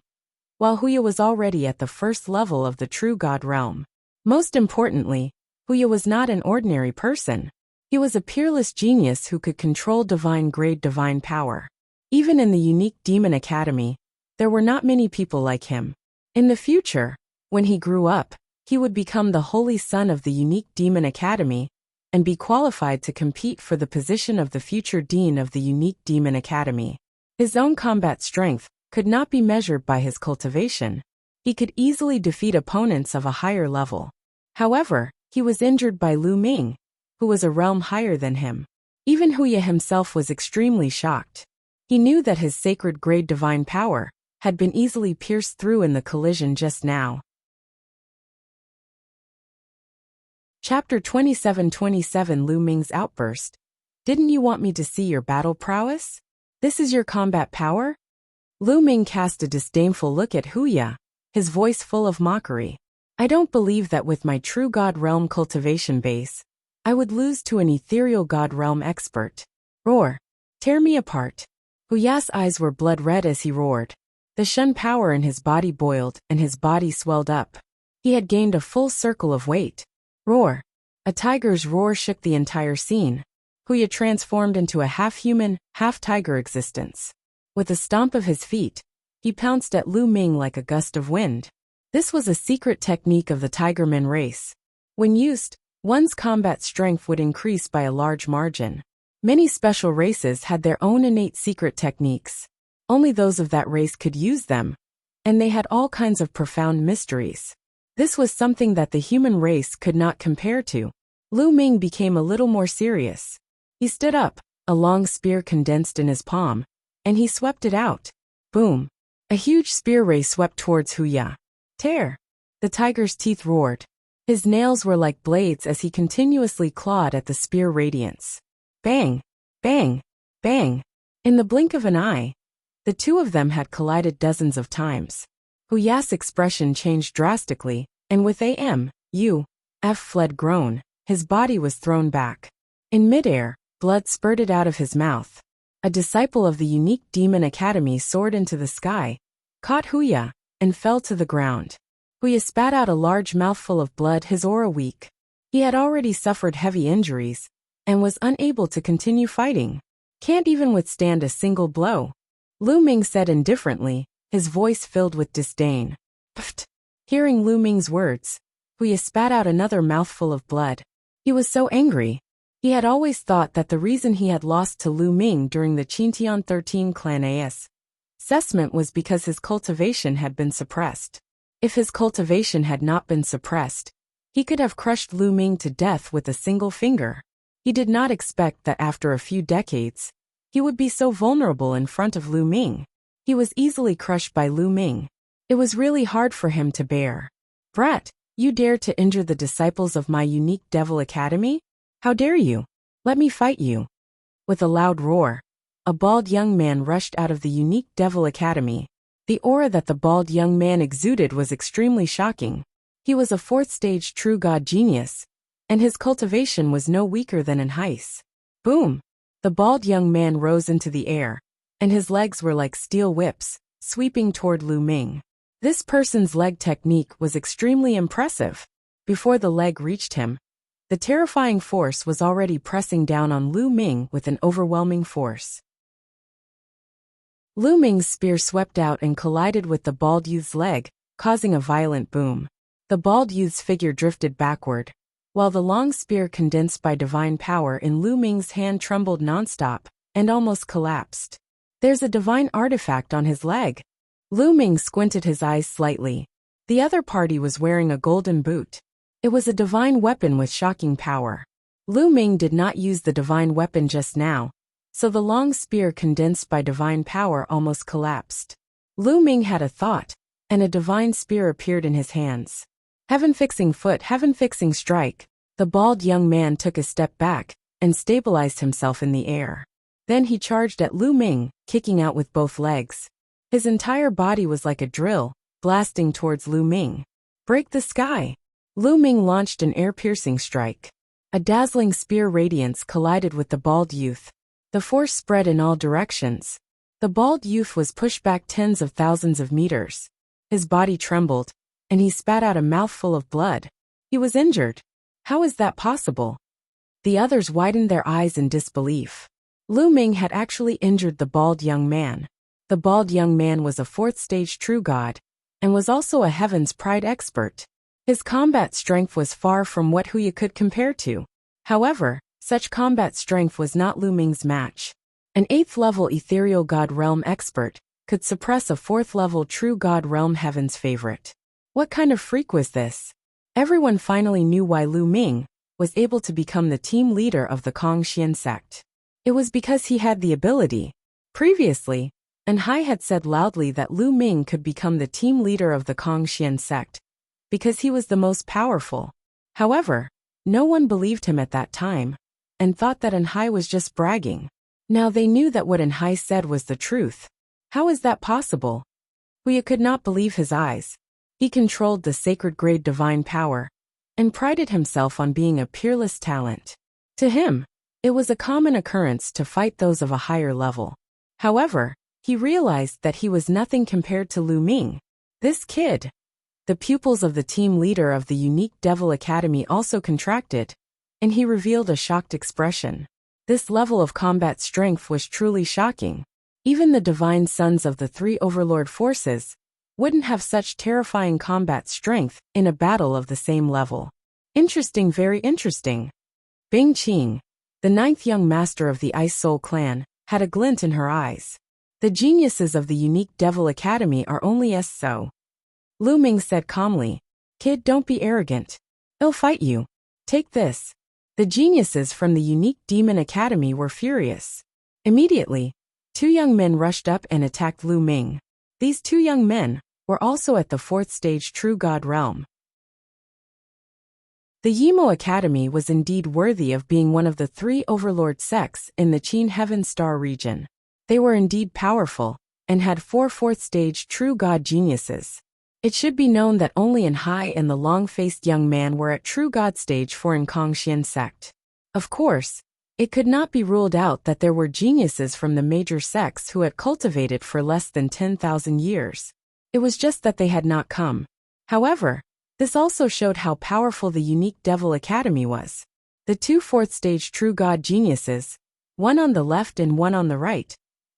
while Huya was already at the 1st level of the True God Realm. Most importantly, Huya was not an ordinary person. He was a peerless genius who could control divine-grade divine power. Even in the unique Demon Academy, there were not many people like him. In the future, when he grew up, he would become the holy son of the unique Demon Academy and be qualified to compete for the position of the future dean of the unique Demon Academy. His own combat strength could not be measured by his cultivation. He could easily defeat opponents of a higher level. However, he was injured by Lu Ming, who was a realm higher than him. Even Huya himself was extremely shocked. He knew that his sacred grade divine power had been easily pierced through in the collision just now. Chapter 27:27 Lu Ming's outburst. Didn't you want me to see your battle prowess? This is your combat power? Lu Ming cast a disdainful look at Huya, his voice full of mockery. I don't believe that with my true God realm cultivation base, I would lose to an ethereal God realm expert. Roar. Tear me apart. Huya's eyes were blood red as he roared. The Shun power in his body boiled and his body swelled up. He had gained a full circle of weight. Roar. A tiger's roar shook the entire scene. Huya transformed into a half-human, half-tiger existence. With a stomp of his feet, he pounced at Lu Ming like a gust of wind. This was a secret technique of the Tigerman race. When used, one's combat strength would increase by a large margin. Many special races had their own innate secret techniques. Only those of that race could use them, and they had all kinds of profound mysteries. This was something that the human race could not compare to. Lu Ming became a little more serious. He stood up, a long spear condensed in his palm, and he swept it out. Boom! A huge spear ray swept towards Huya. Tear! The tiger's teeth roared. His nails were like blades as he continuously clawed at the spear radiance. Bang! Bang! Bang! In the blink of an eye, the two of them had collided dozens of times. Huya's expression changed drastically and with F fled groan, his body was thrown back. In midair, blood spurted out of his mouth. A disciple of the unique demon academy soared into the sky, caught Huya, and fell to the ground. Huya spat out a large mouthful of blood, his aura weak. He had already suffered heavy injuries, and was unable to continue fighting. Can't even withstand a single blow, Lu Ming said indifferently, his voice filled with disdain. Pfft. Hearing Lu Ming's words, Huya spat out another mouthful of blood. He was so angry. He had always thought that the reason he had lost to Lu Ming during the Qintian 13 clan assessment was because his cultivation had been suppressed. If his cultivation had not been suppressed, he could have crushed Lu Ming to death with a single finger. He did not expect that after a few decades, he would be so vulnerable in front of Lu Ming. He was easily crushed by Lu Ming. It was really hard for him to bear. Brat, you dare to injure the disciples of my unique devil academy? How dare you? Let me fight you. With a loud roar, a bald young man rushed out of the unique devil academy. The aura that the bald young man exuded was extremely shocking. He was a fourth-stage true god genius, and his cultivation was no weaker than an heis. Boom! The bald young man rose into the air, and his legs were like steel whips, sweeping toward Lu Ming. This person's leg technique was extremely impressive. Before the leg reached him, the terrifying force was already pressing down on Lu Ming with an overwhelming force. Lu Ming's spear swept out and collided with the bald youth's leg, causing a violent boom. The bald youth's figure drifted backward, while the long spear condensed by divine power in Lu Ming's hand trembled nonstop and almost collapsed. There's a divine artifact on his leg. Lu Ming squinted his eyes slightly. The other party was wearing a golden boot. It was a divine weapon with shocking power. Lu Ming did not use the divine weapon just now, so the long spear condensed by divine power almost collapsed. Lu Ming had a thought, and a divine spear appeared in his hands. Heaven-fixing foot, heaven-fixing strike. The bald young man took a step back and stabilized himself in the air. Then he charged at Lu Ming, kicking out with both legs. His entire body was like a drill, blasting towards Lu Ming. Break the sky! Lu Ming launched an air-piercing strike. A dazzling spear radiance collided with the bald youth. The force spread in all directions. The bald youth was pushed back tens of thousands of meters. His body trembled, and he spat out a mouthful of blood. He was injured. How is that possible? The others widened their eyes in disbelief. Lu Ming had actually injured the bald young man. The bald young man was a fourth-stage true god, and was also a Heaven's Pride expert. His combat strength was far from what Huya could compare to. However, such combat strength was not Lu Ming's match. An 8th-level ethereal god realm expert could suppress a 4th-level true god realm heaven's favorite. What kind of freak was this? Everyone finally knew why Lu Ming was able to become the team leader of the Kongxian sect. It was because he had the ability. Previously, Anhai had said loudly that Lu Ming could become the team leader of the Kongxian sect, because he was the most powerful. However, no one believed him at that time, and thought that Anhai was just bragging. Now they knew that what Anhai said was the truth. How is that possible? Huya could not believe his eyes. He controlled the sacred grade divine power, and prided himself on being a peerless talent. To him, it was a common occurrence to fight those of a higher level. However, he realized that he was nothing compared to Lu Ming. This kid. The pupils of the team leader of the unique Devil Academy also contracted, and he revealed a shocked expression. This level of combat strength was truly shocking. Even the divine sons of the 3 overlord forces wouldn't have such terrifying combat strength in a battle of the same level. Interesting, very interesting. Bing Qing, the 9th young master of the Ice Soul clan, had a glint in her eyes. The geniuses of the unique Devil Academy are only so. Lu Ming said calmly, "Kid, don't be arrogant. I'll fight you. Take this." The geniuses from the unique Demon Academy were furious. Immediately, 2 young men rushed up and attacked Lu Ming. These 2 young men were also at the 4th stage True God realm. The Yimo Academy was indeed worthy of being one of the 3 overlord sects in the Qin Heaven Star region. They were indeed powerful, and had 4 4th stage True God geniuses. It should be known that only In Hai and the long-faced young man were at true God stage 4 in Kongxian sect. Of course, it could not be ruled out that there were geniuses from the major sects who had cultivated for less than 10,000 years. It was just that they had not come. However, this also showed how powerful the unique Devil Academy was. The two fourth-stage true God geniuses, one on the left and one on the right,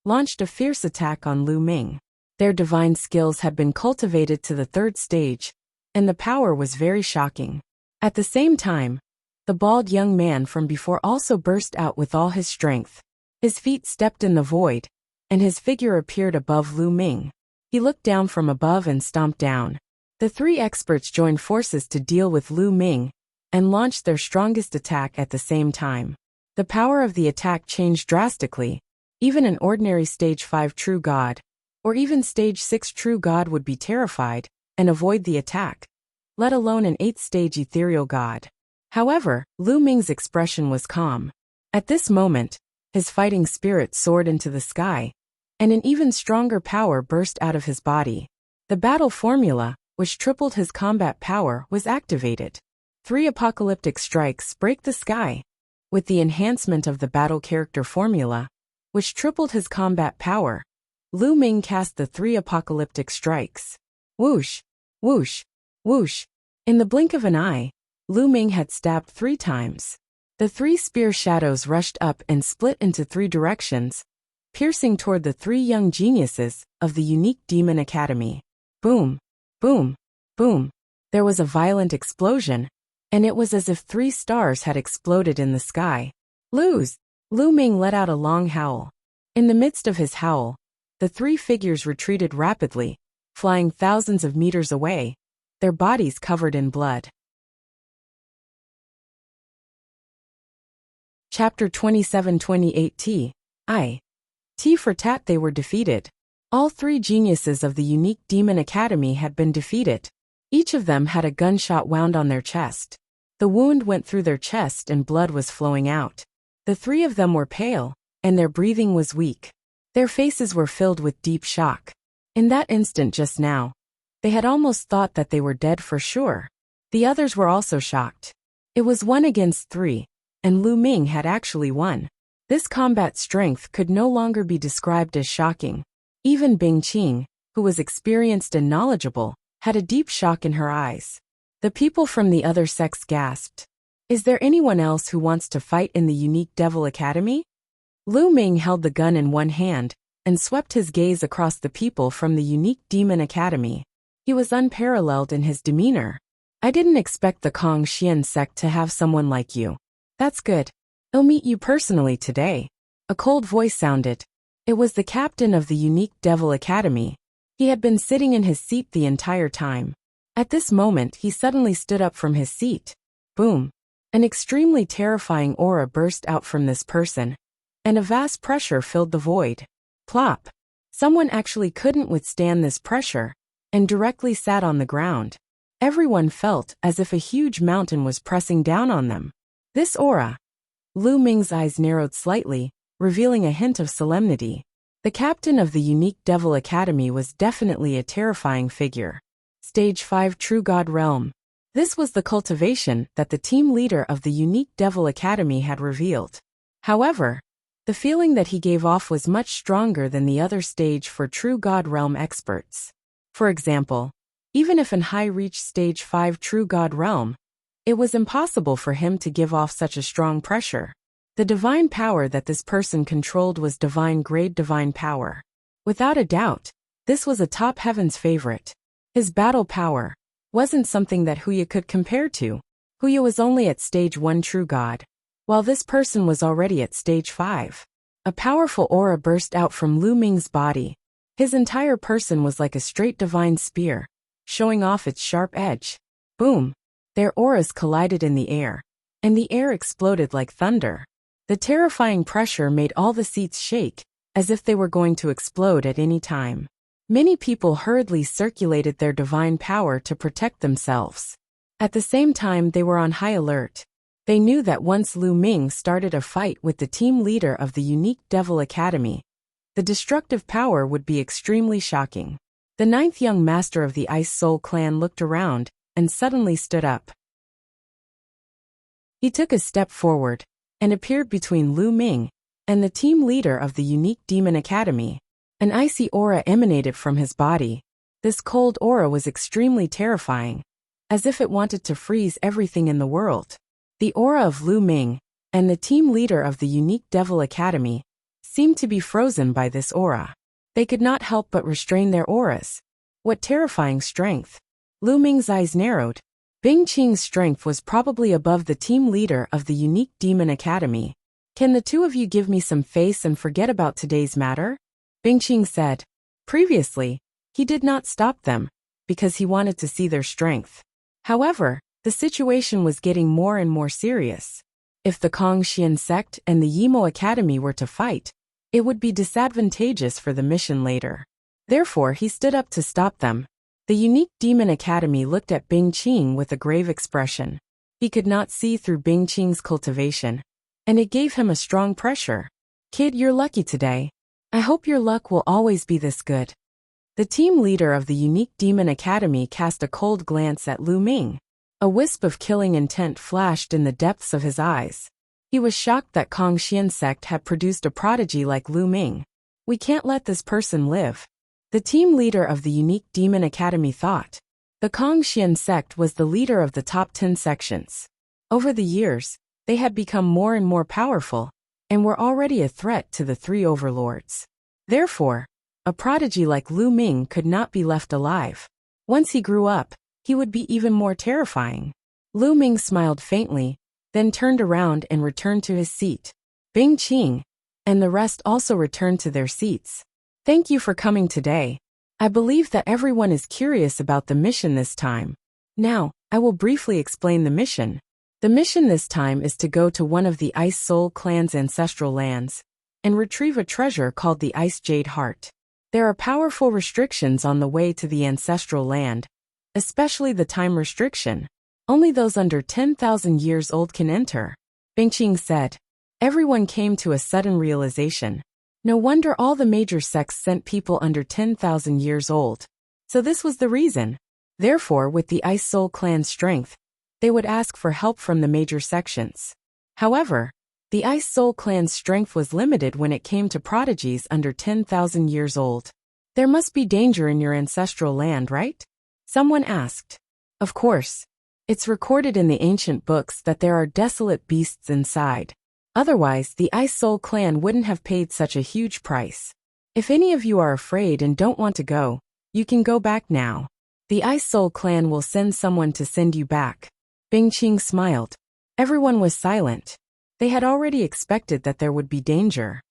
launched a fierce attack on Lu Ming. Their divine skills had been cultivated to the third stage, and the power was very shocking. At the same time, the bald young man from before also burst out with all his strength. His feet stepped in the void, and his figure appeared above Lu Ming. He looked down from above and stomped down. The three experts joined forces to deal with Lu Ming, and launched their strongest attack at the same time. The power of the attack changed drastically. Even an ordinary stage 5 true God, or even stage 6 true God would be terrified and avoid the attack, let alone an 8th stage ethereal God. However, Lu Ming's expression was calm. At this moment, his fighting spirit soared into the sky, and an even stronger power burst out of his body. The battle formula, which tripled his combat power, was activated. 3 apocalyptic strikes break the sky. With the enhancement of the battle character formula, which tripled his combat power, Lu Ming cast the 3 apocalyptic strikes. Whoosh, whoosh, whoosh. In the blink of an eye, Lu Ming had stabbed 3 times. The 3 spear shadows rushed up and split into 3 directions, piercing toward the 3 young geniuses of the unique Demon Academy. Boom, boom, boom. There was a violent explosion, and it was as if 3 stars had exploded in the sky. Lose! Lu Ming let out a long howl. In the midst of his howl, the 3 figures retreated rapidly, flying thousands of meters away, their bodies covered in blood. Chapter 27-28 T for tat. They were defeated. All 3 geniuses of the unique Demon Academy had been defeated. Each of them had a gunshot wound on their chest. The wound went through their chest and blood was flowing out. The 3 of them were pale, and their breathing was weak. Their faces were filled with deep shock. In that instant just now, they had almost thought that they were dead for sure. The others were also shocked. It was 1 against 3, and Lu Ming had actually won. This combat strength could no longer be described as shocking. Even Bing Qing, who was experienced and knowledgeable, had a deep shock in her eyes. The people from the other sects gasped. Is there anyone else who wants to fight in the unique Devil Academy? Lu Ming held the gun in one hand and swept his gaze across the people from the unique Demon Academy. He was unparalleled in his demeanor. I didn't expect the Kongxian sect to have someone like you. That's good. I'll meet you personally today. A cold voice sounded. It was the captain of the unique Devil Academy. He had been sitting in his seat the entire time. At this moment, he suddenly stood up from his seat. Boom. An extremely terrifying aura burst out from this person, and a vast pressure filled the void. Plop. Someone actually couldn't withstand this pressure, and directly sat on the ground. Everyone felt as if a huge mountain was pressing down on them. This aura. Lu Ming's eyes narrowed slightly, revealing a hint of solemnity. The captain of the unique Devil Academy was definitely a terrifying figure. Stage 5 True God Realm. This was the cultivation that the team leader of the unique Devil Academy had revealed. However, the feeling that he gave off was much stronger than the other stage for True God Realm experts. For example, even if In Hai reached stage 5 True God Realm, it was impossible for him to give off such a strong pressure. The divine power that this person controlled was divine grade divine power. Without a doubt, this was a top heaven's favorite. His battle power wasn't something that Huya could compare to. Huya was only at stage 1 True God, while this person was already at stage 5. A powerful aura burst out from Lu Ming's body. His entire person was like a straight divine spear, showing off its sharp edge. Boom! Their auras collided in the air, and the air exploded like thunder. The terrifying pressure made all the seats shake, as if they were going to explode at any time. Many people hurriedly circulated their divine power to protect themselves. At the same time, they were on high alert. They knew that once Lu Ming started a fight with the team leader of the unique Devil Academy, the destructive power would be extremely shocking. The ninth young master of the Ice Soul clan looked around and suddenly stood up. He took a step forward and appeared between Lu Ming and the team leader of the unique demon academy. An icy aura emanated from his body. This cold aura was extremely terrifying, as if it wanted to freeze everything in the world. The aura of Lu Ming and the team leader of the unique devil academy seemed to be frozen by this aura. They could not help but restrain their auras. What terrifying strength! Lu Ming's eyes narrowed. Bing Qing's strength was probably above the team leader of the unique demon academy. Can the two of you give me some face and forget about today's matter? Bing Qing said. Previously, he did not stop them, because he wanted to see their strength. However, the situation was getting more and more serious. If the Kongxian sect and the Yimo Academy were to fight, it would be disadvantageous for the mission later. Therefore, he stood up to stop them. The unique demon academy looked at Bing Qing with a grave expression. He could not see through Bing Qing's cultivation, and it gave him a strong pressure. Kid, you're lucky today. I hope your luck will always be this good. The team leader of the unique demon academy cast a cold glance at Lu Ming. A wisp of killing intent flashed in the depths of his eyes. He was shocked that Kongxian sect had produced a prodigy like Lu Ming. We can't let this person live. The team leader of the unique demon academy thought. The Kongxian sect was the leader of the top 10 sections. Over the years, they had become more and more powerful, and were already a threat to the three overlords. Therefore, a prodigy like Lu Ming could not be left alive. Once he grew up, he would be even more terrifying. Lu Ming smiled faintly, then turned around and returned to his seat. Bing Qing and the rest also returned to their seats. Thank you for coming today. I believe that everyone is curious about the mission this time. Now, I will briefly explain the mission. The mission this time is to go to one of the Ice Soul clan's ancestral lands and retrieve a treasure called the Ice Jade Heart. There are powerful restrictions on the way to the ancestral land, especially the time restriction. Only those under 10,000 years old can enter. Bing Qing said. Everyone came to a sudden realization. No wonder all the major sects sent people under 10,000 years old. So this was the reason. Therefore, with the Ice Soul clan's strength, they would ask for help from the major sections. However, the Ice Soul clan's strength was limited when it came to prodigies under 10,000 years old. There must be danger in your ancestral land, right? Someone asked. Of course. It's recorded in the ancient books that there are desolate beasts inside. Otherwise, the Ice Soul clan wouldn't have paid such a huge price. If any of you are afraid and don't want to go, you can go back now. The Ice Soul clan will send someone to send you back. Bing Qing smiled. Everyone was silent. They had already expected that there would be danger.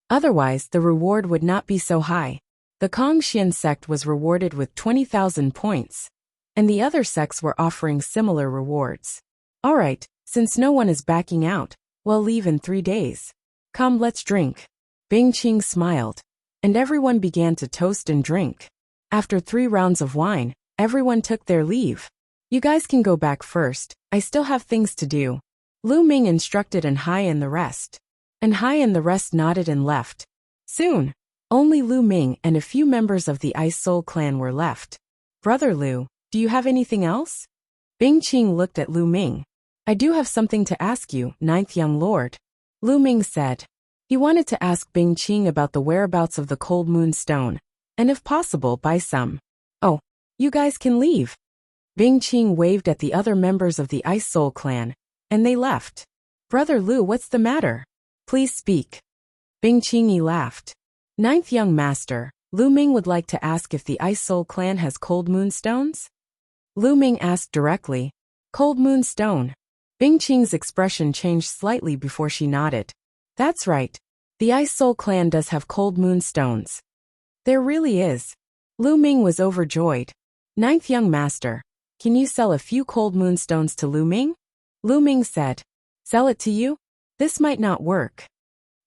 Otherwise, the reward would not be so high. The Kongxian sect was rewarded with 20,000 points, and the other sects were offering similar rewards. Alright, since no one is backing out, we'll leave in 3 days. Come, let's drink. Bing Qing smiled, and everyone began to toast and drink. After 3 rounds of wine, everyone took their leave. You guys can go back first, I still have things to do. Lu Ming instructed and Hai and the rest. And Hai and the rest nodded and left. Soon, only Lu Ming and a few members of the Ice Soul clan were left. Brother Lu, do you have anything else? Bing Qing looked at Lu Ming. I do have something to ask you, ninth young lord. Lu Ming said. He wanted to ask Bing Qing about the whereabouts of the Cold Moon Stone, and if possible buy some. Oh, you guys can leave. Bing Qing waved at the other members of the Ice Soul clan, and they left. Brother Lu, what's the matter? Please speak. Bing Qing laughed. Ninth young master, Lu Ming would like to ask if the Ice Soul clan has Cold Moon Stones? Lu Ming asked directly. Cold Moon Stone. Bing Qing's expression changed slightly before she nodded. That's right. The Ice Soul clan does have Cold Moon Stones. There really is. Lu Ming was overjoyed. Ninth young master, can you sell a few Cold Moon Stones to Lu Ming? Lu Ming said. Sell it to you? This might not work.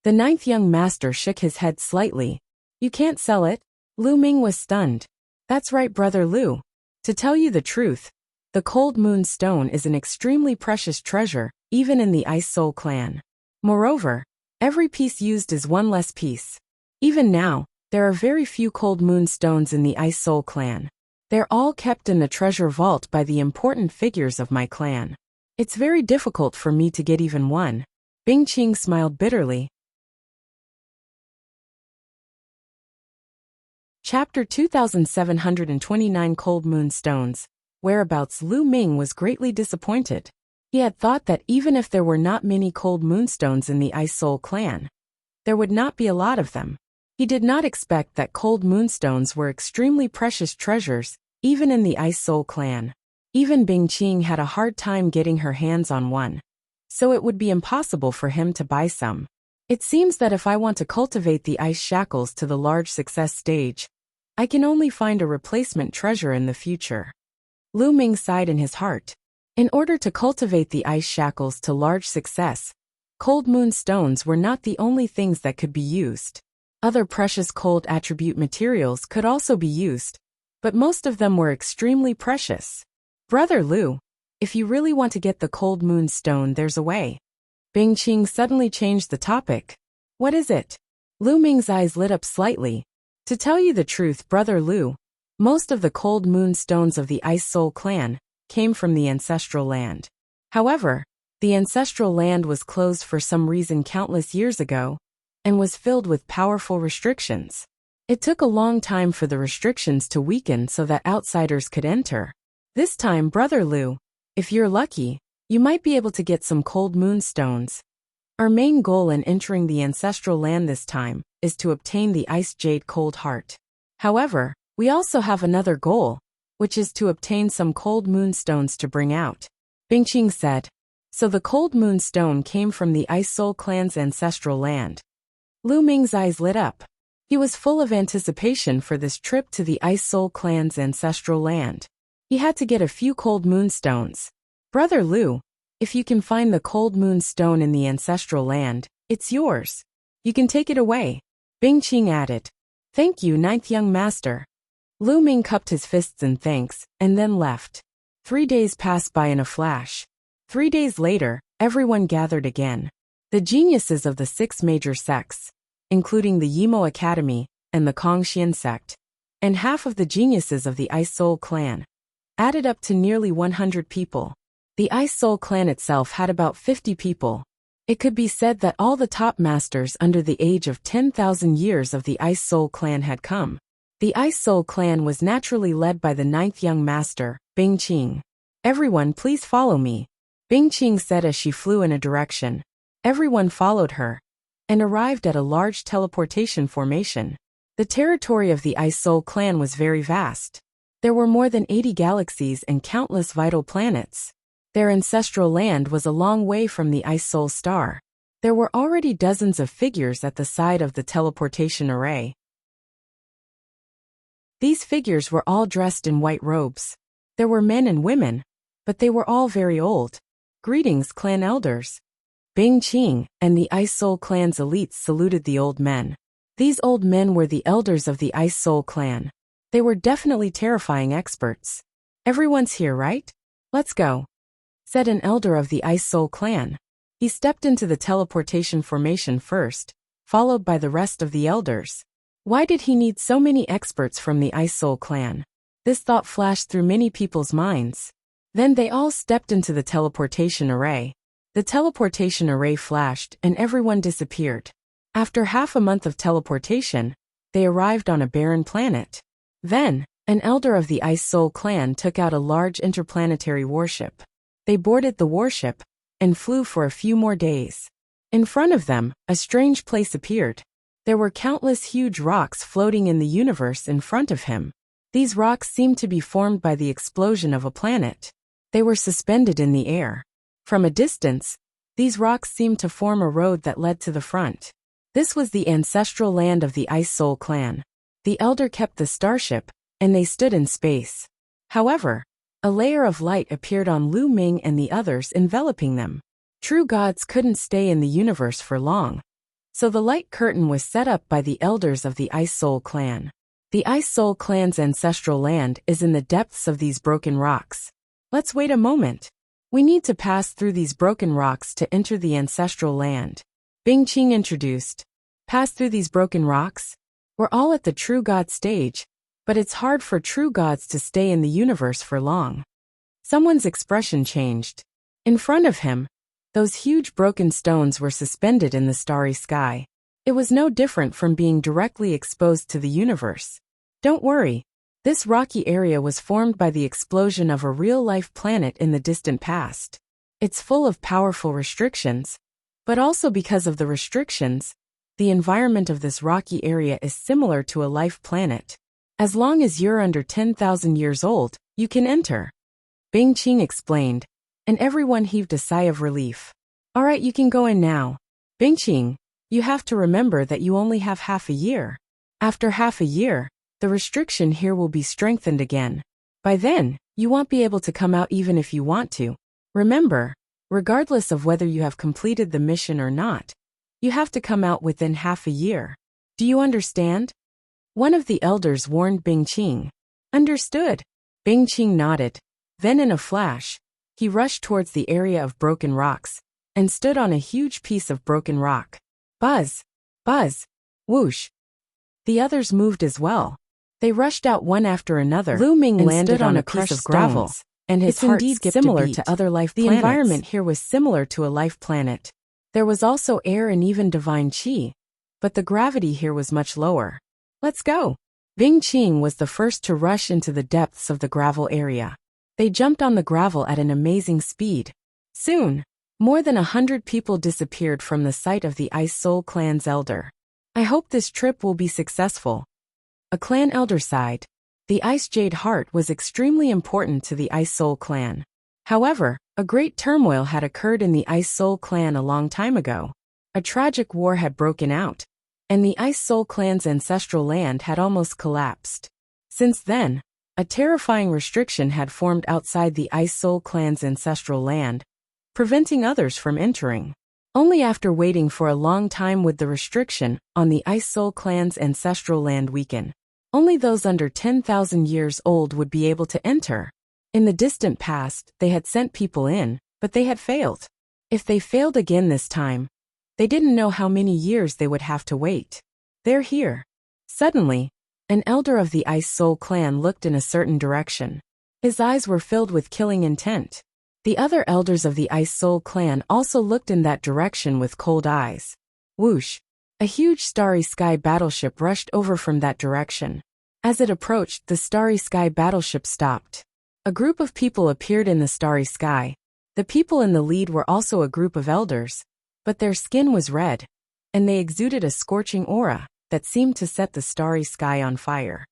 The ninth young master shook his head slightly. You can't sell it? Lu Ming was stunned. That's right, brother Lu. To tell you the truth, the Cold Moon Stone is an extremely precious treasure, even in the Ice Soul clan. Moreover, every piece used is one less piece. Even now, There are very few cold moon stones in the Ice Soul clan. They're all kept in the treasure vault by the important figures of my clan. It's very difficult for me to get even one. Bingqing smiled bitterly. Chapter 2729 Cold Moon Stones. Whereabouts Lu Ming was greatly disappointed. He had thought that even if there were not many cold moonstones in the Ice Soul clan, there would not be a lot of them. He did not expect that cold moonstones were extremely precious treasures, even in the Ice Soul clan. Even Bingqing had a hard time getting her hands on one, so it would be impossible for him to buy some. It seems that if I want to cultivate the ice shackles to the large success stage, I can only find a replacement treasure in the future. Lu Ming sighed in his heart. In order to cultivate the ice shackles to large success, cold moon stones were not the only things that could be used. Other precious cold attribute materials could also be used, but most of them were extremely precious. Brother Lu, if you really want to get the cold moon stone, there's a way. Bingqing suddenly changed the topic. What is it? Lu Ming's eyes lit up slightly. To tell you the truth, Brother Lu, most of the cold moon stones of the Ice Soul clan came from the ancestral land. However, the ancestral land was closed for some reason countless years ago, and was filled with powerful restrictions. It took a long time for the restrictions to weaken so that outsiders could enter. This time, Brother Lu, if you're lucky, you might be able to get some cold moon stones. Our main goal in entering the ancestral land this time is to obtain the Ice Jade Cold Heart. However, we also have another goal, which is to obtain some cold moon stones to bring out. Bingqing said. So the cold moon stone came from the Ice Soul clan's ancestral land. Lu Ming's eyes lit up. He was full of anticipation for this trip to the Ice Soul clan's ancestral land. He had to get a few cold moon stones. Brother Lu, if you can find the cold moon stone in the ancestral land, it's yours. You can take it away. Bingqing added. Thank you, ninth young master. Lu Ming cupped his fists in thanks, and then left. 3 days passed by in a flash. 3 days later, everyone gathered again. The geniuses of the 6 major sects, including the Yimo Academy and the Kongxian sect, and half of the geniuses of the Ice Soul clan, added up to nearly 100 people. The Ice Soul clan itself had about 50 people. It could be said that all the top masters under the age of 10,000 years of the Ice Soul clan had come. The Ice Soul clan was naturally led by the 9th young master, Bingqing. Everyone, please follow me. Bingqing said as she flew in a direction. Everyone followed her, and arrived at a large teleportation formation. The territory of the Ice Soul clan was very vast. There were more than 80 galaxies and countless vital planets. Their ancestral land was a long way from the Ice Soul star. There were already dozens of figures at the side of the teleportation array. These figures were all dressed in white robes. There were men and women, but they were all very old. Greetings, clan elders. Bingqing and the Ice Soul clan's elites saluted the old men. These old men were the elders of the Ice Soul clan. They were definitely terrifying experts. Everyone's here, right? Let's go, said an elder of the Ice Soul clan. He stepped into the teleportation formation first, followed by the rest of the elders. Why did he need so many experts from the Ice Soul clan? This thought flashed through many people's minds. Then they all stepped into the teleportation array. The teleportation array flashed and everyone disappeared. After half a month of teleportation, they arrived on a barren planet. Then, an elder of the Ice Soul clan took out a large interplanetary warship. They boarded the warship and flew for a few more days. In front of them, a strange place appeared. There were countless huge rocks floating in the universe in front of him. These rocks seemed to be formed by the explosion of a planet. They were suspended in the air. From a distance, these rocks seemed to form a road that led to the front. This was the ancestral land of the Ice Soul clan. The elder kept the starship, and they stood in space. However, a layer of light appeared on Lu Ming and the others, enveloping them. True gods couldn't stay in the universe for long, so the light curtain was set up by the elders of the Ice Soul clan. The Ice Soul clan's ancestral land is in the depths of these broken rocks. Let's wait a moment. We need to pass through these broken rocks to enter the ancestral land. Bingqing introduced. Pass through these broken rocks? We're all at the true God stage, but it's hard for true gods to stay in the universe for long. Someone's expression changed. In front of him, those huge broken stones were suspended in the starry sky. It was no different from being directly exposed to the universe. Don't worry. This rocky area was formed by the explosion of a real-life planet in the distant past. It's full of powerful restrictions, but also because of the restrictions, the environment of this rocky area is similar to a life planet. As long as you're under 10,000 years old, you can enter. Bing Qing explained, and everyone heaved a sigh of relief. All right, you can go in now. Bing Qing, you have to remember that you only have half a year. After half a year, the restriction here will be strengthened again. By then, you won't be able to come out even if you want to. Remember, regardless of whether you have completed the mission or not, you have to come out within half a year. Do you understand? One of the elders warned Bing Qing. Understood. Bing Qing nodded. Then in a flash, he rushed towards the area of broken rocks and stood on a huge piece of broken rock. Buzz! Buzz! Whoosh! The others moved as well. They rushed out one after another. Lu Ming landed on a piece of gravel, and his heart skipped similar to other life planets. The environment here was similar to a life planet. There was also air and even divine qi, but the gravity here was much lower. Let's go! Bing Qing was the first to rush into the depths of the gravel area. They jumped on the gravel at an amazing speed. Soon, more than 100 people disappeared from the sight of the Ice Soul Clan's elder. I hope this trip will be successful. A clan elder sighed. The Ice Jade Heart was extremely important to the Ice Soul Clan. However, a great turmoil had occurred in the Ice Soul Clan a long time ago. A tragic war had broken out, and the Ice Soul Clan's ancestral land had almost collapsed. Since then, a terrifying restriction had formed outside the Ice Soul Clan's ancestral land, preventing others from entering. Only after waiting for a long time would the restriction on the Ice Soul Clan's ancestral land weaken. Only those under 10,000 years old would be able to enter. In the distant past, they had sent people in, but they had failed. If they failed again this time, they didn't know how many years they would have to wait. They're here. Suddenly, an elder of the Ice Soul Clan looked in a certain direction. His eyes were filled with killing intent. The other elders of the Ice Soul Clan also looked in that direction with cold eyes. Whoosh! A huge starry sky battleship rushed over from that direction. As it approached, the starry sky battleship stopped. A group of people appeared in the starry sky. The people in the lead were also a group of elders, but their skin was red, and they exuded a scorching aura that seemed to set the starry sky on fire.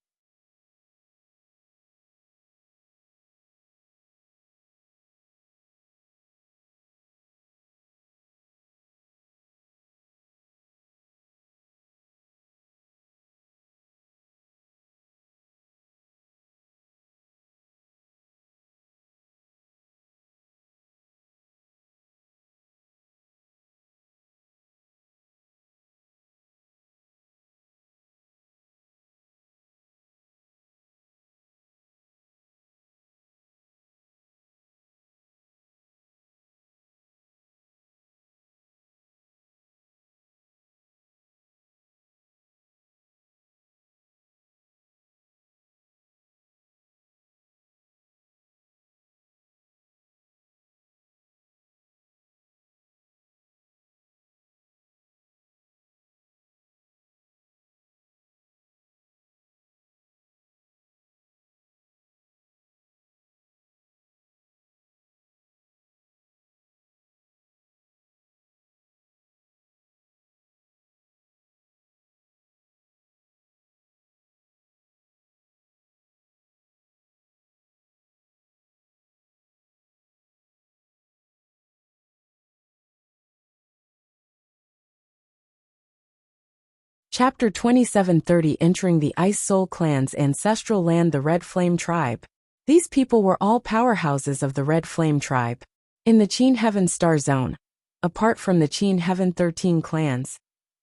Chapter 2730 Entering the Ice Soul Clan's ancestral land, the Red Flame Tribe. These people were all powerhouses of the Red Flame Tribe. In the Qin Heaven Star Zone, apart from the Qin Heaven 13 clans,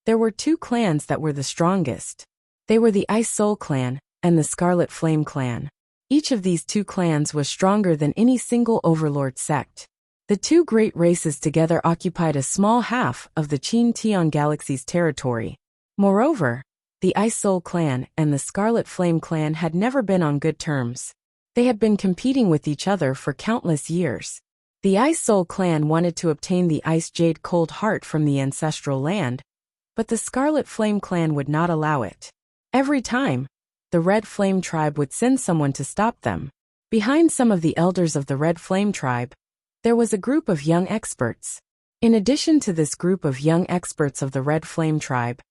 there were two clans that were the strongest. They were the Ice Soul Clan and the Scarlet Flame Clan. Each of these two clans was stronger than any single overlord sect. The two great races together occupied a small half of the Qin Tian Galaxy's territory. Moreover, the Ice Soul Clan and the Scarlet Flame Clan had never been on good terms. They had been competing with each other for countless years. The Ice Soul Clan wanted to obtain the Ice Jade Cold Heart from the ancestral land, but the Scarlet Flame Clan would not allow it. Every time, the Red Flame Tribe would send someone to stop them. Behind some of the elders of the Red Flame Tribe, there was a group of young experts. In addition to this group of young experts of the Red Flame Tribe,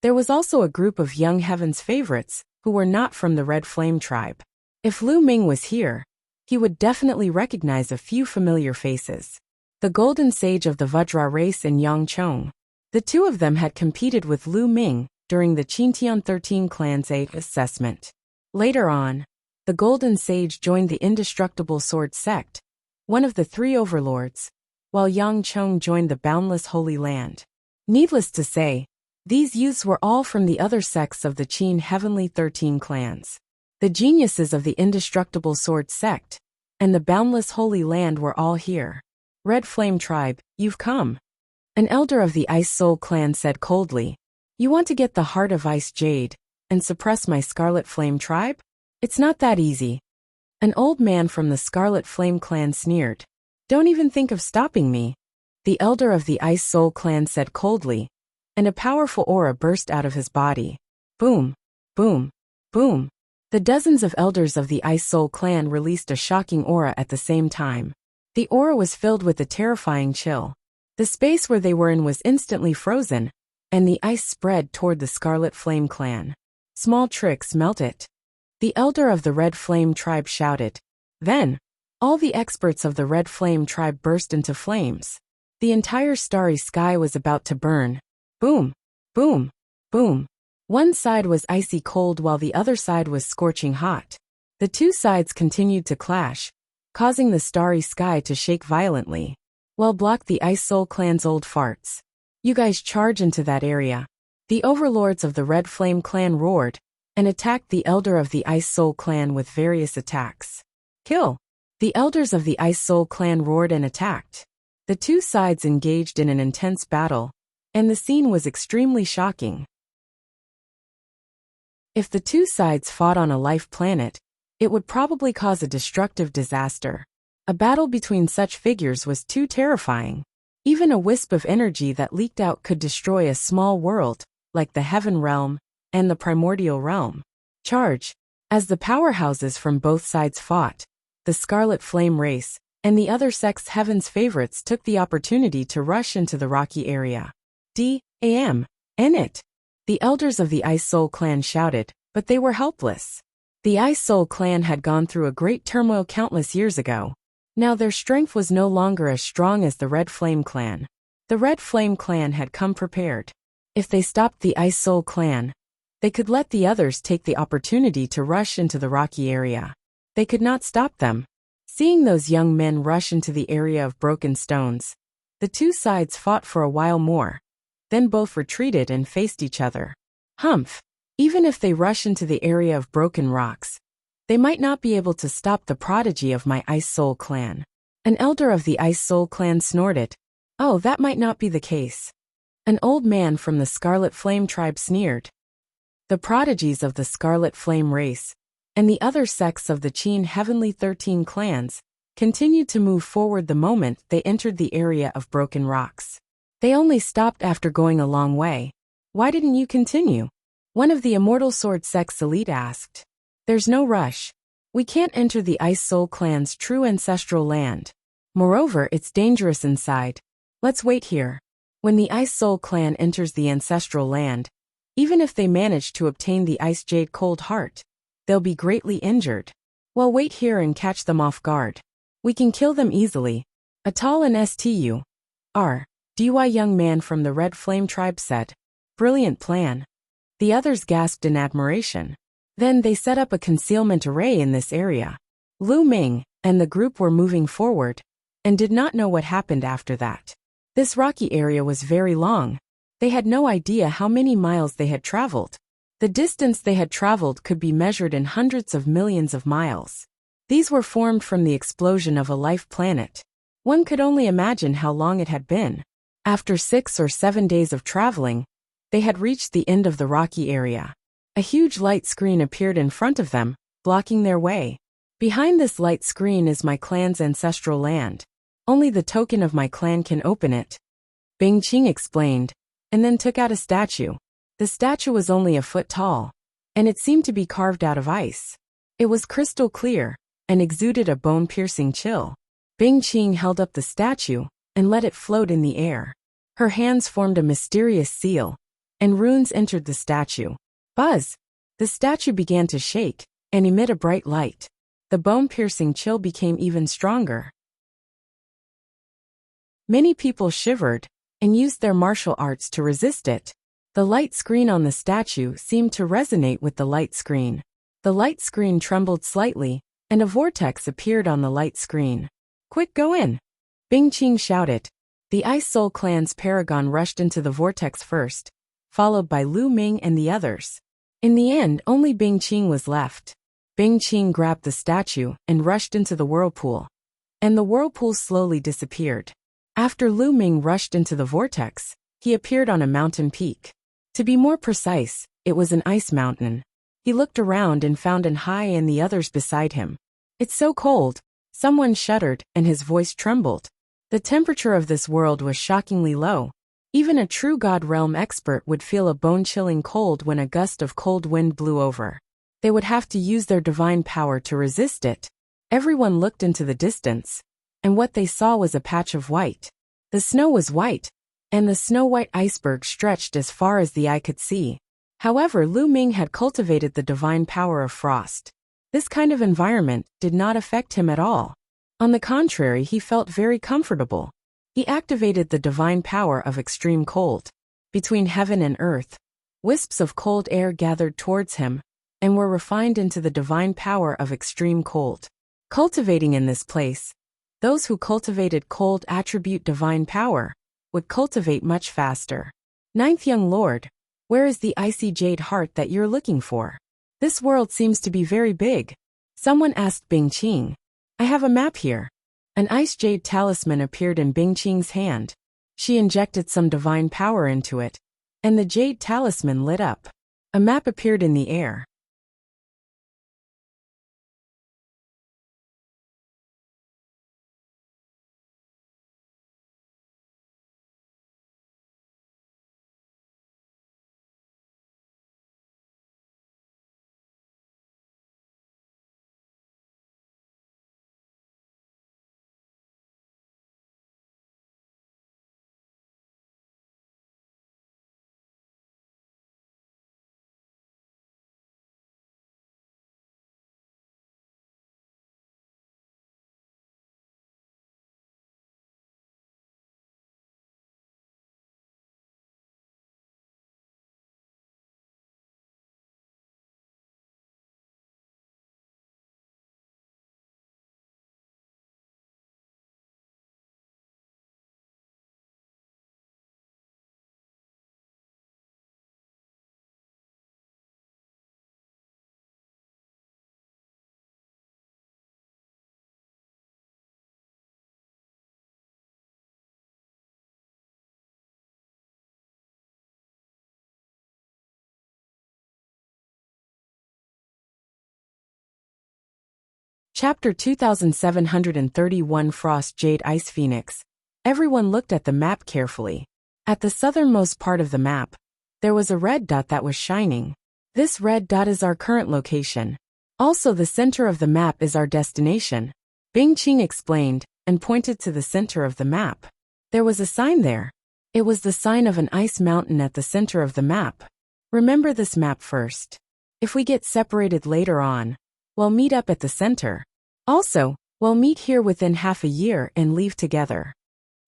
there was also a group of young Heaven's favorites who were not from the Red Flame Tribe. If Lu Ming was here, he would definitely recognize a few familiar faces. The Golden Sage of the Vajra race and Yang Chong. The two of them had competed with Lu Ming during the Qintian 13 Clan's 8th assessment. Later on, the Golden Sage joined the Indestructible Sword sect, one of the three overlords, while Yang Chong joined the Boundless Holy Land. Needless to say, these youths were all from the other sects of the Qin Heavenly 13 clans. The geniuses of the Indestructible Sword sect and the Boundless Holy Land were all here. Red Flame Tribe, you've come. An elder of the Ice Soul Clan said coldly, "You want to get the heart of Ice Jade and suppress my Scarlet Flame Tribe? It's not that easy." An old man from the Scarlet Flame Clan sneered. "Don't even think of stopping me." The elder of the Ice Soul Clan said coldly, and a powerful aura burst out of his body. Boom, boom, boom. The dozens of elders of the Ice Soul Clan released a shocking aura at the same time. The aura was filled with a terrifying chill. The space where they were in was instantly frozen, and the ice spread toward the Scarlet Flame Clan. Small tricks melt it. The elder of the Red Flame Tribe shouted. Then, all the experts of the Red Flame Tribe burst into flames. The entire starry sky was about to burn. Boom, boom, boom. One side was icy cold while the other side was scorching hot. The two sides continued to clash, causing the starry sky to shake violently. Well, block the Ice Soul Clan's old farts. You guys charge into that area. The overlords of the Red Flame Clan roared and attacked the elder of the Ice Soul Clan with various attacks. Kill! The elders of the Ice Soul Clan roared and attacked. The two sides engaged in an intense battle, and the scene was extremely shocking. If the two sides fought on a life planet, it would probably cause a destructive disaster. A battle between such figures was too terrifying. Even a wisp of energy that leaked out could destroy a small world, like the Heaven Realm and the Primordial Realm. Charge! As the powerhouses from both sides fought, the Scarlet Flame race and the other sect's Heaven's favorites took the opportunity to rush into the rocky area. D.A.M. End it! The elders of the Ice Soul Clan shouted, but they were helpless. The Ice Soul Clan had gone through a great turmoil countless years ago. Now their strength was no longer as strong as the Red Flame Clan. The Red Flame Clan had come prepared. If they stopped the Ice Soul Clan, they could let the others take the opportunity to rush into the rocky area. They could not stop them. Seeing those young men rush into the area of broken stones, the two sides fought for a while more. Then both retreated and faced each other. Humph! Even if they rush into the area of broken rocks, they might not be able to stop the prodigy of my Ice Soul Clan. An elder of the Ice Soul Clan snorted. Oh, that might not be the case. An old man from the Scarlet Flame Tribe sneered. The prodigies of the Scarlet Flame race and the other sects of the Qin Heavenly 13 clans continued to move forward the moment they entered the area of broken rocks. They only stopped after going a long way. Why didn't you continue? One of the Immortal Sword sect's elite asked. There's no rush. We can't enter the Ice Soul Clan's true ancestral land. Moreover, it's dangerous inside. Let's wait here. When the Ice Soul Clan enters the ancestral land, even if they manage to obtain the Ice Jade Cold Heart, they'll be greatly injured. Well, wait here and catch them off guard. We can kill them easily. A tall and STU.R. DY young man from the Red Flame Tribe said. Brilliant plan. The others gasped in admiration. Then they set up a concealment array in this area. Lu Ming and the group were moving forward and did not know what happened after that. This rocky area was very long. They had no idea how many miles they had traveled. The distance they had traveled could be measured in hundreds of millions of miles. These were formed from the explosion of a life planet. One could only imagine how long it had been. After 6 or 7 days of traveling, They had reached the end of the rocky area. A huge light screen appeared in front of them, blocking their way. Behind this light screen is my clan's ancestral land. Only the token of my clan can open it. Bing Qing explained, and then took out a statue. The statue was only a foot tall, and it seemed to be carved out of ice. It was crystal clear, and exuded a bone-piercing chill. Bing Qing held up the statue, and let it float in the air. Her hands formed a mysterious seal, and runes entered the statue. Buzz! The statue began to shake, and emit a bright light. The bone-piercing chill became even stronger. Many people shivered, and used their martial arts to resist it. The light screen on the statue seemed to resonate with the light screen. The light screen trembled slightly, and a vortex appeared on the light screen. Quick, go in! Bing Qing shouted. The Ice Soul Clan's paragon rushed into the vortex first, followed by Lu Ming and the others. In the end, only Bing Qing was left. Bing Qing grabbed the statue and rushed into the whirlpool. And the whirlpool slowly disappeared. After Lu Ming rushed into the vortex, he appeared on a mountain peak. To be more precise, it was an ice mountain. He looked around and found An Hai and the others beside him. It's so cold. Someone shuddered, and his voice trembled. The temperature of this world was shockingly low. Even a true God Realm expert would feel a bone-chilling cold when a gust of cold wind blew over. They would have to use their divine power to resist it. Everyone looked into the distance, and what they saw was a patch of white. The snow was white, and the snow-white iceberg stretched as far as the eye could see. However, Lu Ming had cultivated the divine power of frost. This kind of environment did not affect him at all. On the contrary, he felt very comfortable. He activated the divine power of extreme cold. Between heaven and earth, wisps of cold air gathered towards him, and were refined into the divine power of extreme cold. Cultivating in this place, those who cultivated cold attribute divine power would cultivate much faster. Ninth young lord, where is the icy jade heart that you're looking for? This world seems to be very big. Someone asked Bing Qing. I have a map here. An ice jade talisman appeared in Bing Qing's hand. She injected some divine power into it, and the jade talisman lit up. A map appeared in the air. Chapter 2731 Frost Jade Ice Phoenix. Everyone looked at the map carefully. At the southernmost part of the map, there was a red dot that was shining. This red dot is our current location. Also, the center of the map is our destination. Bing Qing explained, and pointed to the center of the map. There was a sign there. It was the sign of an ice mountain at the center of the map. Remember this map first. If we get separated later on, we'll meet up at the center. Also, we'll meet here within half a year and leave together.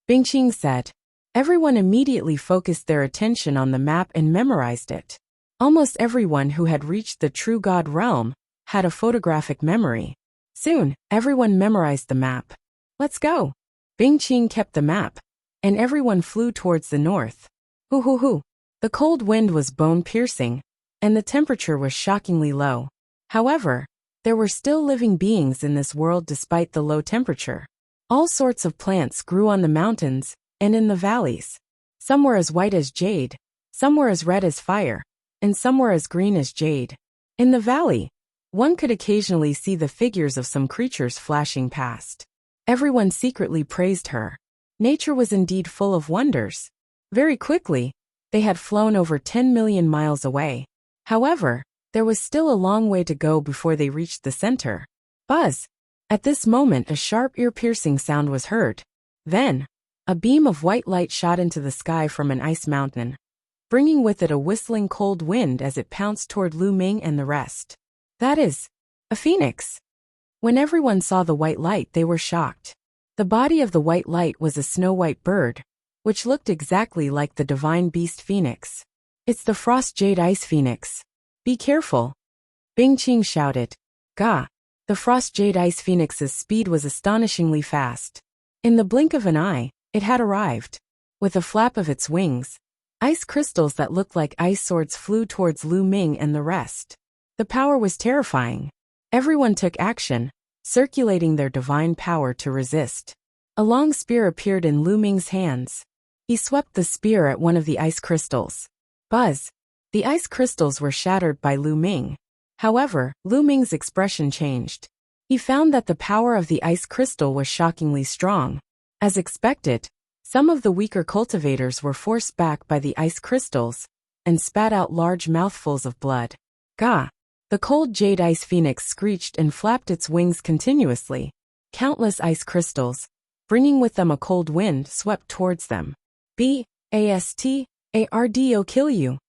Bing Qing said. Everyone immediately focused their attention on the map and memorized it. Almost everyone who had reached the true God realm had a photographic memory. Soon, everyone memorized the map. Let's go. Bing Qing kept the map, and everyone flew towards the north. Hoo hoo hoo. The cold wind was bone-piercing, and the temperature was shockingly low. However, there were still living beings in this world despite the low temperature. All sorts of plants grew on the mountains and in the valleys. Some were as white as jade, Some were as red as fire, and some were as green as jade. In the valley, one could occasionally see the figures of some creatures flashing past. Everyone secretly praised her. Nature was indeed full of wonders. Very quickly, they had flown over 10 million miles away. However, there was still a long way to go before they reached the center. Buzz! At this moment a sharp ear-piercing sound was heard. Then, a beam of white light shot into the sky from an ice mountain, bringing with it a whistling cold wind as it pounced toward Lu Ming and the rest. That is, a phoenix. When everyone saw the white light, they were shocked. The body of the white light was a snow-white bird, which looked exactly like the divine beast phoenix. It's the frost jade ice phoenix. Be careful! Bing Qing shouted. Gah! The frost jade ice phoenix's speed was astonishingly fast. In the blink of an eye, it had arrived. With a flap of its wings, ice crystals that looked like ice swords flew towards Lu Ming and the rest. The power was terrifying. Everyone took action, circulating their divine power to resist. A long spear appeared in Lu Ming's hands. He swept the spear at one of the ice crystals. Buzz! The ice crystals were shattered by Lu Ming. However, Lu Ming's expression changed. He found that the power of the ice crystal was shockingly strong. As expected, some of the weaker cultivators were forced back by the ice crystals and spat out large mouthfuls of blood. Gah! The cold jade ice phoenix screeched and flapped its wings continuously. Countless ice crystals, bringing with them a cold wind, swept towards them. B-A-S-T-A-R-D-O kill you.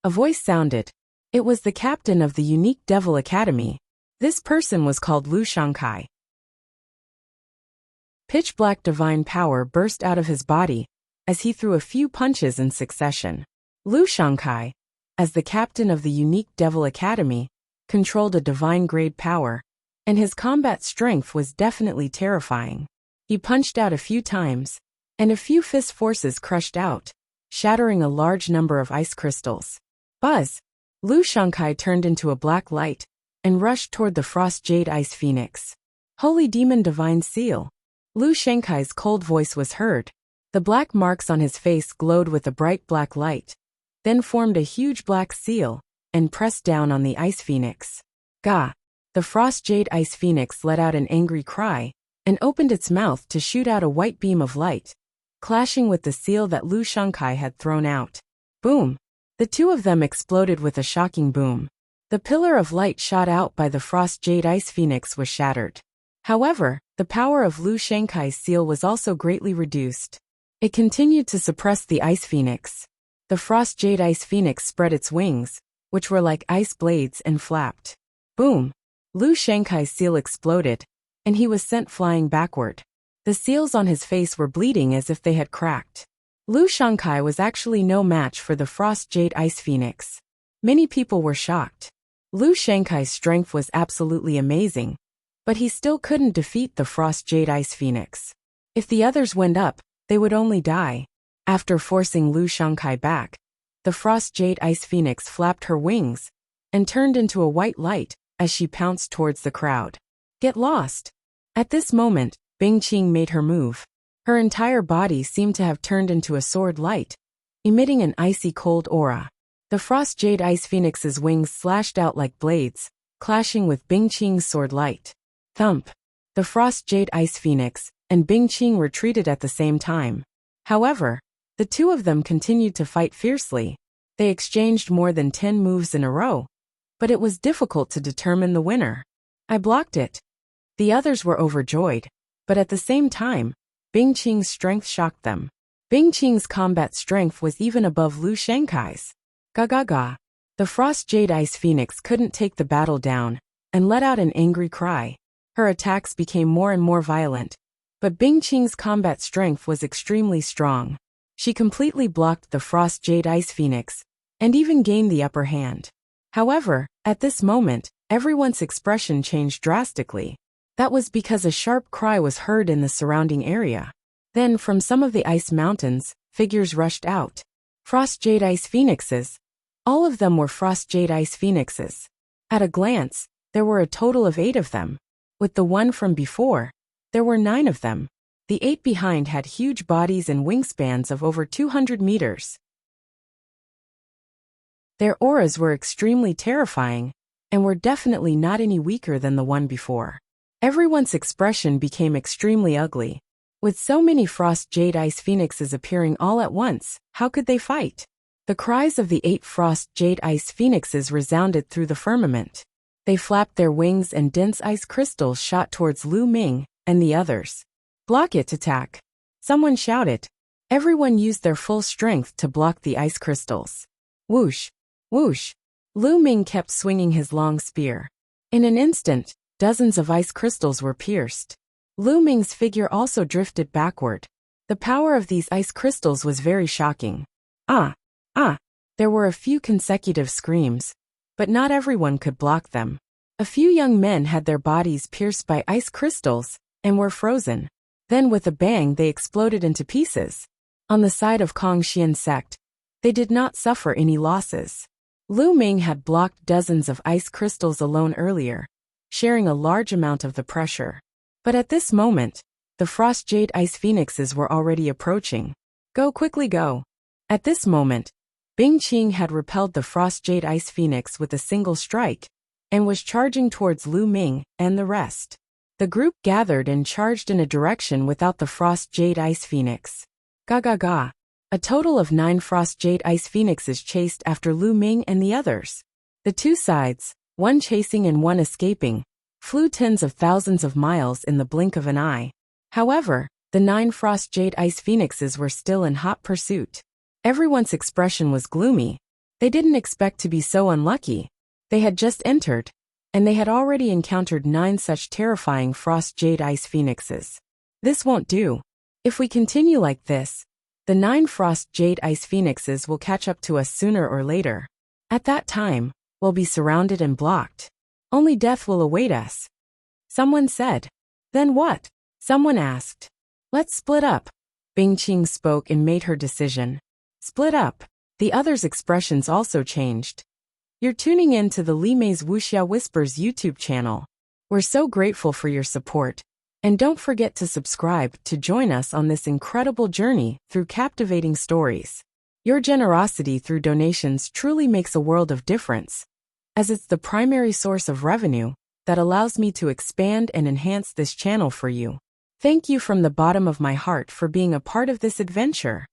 A voice sounded. It was the captain of the unique Devil Academy. This person was called Lu Shangkai. Pitch-black divine power burst out of his body as he threw a few punches in succession. Lu Shangkai, as the captain of the unique Devil Academy, controlled a divine-grade power, and his combat strength was definitely terrifying. He punched out a few times, and a few fist forces crushed out, shattering a large number of ice crystals. Buzz! Lu Shangkai turned into a black light and rushed toward the frost jade ice phoenix. Holy demon divine seal! Lu Shankai's cold voice was heard. The black marks on his face glowed with a bright black light, then formed a huge black seal and pressed down on the ice phoenix. Gah! The frost jade ice phoenix let out an angry cry and opened its mouth to shoot out a white beam of light, clashing with the seal that Lu Shangkai had thrown out. Boom! The two of them exploded with a shocking boom. The pillar of light shot out by the frost jade ice phoenix was shattered. However, the power of Lu Shankai's seal was also greatly reduced. It continued to suppress the ice phoenix. The frost jade ice phoenix spread its wings, which were like ice blades, and flapped. Boom! Lu Shankai's seal exploded, and he was sent flying backward. The seals on his face were bleeding as if they had cracked. Lu Shangkai was actually no match for the frost jade ice phoenix. Many people were shocked. Lu Shankai's strength was absolutely amazing, but he still couldn't defeat the frost jade ice phoenix. If the others went up, they would only die. After forcing Lu Shangkai back, the frost jade ice phoenix flapped her wings and turned into a white light as she pounced towards the crowd. Get lost! At this moment, Bing Qing made her move. Her entire body seemed to have turned into a sword light, emitting an icy cold aura. The frost jade ice phoenix's wings slashed out like blades, clashing with Bing Qing's sword light. Thump! The frost jade ice phoenix and Bing Qing retreated at the same time. However, the two of them continued to fight fiercely. They exchanged more than 10 moves in a row, but it was difficult to determine the winner. I blocked it. The others were overjoyed, but at the same time, Bing Qing's strength shocked them. Bing Qing's combat strength was even above Lu Shankai's. Ga. The frost jade ice phoenix couldn't take the battle down and let out an angry cry. Her attacks became more and more violent, but Bing Qing's combat strength was extremely strong. She completely blocked the frost jade ice phoenix and even gained the upper hand. However, at this moment, everyone's expression changed drastically. That was because a sharp cry was heard in the surrounding area. Then, from some of the ice mountains, figures rushed out. Frost jade ice phoenixes. All of them were frost jade ice phoenixes. At a glance, there were a total of 8 of them. With the one from before, there were 9 of them. The 8 behind had huge bodies and wingspans of over 200 meters. Their auras were extremely terrifying, and were definitely not any weaker than the one before. Everyone's expression became extremely ugly. With so many frost jade ice phoenixes appearing all at once, how could they fight? The cries of the 8 frost jade ice phoenixes resounded through the firmament. They flapped their wings and dense ice crystals shot towards Lu Ming and the others. Block it, attack! Someone shouted. Everyone used their full strength to block the ice crystals. Whoosh! Whoosh! Lu Ming kept swinging his long spear. In an instant, dozens of ice crystals were pierced. Lu Ming's figure also drifted backward. The power of these ice crystals was very shocking. Ah! Ah! There were a few consecutive screams, but not everyone could block them. A few young men had their bodies pierced by ice crystals and were frozen. Then with a bang they exploded into pieces. On the side of Kong Xian's sect, they did not suffer any losses. Lu Ming had blocked dozens of ice crystals alone earlier, sharing a large amount of the pressure. But at this moment, the frost jade ice phoenixes were already approaching. Go quickly, go! At this moment, Bing Qing had repelled the frost jade ice phoenix with a single strike, and was charging towards Lu Ming and the rest. The group gathered and charged in a direction without the frost jade ice phoenix. Ga ga ga! A total of 9 frost jade ice phoenixes chased after Lu Ming and the others. The two sides, one chasing and one escaping, flew tens of thousands of miles in the blink of an eye. However, the 9 frost jade ice phoenixes were still in hot pursuit. Everyone's expression was gloomy. They didn't expect to be so unlucky. They had just entered, and they had already encountered 9 such terrifying frost jade ice phoenixes. This won't do. If we continue like this, the 9 frost jade ice phoenixes will catch up to us sooner or later. At that time, we'll be surrounded and blocked. Only death will await us. Someone said. Then what? Someone asked. Let's split up. Bing Qing spoke and made her decision. Split up. The others' expressions also changed. You're tuning in to the Li Mei's Wuxia Whispers YouTube channel. We're so grateful for your support. And don't forget to subscribe to join us on this incredible journey through captivating stories. Your generosity through donations truly makes a world of difference, as it's the primary source of revenue that allows me to expand and enhance this channel for you. Thank you from the bottom of my heart for being a part of this adventure.